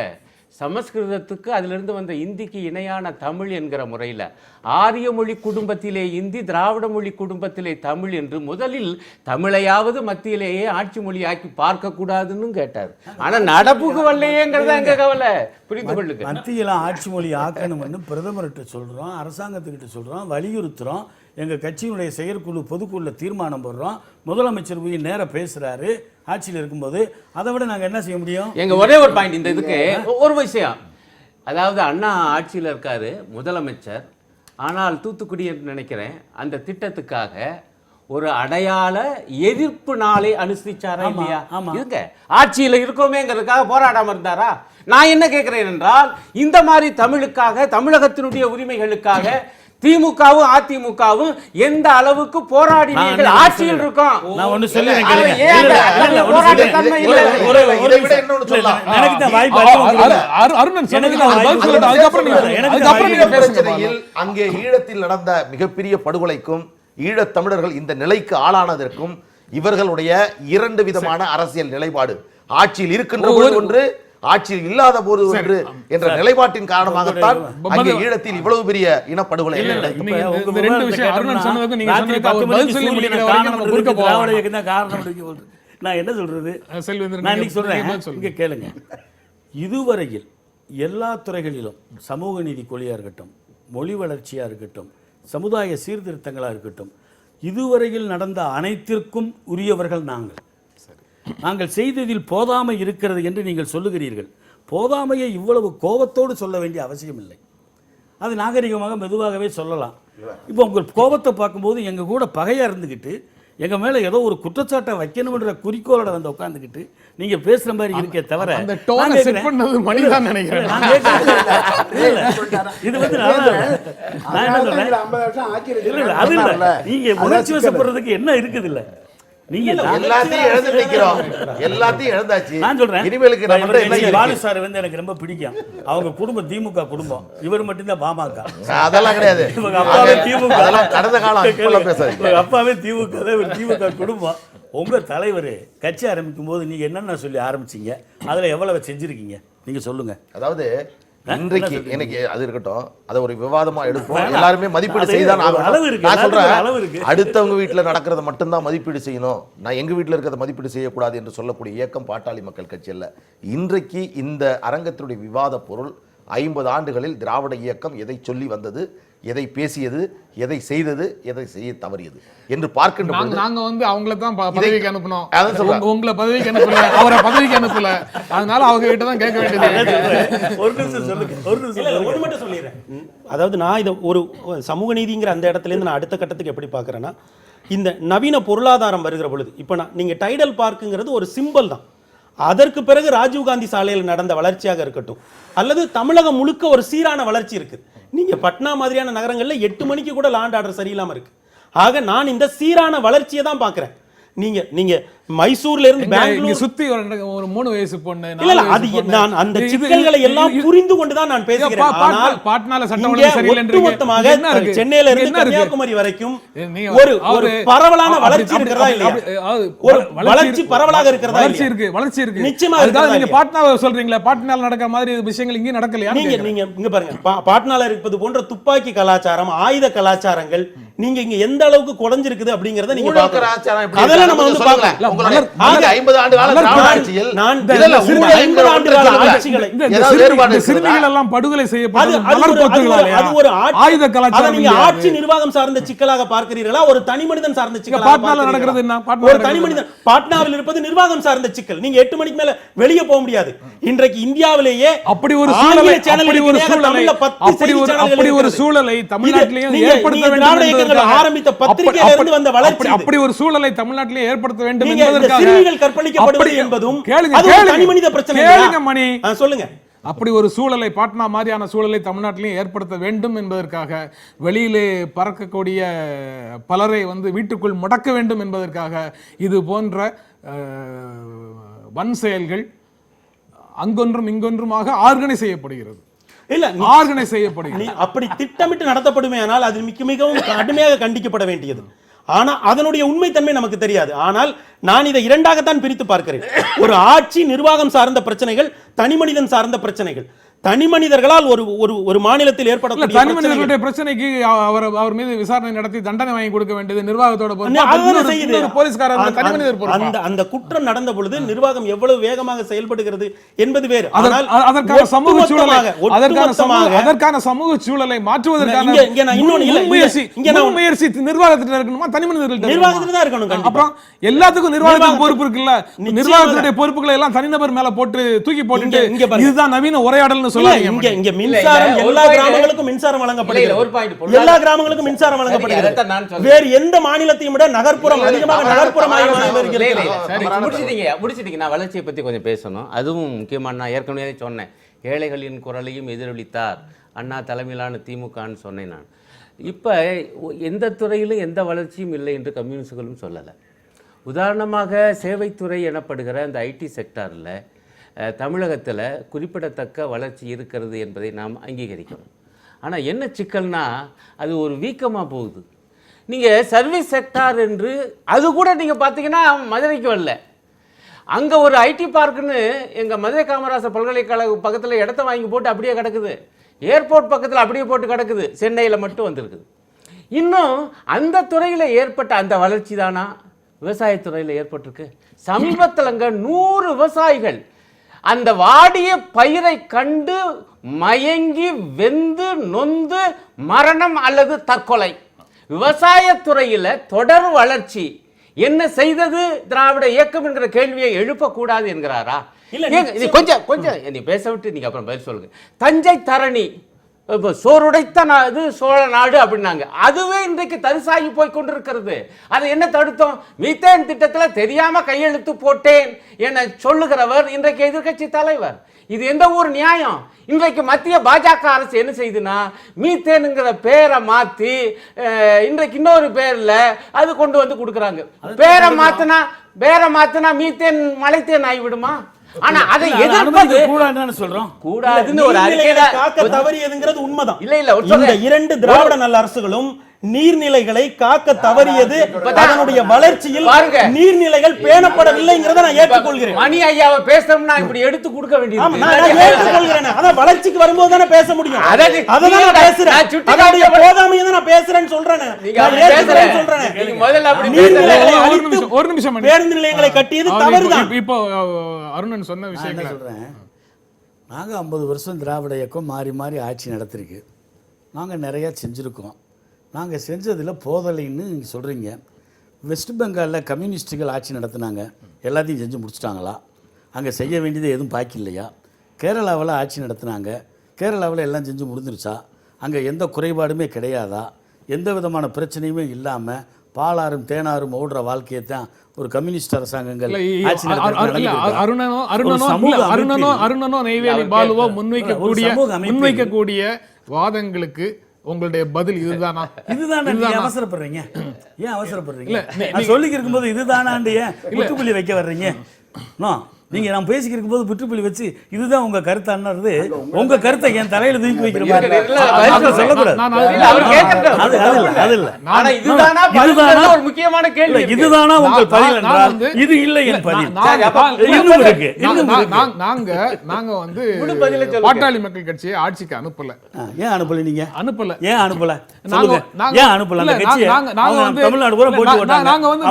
சமஸ்கிருதத்துக்கு அதிலிருந்து வந்த இந்திக்கு இணையான தமிழ் என்கிற முறையில் ஆரிய மொழி குடும்பத்திலே இந்தி, திராவிட மொழி குடும்பத்திலே தமிழ் என்று முதலில் தமிழையாவது மத்தியிலேயே ஆட்சி மொழியாக்கி பார்க்கக்கூடாதுன்னு கேட்டார். ஆனால் நடப்புக்கு வரலையேங்கிறத எங்க கவலை, புரிந்து கொள்ளுங்க. மத்தியில் ஆட்சி மொழி ஆக்கணும்னு பிரதமர்கிட்ட சொல்கிறோம், அரசாங்கத்துக்கிட்ட சொல்கிறோம், வலியுறுத்துகிறோம். எங்கள் கட்சியினுடைய செயற்குழு பொதுக்குழுவில் தீர்மானம் போடுறோம். முதலமைச்சர் போய் நேராக பேசுகிறாரு ஆட்சியில் இருக்கும்போது. அதை விட நாங்கள் என்ன செய்ய முடியும்? எங்கள் ஒரே ஒரு பாயிண்ட் இந்த இதுக்கு ஒரு விஷயம், அதாவது அண்ணா ஆட்சியில் இருக்காரு முதலமைச்சர், ஆனால் தூத்துக்குடி என்று நினைக்கிறேன் அந்த திட்டத்துக்காக ஒரு அடையாள எதிர்ப்பு நாளை அனுசரிச்சாரா இல்லையா? இருங்க, ஆட்சியில் இருக்கோமேங்கிறதுக்காக போராடாம இருந்தாரா? நான் என்ன கேட்கிறேன் என்றால், இந்த மாதிரி தமிழுக்காக, தமிழகத்தினுடைய உரிமைகளுக்காக திமுகவும் அதிமுகவும் எந்த அளவுக்கு போராடினீர்கள்? ஆட்சியில் இருக்கோம். நான் ஒன்று சொல்லுறேன், அங்கே ஈழத்தில் நடந்த மிகப்பெரிய படுகொலைக்கும் ஈழத் தமிழர்கள் இந்த நிலைக்கு ஆளானதற்கும் இவர்களுடைய இரண்டு விதமான அரசியல் நிலைப்பாடு, ஆட்சியில் இருக்கின்ற போது ஒன்று, ஆட்சியில் இல்லாத போது ஒன்று என்ற நிலைப்பாட்டின் காரணமாகத்தான் அங்கே ஈழத்தில் இவ்வளவு பெரிய இனப்படுகொலை. நான் என்ன சொல்றது, நான் இன்னைக்கு சொல்றேன், இங்க கேளுங்க. இதுவரையில் எல்லா துறைகளிலும் சமூக நீதி கொள்கையா இருக்கட்டும், மொழி வளர்ச்சியா இருக்கட்டும், சமுதாய சீர்திருத்தங்களா இருக்கட்டும், இதுவரையில் நடந்த அனைத்திற்கும் உரியவர்கள் நாங்கள் செய்ததில் போதாமை இருக்கிறது என்று நீங்கள் சொல்லுகிறீர்கள். போதாமையை இவ்வளவு கோபத்தோடு சொல்ல வேண்டிய அவசியம் இல்லை. அது நாகரிகமாக மெதுவாகவே சொல்லலாம். இப்போ உங்கள் கோபத்தை பார்க்கும்போது எங்கள் கூட பகையாக இருந்துக்கிட்டு எங்கள் மேலே ஏதோ ஒரு குற்றச்சாட்டை வைக்கணும்ன்ற குறிக்கோளோட வந்து உட்காந்துக்கிட்டு நீங்கள் பேசுகிற மாதிரி இருக்கே தவிர, இது வந்து நீங்கள் உணர்ச்சி வசப்படுறதுக்கு என்ன இருக்குது இல்லை? எனக்கு ரொம்ப பிடிக்கும். அவங்க குடும்பம் திமுக குடும்பம், இவர் மட்டும்தான் பாமக. அதெல்லாம் கிடையாது. அப்பாவே திமுக குடும்பம். உங்க தலைவர் கட்சி ஆரம்பிக்கும் போது நீங்க என்னென்ன சொல்லி ஆரம்பிச்சீங்க, அதுல எவ்வளவு செஞ்சிருக்கீங்க நீங்க சொல்லுங்க. அதாவது இன்றைக்கு எனக்கு அது இருக்கட்டும், அதை ஒரு விவாதமா எடுப்போம், எல்லாருமே மதிப்பீடு செய்தான் ஆகணும். நான் சொல்றேன், அடுத்தவங்க வீட்டில் நடக்கிறத மட்டும்தான் மதிப்பீடு செய்யணும், நான் எங்க வீட்டில் இருக்கிறத மதிப்பீடு செய்யக்கூடாது என்று சொல்லக்கூடிய இயக்கம் பாட்டாளி மக்கள் கட்சி அல்ல. இன்றைக்கு இந்த அரங்கத்தினுடைய விவாத பொருள் 50 ஆண்டுகளில் திராவிட இயக்கம் எதை சொல்லி வந்தது, எதை பேசியது, எதை செய்தது, எதை செய்ய தவறியது என்று பார்க்கின்ற போது நாங்க வந்து அவங்கள தான் பதவிக்கு அனுப்பணும், உங்களை பதவிக்கு அனுப்பல, அவரை பதவிக்கு அனுப்பல, அதனால அவங்க கிட்ட தான் கேட்க வேண்டியது. ஒரு நிமிஷம் சொல்லுங்க, ஒரு மட்டும் சொல்லிடுறேன். அதாவது நான் இதை ஒரு சமூக நீதிங்கிற அந்த இடத்துல இருந்து நான் அடுத்த கட்டத்துக்கு எப்படி பார்க்கறேன்னா, இந்த நவீன பொருளாதாரம் வருகிற பொழுது இப்போ நீங்க டைடல் பார்க்குங்கிறது ஒரு சிம்பல் தான். அதற்கு பிறகு ராஜீவ்காந்தி சாலையில் நடந்த வளர்ச்சியாக இருக்கட்டும், அல்லது தமிழகம் முழுக்க ஒரு சீரான வளர்ச்சி இருக்கு. நீங்க பட்னா மாதிரியான நகரங்கள்ல 8 மணிக்கு கூட லாண்ட் ஆர்டர் சரியில்லாம இருக்கு. ஆக நான் இந்த சீரான வளர்ச்சியை தான் பார்க்கிறேன். நீங்க மைசூர்ல இருந்து பெங்களூர் சுத்தி ஒரு 3 வயசு பொண்ணு, இல்ல அது நான் அந்த சிக்கல்களை எல்லாம் புரிந்து கொண்டு தான் நான் பேசுகிறேன். ஆனால் பாட்னால சட்டம் ஒழுங்கு சரியில்லைன்றீங்க. ஒட்டுமொத்தமாக சென்னையில இருந்து கன்னியாகுமரி வரைக்கும் ஒரு பரவலான வளர்ச்சி இருக்கிறதா இல்லையா? ஒரு வளர்ச்சி பரவலாக இருக்கிறதா? வளர்ச்சி இருக்கு நிச்சயமா. அதுக்காக நீங்க பாட்னாவை சொல்றீங்களா? பாட்னால நடக்கிற மாதிரி விஷயங்கள் இங்க நடக்கலையா? நீங்க இங்க பாருங்க, பாட்னால இருப்பது போன்ற துப்பாக்கி கலாச்சாரம், ஆயுத கலாச்சாரங்கள் நீங்க இங்க எந்த அளவுக்கு குறைஞ்சிருக்குது அப்படிங்கறத நீங்க ஊழல் பார்க்கணும். கலாச்சாரம் எப்படி அதெல்லாம் இருக்கு? நம்ம வந்து கொஞ்சம் பார்க்கலாம். சொல்லுங்களேன். உங்களுடைய ஆக, 50 ஆண்டு கால திராவிட ஆட்சியில் நான் இல்ல, ஊழல் இந்த என்கிற 50 ஆண்டு ஒன்றை கால சொல்லுங்க. ஆட்சிகளை ஏதாவது வேறுபாடு இந்த இருக்கிறதா? சிறுமிகள் எல்லாம் படுகொலை அது செய்யப்பட்டது அது மலர் ஒரு- கொத்துகளாலயா? அது ஒரு ஆயுத அதை கலாச்சாரம் நீங்க இல்லையா ஆட்சி அது? நிர்வாகம் சார்ந்த சிக்கலாக பார்க்கிறீர்களா, ஒரு தனி மனிதன் சார்ந்த சிக்கலாக பாட்னால பார்க்கிறீர்களா? நடக்கிறது என்ன? பாட்னால ஒரு நடக்கிறது தனி என்ன? மனிதன் பாட்னாவில் இருப்பது நிர்வாகம் சார்ந்த சிக்கல். நீங்க 8 மணிக்கு மேல வெளியே போக முடியாது. இன்றைக்கு இந்தியாவிலேயே அப்படி ஒரு ஆங்கில சூழலை சேனல்களுக்கு அப்படி ஒரு இணையாக சூழலை தமிழ்ல 10 அப்படி செய்தி ஒரு சேனல்கள் அப்படி ஒரு இருக்கிறது. சூழலை தமிழ்நாட்டிலேயும் நீங்க- ஏற்படுத்த நீங்க வேண்டும் திராவிட இயக்கங்கள் என்பதற்காக ஆரம்பித்த பத்திரிகையில இருந்து வந்த வளர்ச்சி இது. அப்படி ஒரு சூழலை தமிழ்நாட்டிலே ஏற்படுத்த வேண்டும் நீங்க இந்த என்பதற்காக சிறுமிகள் கற்பழிக்கப்படுவது அப்படி- என்பதும் கேளுங்க, அது ஒரு கேளுங்க. தனி மனித பிரச்சனை கேளுங்க இல்லையா? மணி. சொல்லுங்க. அப்படி ஒரு சூழலை பாட்னா மாதிரியான சூழலை தமிழ்நாட்டிலையும் ஏற்படுத்த வேண்டும் என்பதற்காக வெளியிலே பறக்கக்கூடிய பலரை வந்து வீட்டுக்குள் முடக்க வேண்டும் என்பதற்காக இது போன்ற வன் செயல்கள் அங்கொன்றும் இங்கொன்றுமாக ஆர்கனைஸ் செய்யப்படுகிறது. இல்ல ஆர்கனைஸ் செய்யப்படுகிறது. அப்படி திட்டமிட்டு நடத்தப்படுமே ஆனால் அது மிகவும் கடுமையாக கண்டிக்கப்பட வேண்டியது. ஆனா அதனுடைய உண்மைத்தன்மை நமக்கு தெரியாது. ஆனால் நான் இதை இரண்டாகத்தான் பிரித்து பார்க்கிறேன். ஒரு ஆட்சி நிர்வாகம் சார்ந்த பிரச்சனைகள், தனி மனிதன் சார்ந்த பிரச்சனைகள். தனி மனிதர்களால் ஒரு ஒரு ஒரு மாநிலத்தில் ஏற்படக்கூடிய தனி மனிதர்களுடைய பிரச்சனைக்கு அவர் மீது விசாரணை நடத்தி தண்டனை வாங்கி கொடுக்க வேண்டியது நிர்வாகத்தோட போலீஸ்காரர் தனி மனிதர் பொறுப்பு. அந்த குற்றம் நடந்த பொழுது நிர்வாகம் எவ்வளவு வேகமாக செயல்படுகிறது என்பது வேறு. ஆனால் அதற்கான சமூக சூழலை அதற்கான சமூக சூழலை மாற்றுவதற்கான முயற்சி நிர்வாகத்தில் இருக்கணுமா தனி மனிதர்கள் நிர்வாகத்தில் தான் இருக்கணும். அப்புறம் எல்லாத்துக்கும் நிர்வாகத்துக்கு பொறுப்பு இருக்குல்ல. நிர்வாகத்துடைய பொறுப்புகளை எல்லாம் தனிநபர் மேல போட்டு தூக்கி போட்டு இதுதான் நவீன உரையாடல். இங்க மின்சாரம் எல்லா கிராமங்களுக்கும் மின்சாரம் வழங்கப்படுகிறது. எல்லா கிராமங்களுக்கும் மின்சாரம் வழங்கப்படுகிறது. வேறு எந்த மாநிலத்தையும் விட நகர்ப்புறம் அதிகமாக நகர்ப்புறமாக முடிச்சிட்டீங்க. நான் வளர்ச்சியை பத்தி கொஞ்சம் பேசணும். அதுவும் முக்கியமான, நான் ஏற்கனவே சொன்னேன், ஏழைகளின் குரலையும் எதிரொலித்தார் அண்ணா தலைமையிலான திமுகன்னு சொன்னேன் நான். இப்போ எந்த துறையிலும் எந்த வளர்ச்சியும் இல்லை என்று கம்யூனிஸ்டுகளும் சொல்லலை. உதாரணமாக சேவைத்துறை எனப்படுகிற அந்த ஐடி செக்டாரில் தமிழகத்தில் குறிப்பிடத்தக்க வளர்ச்சி இருக்கிறது என்பதை நாம் அங்கீகரிக்கணும். ஆனால் என்ன சிக்கல்னா அது ஒரு வீக்கமாக போகுது. நீங்கள் சர்வீஸ் செக்டார் என்று அது கூட நீங்கள் பார்த்தீங்கன்னா மதுரைக்கு வரல. அங்கே ஒரு ஐடி பார்க்குன்னு எங்கள் மதுரை காமராசர் பல்கலைக்கழக பக்கத்தில் இடத்த வாங்கி போட்டு அப்படியே கிடக்குது. ஏர்போர்ட் பக்கத்தில் அப்படியே போட்டு கிடக்குது. சென்னையில் மட்டும் வந்திருக்குது. இன்னும் அந்த துறையில் ஏற்பட்ட அந்த வளர்ச்சி தானா விவசாயத்துறையில் ஏற்பட்டிருக்கு? சமீபத்தில் அங்கே 100 விவசாயிகள் அந்த வாடிய பயிரை கண்டு மயங்கி வெந்து நொந்து மரணம் அல்லது தற்கொலை. விவசாயத்துறையில் தொடர் வளர்ச்சி என்ன செய்தது திராவிட இயக்கம் என்கிற கேள்வியை எழுப்பக்கூடாது என்கிறாரா? கொஞ்சம் நீ பேச விட்டு நீங்க அப்புறம் பதில் சொல்லுங்க. தஞ்சை தரணி இப்போ சோறுடைத்த இது சோழ நாடு அப்படின்னாங்க. அதுவே இன்றைக்கு தரிசாகி போய் கொண்டிருக்கிறது. அதை என்ன தடுத்தோம்? மீத்தேன் திட்டத்தில் தெரியாம கையெழுத்து போட்டேன் என சொல்லுகிறவர் இன்றைக்கு எதிர்க்கட்சி தலைவர். இது எந்த ஊர் நியாயம்? இன்றைக்கு மத்திய பாஜக அரசு என்ன செய்யுதுன்னா மீத்தேனுங்கிற பேரை மாற்றி இன்றைக்கு இன்னொரு பேரில் அது கொண்டு வந்து கொடுக்குறாங்க. பேரை மாத்தினா மீத்தேன் மலைத்தேன் ஆகிவிடுமா? ஆனா அதை எதிர்ப்பது கூடாதுன்னு சொல்றோம். கூடாதுன்னு ஒரு அறிக்கையில காக்க தவறியதுங்கிறது உண்மைதான். இல்ல இந்த 2 திராவிட நல்ல அரசுகளும் நீர்நிலைகளை காக்க தவறியது. அதனுடைய வளர்ச்சியில் நீர்நிலைகள் பேணப்படவில்லைங்கிறத நான் ஏற்றுக்கொள்கிறேன். மணி ஐயாவை பேசணும்னா இப்படி எடுத்து கொடுக்க வேண்டியது. நான் ஏற்றுக்கொள்கிறேன். ஆனா வளர்ச்சிக்கு வரும்போது தானே பேச முடியும். அதான் நான் பேசுறேன். அதனுடைய போதாமையை தான் நான் பேசுறேன்னு சொல்றேன். நான் ஏற்றுக்கிறேன்னு சொல்றேன். முதல்ல அப்படி நீர்நிலைகளை அழித்து ஒரு நிமிஷம் பேருந்து நிலையங்களை கட்டியது தவறுதான். இப்போ அருணன் சொன்ன விஷயம் சொல்றேன். நாங்க 50 வருஷம் திராவிட இயக்கம் மாறி மாறி ஆட்சி நடத்திருக்கு. நாங்க நிறைய செஞ்சிருக்கோம். நாங்கள் செஞ்சதில் போதலைன்னு நீங்கள் சொல்கிறீங்க. வெஸ்ட் பெங்காலில் கம்யூனிஸ்டுகள் ஆட்சி நடத்தினாங்க. எல்லாத்தையும் செஞ்சு முடிச்சிட்டாங்களா? அங்கே செய்ய வேண்டியது எதுவும் பாக்கி இல்லையா? கேரளாவில் ஆட்சி நடத்தினாங்க. கேரளாவில் எல்லாம் செஞ்சு முடிஞ்சிருச்சா? அங்கே எந்த குறைபாடுமே கிடையாதா? எந்த விதமான பிரச்சனையுமே இல்லாமல் பாலாறும் தேனாரும் ஓடுற வாழ்க்கையை தான் ஒரு கம்யூனிஸ்ட் அரசாங்கங்கள் ஆட்சி அருணனோ நெய்வேலி பாலுவோ முன்வைக்கக்கூடிய வாதங்களுக்கு உங்களுடைய பதில் இதுதானா? இதுதானா? நீங்க அவசரப்படுறீங்க. ஏன் அவசரப்படுறீங்க? நான் சொல்லிக்கு இருக்கும்போது இதுதானாண்டு ஏன் முற்றுப்புள்ளி வைக்க வர்றீங்க? நீங்க நான் பேசிக்கிட்டு இருக்கும்போது முற்றுப்புள்ளி வச்சு இதுதான் உங்க கருத்தானது உங்க கருத்தை என் தலையில தூக்கி வைக்கிற மாதிரி சொல்லக்கூடாது. அது இல்ல ஆனா இதுதானா பதில் ஒரு முக்கியமான கேள்வி. இதுதானா உங்கள் பதில் என்றால் இது இல்லை என் பதில். இன்னும் இருக்கு. நாங்க வந்து முழு பதிலை சொல்லுங்க. பாட்டாளி மக்கள் கட்சியை ஆட்சிக்கு அனுப்பல. ஏன் அனுப்பல நீங்க? அனுப்பல. ஏன் அனுப்பல? சொல்லுங்க. ஏன் அனுப்பல அந்த கட்சியை? நாங்க வந்து தமிழ்நாடு பூரா போட்டு போட்டாங்க. நாங்க வந்து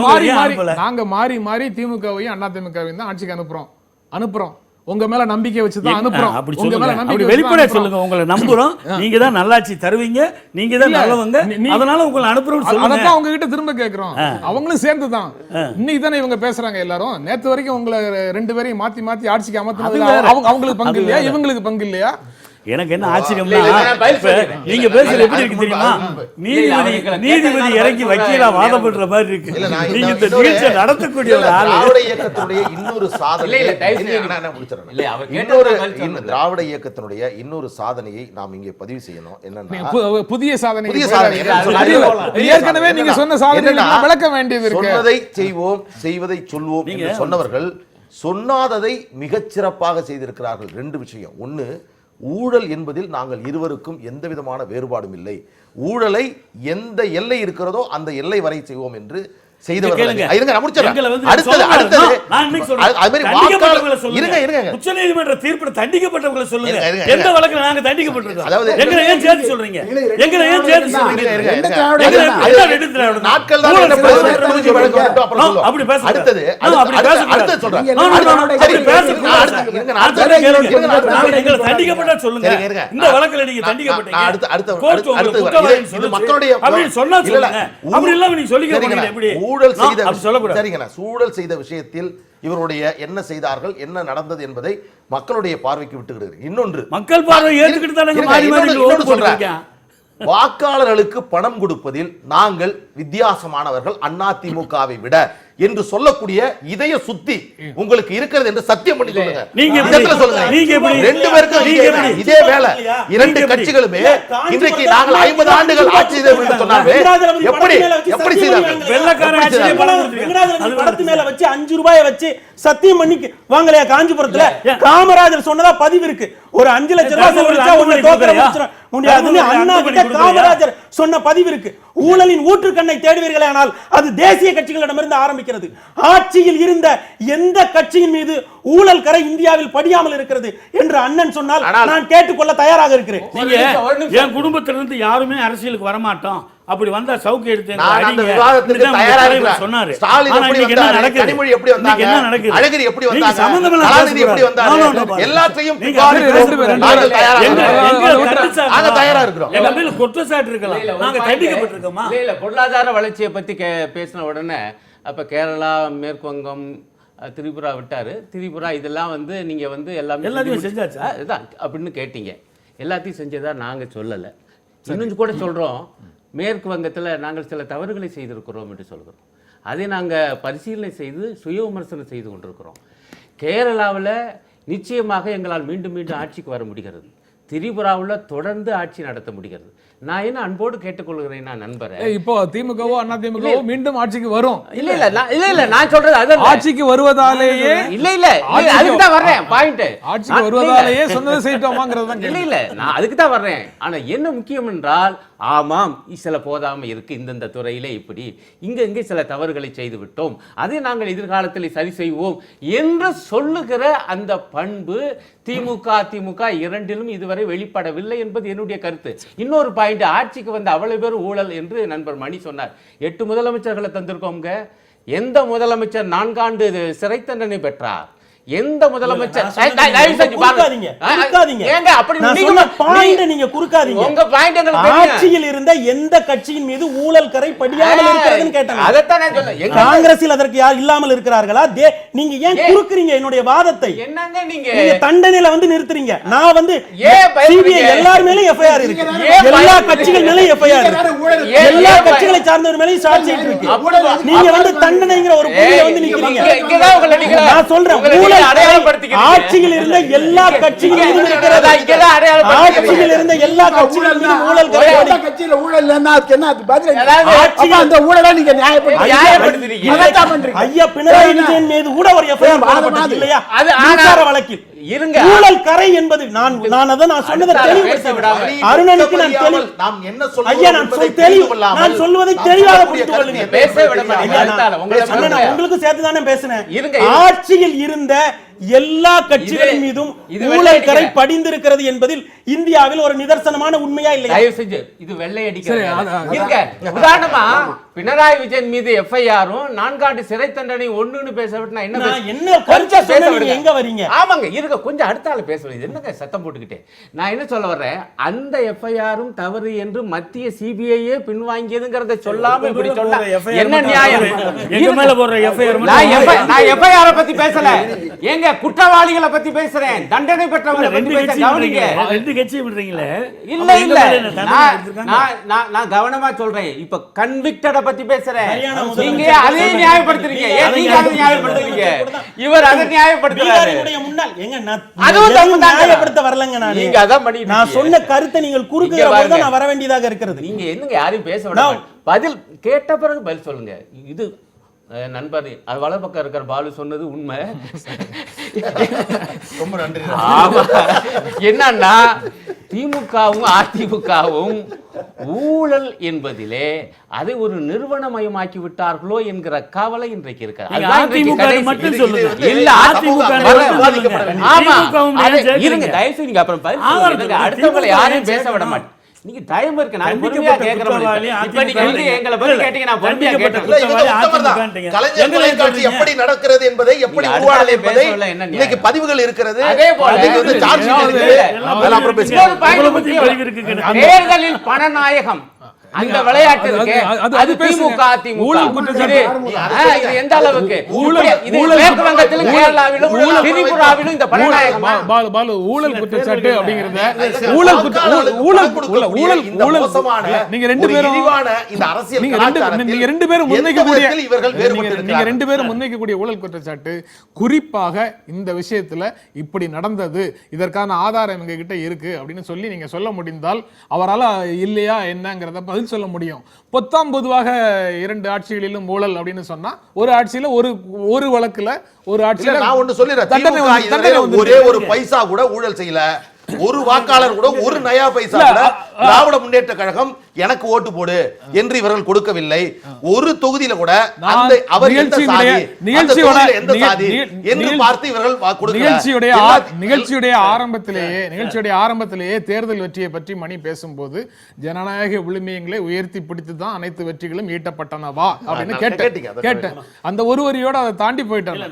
மாறி மாறி திமுகவையும் அதிமுகவையும் தான் ஆட்சிக்கு அனுப்புறோம். உங்க மேல நம்பிக்கை வச்சு தான் அனுப்புறோம். அப்படி சொல்லுங்க. அப்படி வெளிப்படையா சொல்லுங்க. உங்களை நம்புறோம். நீங்க தான் நல்லாட்சி தருவீங்க. நீங்க தான் நல்லவங்க. அதனால உங்களை அனுப்புறோம்னு சொல்லுங்க. அத தான் அவங்க கிட்ட திரும்ப கேக்குறோம். அவங்களும் சேர்ந்து தான். இன்னைக்கு தானே இவங்க பேசுறாங்க எல்லாரும். நேத்து வரைக்கும் உங்களை ரெண்டு பேரையும் மாத்தி மாத்தி ஆட்சிக்கு அமர்த்தினது அவங்களுக்கு பங்கு இல்லையா? இவங்களுக்கு பங்கு இல்லையா? எனக்கு என்ன ஆச்சரியம்னா நீங்க பேசுறது எப்படி இருக்கு தெரியுமா? நீதிபதி இறங்கி வக்கீலா வாதம் பண்ற மாதிரி இருக்கு. நீங்க இந்த நிகழ்ச்சியை நடத்தக்கூடிய ஒரு ஆளு. திராவிட இயக்கத்தினுடைய இன்னொரு சாதனை, திராவிட இயக்கத்தினுடைய இன்னொரு சாதனையை நாம் இங்கே பதிவு செய்யணும். என்னன்னா புதிய சாதனை. ஏற்கனவே நீங்க சொன்ன சாதனை விளக்க வேண்டியது இருக்கு. சொன்னதை செய்வோம், செய்வதை சொல்வோம் என்று சொன்னவர்கள் சொன்னாததை மிகச் சிறப்பாக செய்திருக்கிறார்கள். ரெண்டு விஷயம். ஒன்னு, ஊழல் என்பதில் நாங்கள் இருவருக்கும் எந்த விதமான வேறுபாடும் இல்லை. ஊழலை எந்த எல்லை இருக்கிறதோ அந்த எல்லை வரை செய்வோம் என்று செய்தவர்கள். உச்சநீதிமன்ற தீர்ப்பு தண்டிக்கப்பட்டவங்களை சொல்லுங்க. எந்த வழக்குல நாங்க தண்டிக்கப்பட்டிருக்கோம்? எங்களை ஏன் சேர்த்து சொல்றீங்க? எங்களை ஏன் சேர்த்து சொல்றீங்க? அப்படி பேச அடுத்தது சொல்றேன். தண்டிக்கப்பட்ட சொல்லுங்க. இந்த வழக்குல நீங்க தண்டிக்கப்பட்டீங்க. சொன்னா சொல்லுங்க. அப்படி இல்லாம நீங்க சொல்லிக்கிறீங்க. எப்படி ஊழல் செய்த விஷயத்தில் இவருடைய என்ன செய்தார்கள், என்ன நடந்தது என்பதை மக்களுடைய பார்வைக்கு விட்டுகிறது. இன்னொன்று, மக்கள் பார்வை ஏற்றுக்கிட்டு வாக்காளர்களுக்கு பணம் கொடுப்பதில் நாங்கள் வித்தியாசமானவர்கள் அதிமுகவை விட என்று சொல்லக்கூடிய இதய சுத்தி உங்களுக்கு இருக்கிறது என்று சத்தியம் பண்ணி சொல்லுங்க. ரெண்டு பேருக்கும் இதே வேலை. இரண்டு கட்சிகளுமே இன்றைக்கு நாங்கள் 50 ஆண்டுகள் ஆட்சி செய்தோம் என்று சொன்னாங்க. எப்படி செய்தார்கள்? படத்து மேல வச்சு 5 ரூபாயை வச்சு சத்தியம் பண்ணி வாங்கலையா? காஞ்சிபுரத்துல காமராஜர் சொன்னதா பதிவு இருக்கு. ஒரு 5 லட்சம் ரூபாய் முடியாது. அண்ணா கிட்ட காமராஜர் சொன்ன பதிவு இருக்கு. ஊழலின் ஊற்றுக்கண்ணை தேடுவீர்களே ஆனால் அது தேசிய கட்சிகளிடமிருந்து ஆரம்பிக்கிறது. ஆட்சியில் இருந்த எந்த கட்சியின் மீது ஊழல் கரை இந்தியாவில் படியாமல் இருக்கிறது என்று அண்ணன் சொன்னால் நான் கேட்டுக்கொள்ள தயாராக இருக்கிறேன். என் குடும்பத்திலிருந்து யாருமே அரசியலுக்கு வரமாட்டோம், அப்படி வந்தா சவுக்கு எடுத்து சொன்னாரு. குற்றச்சாட்டு இருக்கலாம். பொருளாதார வளர்ச்சியை பத்தி பேசின உடனே அப்ப கேரளா, மேற்கு வங்கம், திரிபுரா விட்டாரு. திரிபுரா இதெல்லாம் வந்து நீங்க வந்து எல்லாமே செஞ்சாச்சு அப்படின்னு கேட்டீங்க. எல்லாத்தையும் செஞ்சதா நாங்க சொல்லல. இன்னும் கூட சொல்றோம், மேற்கு வங்கத்தில் நாங்கள் சில தவறுகளை செய்திருக்கிறோம் என்று சொல்கிறோம். அதை நாங்கள் பரிசீலனை செய்து சுய விமர்சனம் செய்து கொண்டிருக்கிறோம். கேரளாவில் நிச்சயமாக எங்களால் மீண்டும் மீண்டும் ஆட்சிக்கு வர முடிகிறது. திரிபுராவில் தொடர்ந்து ஆட்சி நடத்த முடிகிறது. நான் என்ன அன்போடு கேட்டுக்கொள்கிறேன் நண்பரை, இப்போ திமுகவோ அதிமுகவோ மீண்டும் ஆட்சிக்கு வரும். இல்ல நான் சொல்றது அது ஆட்சிக்கு வருவதாலேயே அதுக்கு தான் வர்றேன். பாயிண்ட் ஆட்சிக்கு வருவதாலேயே சொன்னதை செய்தோமாங்கிறது தான். இல்ல நான் அதுக்கு தான் வர்றேன். ஆனா என்ன முக்கியம் என்றால், ஆமாம் சில போதாம இருக்கு, இந்தந்த துறையிலே இப்படி இங்கே சில தவறுகளை செய்து விட்டோம், அதை நாங்கள் எதிர்காலத்தில் சரி செய்வோம் என்று சொல்லுகிற அந்த பண்பு திமுக அதிமுக இரண்டிலும் இதுவரை வெளிப்படவில்லை என்பது என்னுடைய கருத்து. இன்னொரு பாயிண்ட், ஆட்சிக்கு வந்த அவ்வளவு பேர் ஊழல் என்று நண்பர் மணி சொன்னார். 8 முதலமைச்சர்களை தந்திருக்கோங்க. எந்த முதலமைச்சர் 4 ஆண்டு சிறை தண்டனை பெற்றார்? எந்த முதலமைச்சர்? ஆட்சியில் இருந்த எந்த கட்சியின் மீது ஊழல் கரை படியாமல் இருக்கிறதுன்னு கேட்டாங்க. காங்கிரஸில் அதற்கு யார் இல்லாமல் இருக்கிறார்களா? நீங்க ஏன் குறுக்குறீங்க என்னுடைய வாதத்தை? என்னங்க நீங்க தண்டனையில வந்து நிறுத்துறீங்க. நான் வந்து சிபிஐ எல்லார் மேலயும் எஃப்ஐஆர் இருக்கு. எல்லா கட்சிகள் மேலயும் எஃப்ஐஆர் இருக்கு. எல்லா கட்சிகளை சார்ந்தவர் மேலேயும் சார்ஜ் ஷீட் இருக்கு. அப்படி நீங்க வந்து தண்டனைங்கிற ஒரு புள்ளியில வந்து நிக்கிறீங்க. இங்கதான் உங்களை நீங்க நான் சொல்றேன், உங்களை நீங்க ஊழல் அடையாளப்படுத்திக்கிறீங்க. ஆட்சியில் இருந்த எல்லா கட்சிகள் மீதும் இருக்கிறது. இங்கதான் அடையாளப்படுத்திக்கிறீங்க. ஆட்சியில் இருந்த எல்லா கட்சிகள் மீதும் ஊழல் எந்த கரை கட்சியில ஊழல் இல்லைன்னா அதுக்கு என்ன அது பதில் என்ன? அதாவது அப்ப அந்த ஊழலை நீங்க நியாயப்படுத்துறீங்க. அதைத்தான் பண்றீங்க. ஐயா பினராயி விஜயன் மீது கூட ஒரு எஃப்ஐஆர் போடப்பட்டது இல்லையா? அது மின்சார வழக்கில் இருங்க. ஊழல் கரை என்பது நான் சொன்னதை தெளிவுபடுத்த விடாம. அருணனுக்கு நான் நாம் என்ன ஐயா நான் நான் சொல்வதை தெளிவாக புரிந்து கொள்ளுங்க. பேச விட மாட்டீங்க. அடுத்தால உங்களை அண்ணா, நான் உங்களுக்கு சேர்த்து தானே பேசுனேன். இருங்க. ஆட்சியில் இருந்த எல்லா கட்சிகள் மீதும் இது ஊழல் கரை படிந்திருக்கிறது என்பதில் இந்தியாவில் ஒரு நிதர்சனமான உண்மையா இல்லையா? தயவு செஞ்சு இது வெள்ளை அடிக்கிறது. இருங்க. உதாரணமா பினராயி விஜயன் மீது எஃப்ஐஆரும் 4 ஆண்டு சிறை தண்டனை ஒண்ணுன்னு பேச விட்டு நான் நான் என்ன கருத்தை சொன்னா நீங்க எங்க வரீங்க? ஆமாங்க இருங்க, கொஞ்சம் அடுத்தால பேசுவேன். என்னங்க சத்தம் போட்டுக்கிட்டே நான் என்ன சொல்ல வர்றேன், அந்த எஃப்ஐஆரும் தவறு என்று மத்திய சிபிஐயே பின்வாங்கியதுங்கிறத சொல்லாம இப்படி சொன்னா என்ன நியாயம்? எங்க மேல போடுற எஃப்ஐஆர் நான் எஃப்ஐஆர் பத்தி பேசல, ஏங்க குற்றவாளிகளை பத்தி பேசுறேன், தண்டனை பெற்றவங்களை பத்தி பேச கவனிங்க. ரெண்டு கட்சி விடுறீங்களே. இல்ல நான் கவனமா சொல்றேன். இப்ப கன்விக்டட பத்தி பேசுறேன், நீங்க அதை நியாயப்படுத்துறீங்க. ஏன் நீங்க அதை நியாயப்படுத்துறீங்க? இவர் அதை நியாயப்படுத்துறாரு. முன்னாள் எங்க அதுவும் நியாயப்படுத்த வரலங்க. நீங்க அதான் பண்ணி நான் சொன்ன கருத்தை நீங்கள் குறுக்குகிற போது நான் வர வேண்டியதாக இருக்கிறது. நீங்க என்னங்க யாரையும் பேச விடாம பதில் கேட்ட பிறகு பதில் சொல்லுங்க. இது நண்பர் அது வலது பக்கம் இருக்கிற பாலு சொன்னது உண்மை. ரொம்ப நன்றி. என்னன்னா திமுகவும் அதிமுகவும் ஊழல் என்பதிலே அதை ஒரு நிறுவனமயமாக்கி விட்டார்களோ என்கிற கவலை இன்றைக்கு இருக்கு. அடுத்தவங்களை யாரையும் பேச விட மாட்டேன். நீங்க டைம் இருக்கு, நான் பொறுமையா கேக்குறேன். இப்ப நீங்க வந்து எங்களை பத்தி கேட்டீங்க, நான் பொறுமையா கேட்டேன். கலைஞர் தொலைக்காட்சி எப்படி நடக்கிறது என்பதை, எப்படி உருவானது என்பதை இன்னைக்கு பதிவுகள் இருக்கிறது. அதே போல இன்னைக்கு வந்து சார்ஜ் ஷீட் இருக்குது. அதெல்லாம் அப்புறம் பேசுவோம். தேர்தலில் பணநாயகம் அந்த விளையாட்டு இருக்கு. அது திமுக அதிமுக இது எந்த அளவுக்கு இது மேற்கு வங்கத்திலும் கேரளாவிலும் திரிபுராவிலும் இந்த பணநாயகம் பாலு ஊழல் குற்றச்சாட்டு அப்படிங்கறத ஊழல் நீங்க ரெண்டு பேரும் இந்த அரசியல் நீங்க ரெண்டு பேரும் முன்வைக்கக்கூடிய இவர்கள் நீங்க ரெண்டு பேரும் முன்வைக்கக்கூடிய ஊழல் குற்றச்சாட்டு குறிப்பாக இந்த விஷயத்துல இப்படி நடந்தது, இதற்கான ஆதாரம் எங்க கிட்ட இருக்கு அப்படின்னு சொல்லி நீங்க சொல்ல முடிந்தால் அவரால் இல்லையா என்னங்கிறத பதில் சொல்ல முடியும். பொதுவாக 2 ஆட்சிகளிலும் ஊழல் அப்படின்னு சொன்னா ஒரு ஆட்சியில ஒரு வழக்குல ஒரு ஆட்சியில நான் ஒன்னு சொல்லிடுறேன், ஒரே ஒரு பைசா கூட ஊழல் செய்யல. ஒரு வாக்காளர் கூட ஒரு நயா பைசா கூட திராவிட முன்னேற்ற கழகம் எனக்கு ஓட்டு போடு என்று இவர்கள் கொடுக்கவில்லை. ஒரு தொகுதியில கூட அந்த அவர் எந்த சாதி எந்த சாதி என்று பார்த்து இவர்கள் கொடுக்கல. நிகழ்ச்சியுடைய ஆரம்பத்திலேயே தேர்தல் வெற்றியை பற்றி மணி பேசும்போது ஜனநாயக விழுமியங்களை உயர்த்தி பிடித்து தான் அனைத்து வெற்றிகளும் ஈட்டப்பட்டனவா அப்படின்னு கேட்டேன். அந்த ஒரு வரியோட அதை தாண்டி போயிட்டாங்க.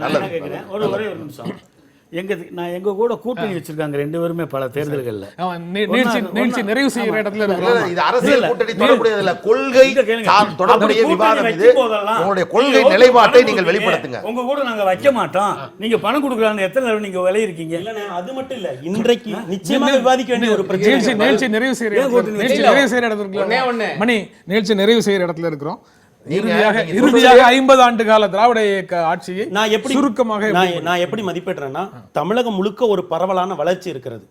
ஒரே ஒரு நிமிஷம். நான் எங்க கூட கூட்டணி வச்சிருக்காங்க 2 பேருமே பல தேர்தல்கள்ல. நிகழ்ச்சி நிறைவு செய்கிற இடத்துல இருக்கிறோம். இது அரசியல் கூட்டணி தொடர்புடையதில்லை, கொள்கை தொடர்புடைய விவாதம். இது உங்களுடைய கொள்கை நிலைப்பாட்டை நீங்கள் வெளிப்படுத்துங்க. உங்க கூட நாங்க வைக்க மாட்டோம். நீங்க பணம் கொடுக்கலாம்னு எத்தனை தடவை நீங்க விலை இருக்கீங்க? அது மட்டும் இல்ல, இன்றைக்கு நிச்சயமாக விவாதிக்க வேண்டிய ஒரு பிரச்சனை. நிகழ்ச்சி நிறைவு செய்கிற இடத்துல மணி நிகழ்ச்சி நிறைவு செய்கிற இடத்துல இருக்கிறோம். இறுதியாக 50 ஆண்டு கால திராவிட இயக்க ஆட்சியை நான் எப்படி சுருக்கமாக நான் எப்படி மதிப்பிடுறேன்னா, தமிழகம் முழுக்க ஒரு பரவலான வளர்ச்சி இருக்கிறது.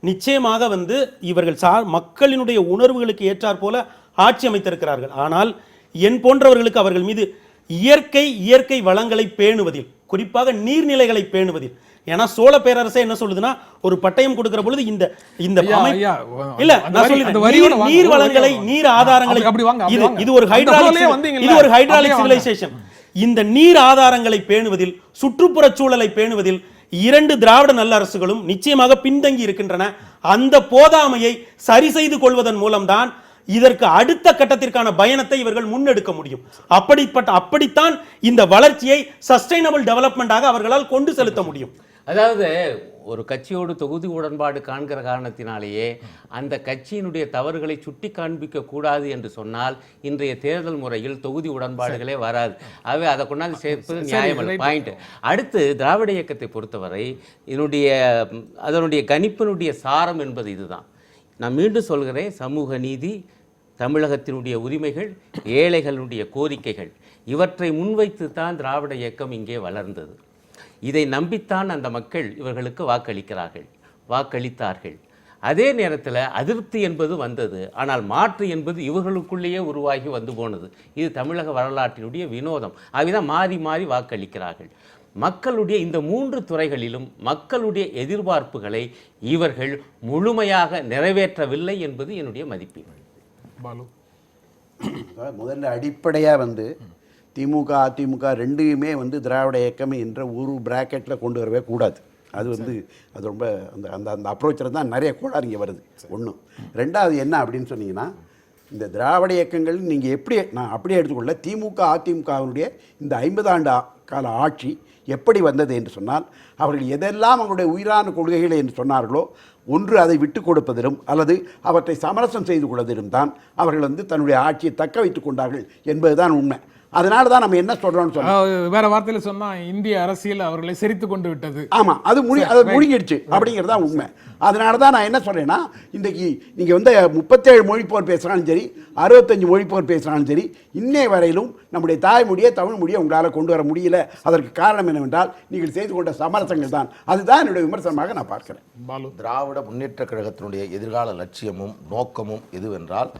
நிச்சயமாக வந்து இவர்கள் மக்களினுடைய உணர்வுகளுக்கு ஏற்றாற் போல ஆட்சி அமைத்திருக்கிறார்கள். ஆனால் என் போன்றவர்களுக்கு அவர்கள் மீது இயற்கை வளங்களை பேணுவதில், குறிப்பாக நீர்நிலைகளை பேணுவதில், ஏன்னா சோழ பேரரசே என்ன சொல்லுதுன்னா, ஒரு பட்டயம் கொடுக்கிற பொழுது இந்த இல்ல நான் சொல்லுறேன், நீர் வளங்களை நீர் ஆதாரங்களை இது ஒரு ஹைட்ராலிக் சிவிலைசேஷன். இந்த நீர் ஆதாரங்களை பேணுவதில், சுற்றுப்புற சூழலை பேணுவதில் 2 திராவிட நல்லரசுகளும் நிச்சயமாக பின்தங்கி இருக்கின்றன. அந்த போதாமையை சரி செய்து கொள்வதன் மூலம்தான் இதற்கு அடுத்த கட்டத்திற்கான பயணத்தை இவர்கள் முன்னெடுக்க முடியும். அப்படித்தான் இந்த வளர்ச்சியை சஸ்டைனபிள் டெவலப்மெண்டாக அவர்களால் கொண்டு செலுத்த முடியும். அதாவது ஒரு கட்சியோடு தொகுதி உடன்பாடு காண்கிற காரணத்தினாலேயே அந்த கட்சியினுடைய தவறுகளை சுட்டி காண்பிக்க கூடாது என்று சொன்னால் இன்றைய தேர்தல் முறையில் தொகுதி உடன்பாடுகளே வராது. ஆகவே அதை கொண்டாந்து சேர்ப்பது நியாயமல்ல. பாயிண்ட். அடுத்து திராவிட இயக்கத்தை பொறுத்தவரை அதனுடைய கணிப்பினுடைய சாரம் என்பது இதுதான். நான் மீண்டும் சொல்கிறேன், சமூக நீதி, தமிழகத்தினுடைய உரிமைகள், ஏழைகளுடைய கோரிக்கைகள், இவற்றை முன்வைத்து தான் திராவிட இயக்கம் இங்கே வளர்ந்தது. இதை நம்பித்தான் அந்த மக்கள் இவர்களுக்கு வாக்களித்தார்கள். அதே நேரத்தில் அதிருப்தி என்பது வந்தது. ஆனால் மாற்று என்பது இவர்களுக்குள்ளேயே உருவாகி வந்து போனது. இது தமிழக வரலாற்றினுடைய வினோதம். ஆகிதான் மாறி மாறி வாக்களிக்கிறார்கள். மக்களுடைய இந்த 3 துறைகளிலும் மக்களுடைய எதிர்பார்ப்புகளை இவர்கள் முழுமையாக நிறைவேற்றவில்லை என்பது என்னுடைய மதிப்பீடு. பாலு, முதல்ல அடிப்படையாக திமுக அதிமுக ரெண்டையுமே திராவிட இயக்கம் என்ற ஒரு பிராக்கெட்டில் கொண்டு வரவே கூடாது. அது அது ரொம்ப அந்த அந்த அந்த அப்ரோச்சில் தான் நிறைய கோளாறு இங்கே வருது. ஒன்று. ரெண்டாவது என்ன அப்படின்னு சொன்னீங்கன்னா, இந்த திராவிட இயக்கங்கள் நீங்கள் நான் அப்படியே எடுத்துக்கொள்ள, திமுக அதிமுகவினுடைய இந்த 50 ஆண்டு கால ஆட்சி எப்படி வந்தது என்று சொன்னால், அவர்கள் எதெல்லாம் அவருடைய உயிரான கொள்கைகளை என்று சொன்னார்களோ, ஒன்று அதை விட்டு கொடுப்பதிலும் அல்லது அவற்றை சமரசம் செய்து கொள்வதிலும் தான் அவர்கள் தன்னுடைய ஆட்சியை தக்க வைத்துக் கொண்டார்கள் என்பதுதான் உண்மை. அதனால தான் நம்ம என்ன சொல்றோம்னு சொன்னா, வேற வார்த்தையில சொன்னா இந்திய அரசியல் அவர்களை செரித்து கொண்டு விட்டது. ஆமா, அது முழுங்கிடுச்சு அப்படிங்கிறதா உண்மை. அதனால தான் நான் என்ன சொல்றேன்னா, இன்றைக்கு நீங்க 37 மொழிப்போர் பேசுறாலும் சரி, 65 மொழிப்போர் பேசுறாலும் சரி, இன்னே வரையிலும் நம்முடைய தாய்மொழியை தமிழ் மொழியை உங்களால் கொண்டு வர முடியல. அதற்கு காரணம் என்னவென்றால் நீங்கள் செய்து கொண்ட சமரசங்கள் தான். அதுதான் என்னுடைய விமர்சனமாக நான் பார்க்கிறேன். பாலு, திராவிட முன்னேற்ற கழகத்தினுடைய எதிர்கால லட்சியமும் நோக்கமும் எதுவென்றால்,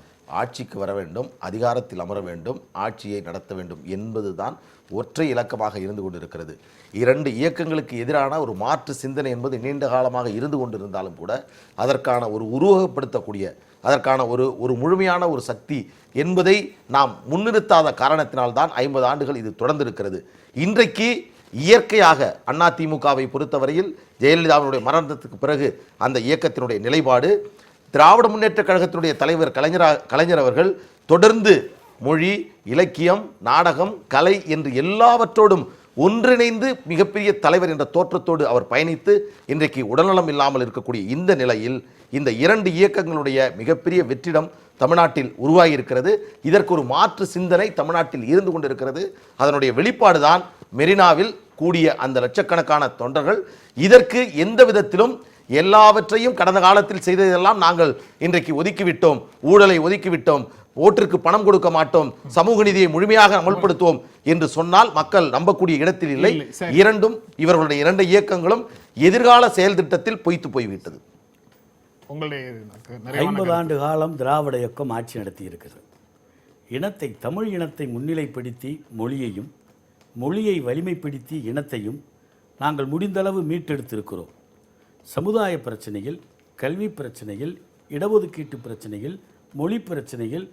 ஆட்சிக்கு வர வேண்டும், அதிகாரத்தில் அமர வேண்டும், ஆட்சியை நடத்த வேண்டும் என்பதுதான் ஒற்றை இலக்கமாக இருந்து கொண்டிருக்கிறது. 2 இயக்கங்களுக்கு எதிரான ஒரு மாற்று சிந்தனை என்பது நீண்ட காலமாக இருந்து கொண்டிருந்தாலும் கூட, அதற்கான ஒரு உருவகப்படுத்தக்கூடிய, அதற்கான ஒரு முழுமையான ஒரு சக்தி என்பதை நாம் முன்னிறுத்தாத காரணத்தினால்தான் 50 ஆண்டுகள் இது தொடர்ந்திருக்கிறது. இன்றைக்கு இயற்கையாக அதிமுகவை பொறுத்தவரையில் ஜெயலலிதாவினுடைய மரணத்துக்கு பிறகு அந்த இயக்கத்தினுடைய நிலைப்பாடு, திராவிட முன்னேற்ற கழகத்தினுடைய தலைவர் கலைஞர் அவர்கள் தொடர்ந்து மொழி, இலக்கியம், நாடகம், கலை என்று எல்லாவற்றோடும் ஒன்றிணைந்து மிகப்பெரிய தலைவர் என்ற தோற்றத்தோடு அவர் பயணித்து இன்றைக்கு உடல்நலம் இல்லாமல் இருக்கக்கூடிய இந்த நிலையில் இந்த 2 இயக்கங்களுடைய மிகப்பெரிய வெற்றிடம் தமிழ்நாட்டில் உருவாகி இருக்கிறது. இதற்கு ஒரு மாற்று சிந்தனை தமிழ்நாட்டில் இருந்து கொண்டிருக்கிறது. அதனுடைய வெளிப்பாடுதான் மெரினாவில் கூடிய அந்த லட்சக்கணக்கான தொண்டர்கள். இதற்கு எந்த விதத்திலும் எல்லாவற்றையும் கடந்த காலத்தில் செய்ததெல்லாம் நாங்கள் இன்றைக்கு ஒதுக்கிவிட்டோம், ஊழலை ஒதுக்கிவிட்டோம், ஓட்டிற்கு பணம் கொடுக்க மாட்டோம், சமூக நீதியை முழுமையாக அமல்படுத்துவோம் என்று சொன்னால் மக்கள் நம்பக்கூடிய இடத்தில் இல்லை. இவர்களுடைய 2 இயக்கங்களும் எதிர்கால செயல் திட்டத்தில் பொய்த்து போய்விட்டது. 50 ஆண்டு காலம் திராவிட இயக்கம் ஆட்சி நடத்தி இருக்கிறது. தமிழ் இனத்தை முன்னிலைப்படுத்தி மொழியை வலிமைப்படுத்தி இனத்தையும் நாங்கள் முடிந்தளவு மீட்டெடுத்திருக்கிறோம். சமுதாய பிரச்சனையில், கல்வி பிரச்சனையில், இடஒதுக்கீட்டு பிரச்சனையில், மொழி பிரச்சனையில்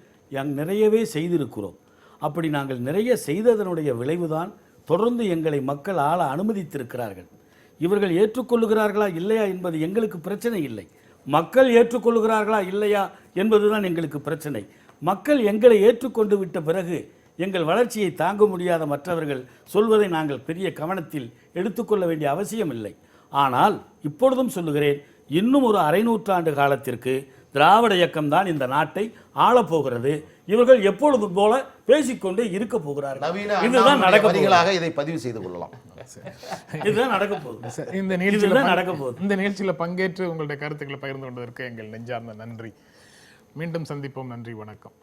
நிறையவே செய்திருக்கிறோம். அப்படி நாங்கள் நிறைய செய்ததனுடைய விளைவுதான் தொடர்ந்து எங்களை மக்கள் ஆள அனுமதித்திருக்கிறார்கள். இவர்கள் ஏற்றுக்கொள்ளுகிறார்களா இல்லையா என்பது எங்களுக்கு பிரச்சனை இல்லை. மக்கள் ஏற்றுக்கொள்ளுகிறார்களா இல்லையா என்பதுதான் எங்களுக்கு பிரச்சனை. மக்கள் எங்களை ஏற்றுக்கொண்டு விட்ட பிறகு எங்கள் வளர்ச்சியை தாங்க முடியாத மற்றவர்கள் சொல்வதை நாங்கள் பெரிய கவனத்தில் எடுத்துக்கொள்ள வேண்டிய அவசியம் இல்லை. ஆனால் இப்பொழுதும் சொல்லுகிறேன், இன்னும் ஒரு 1/2 நூற்றாண்டு காலத்திற்கு திராவிட இயக்கம் தான் இந்த நாட்டை ஆளப்போகிறது. இவர்கள் எப்பொழுதும் போல பேசிக்கொண்டே இருக்க போகிறார்கள். இதுதான் நடக்க போகுது. இதை பதிவு செய்து கொள்ளலாம். இதுதான் நடக்க போகுது. இந்த நிகழ்ச்சியில் பங்கேற்று உங்களுடைய கருத்துக்களை பகிர்ந்து கொண்டதற்கு எங்கள் நெஞ்சார்ந்த நன்றி. மீண்டும் சந்திப்போம். நன்றி, வணக்கம்.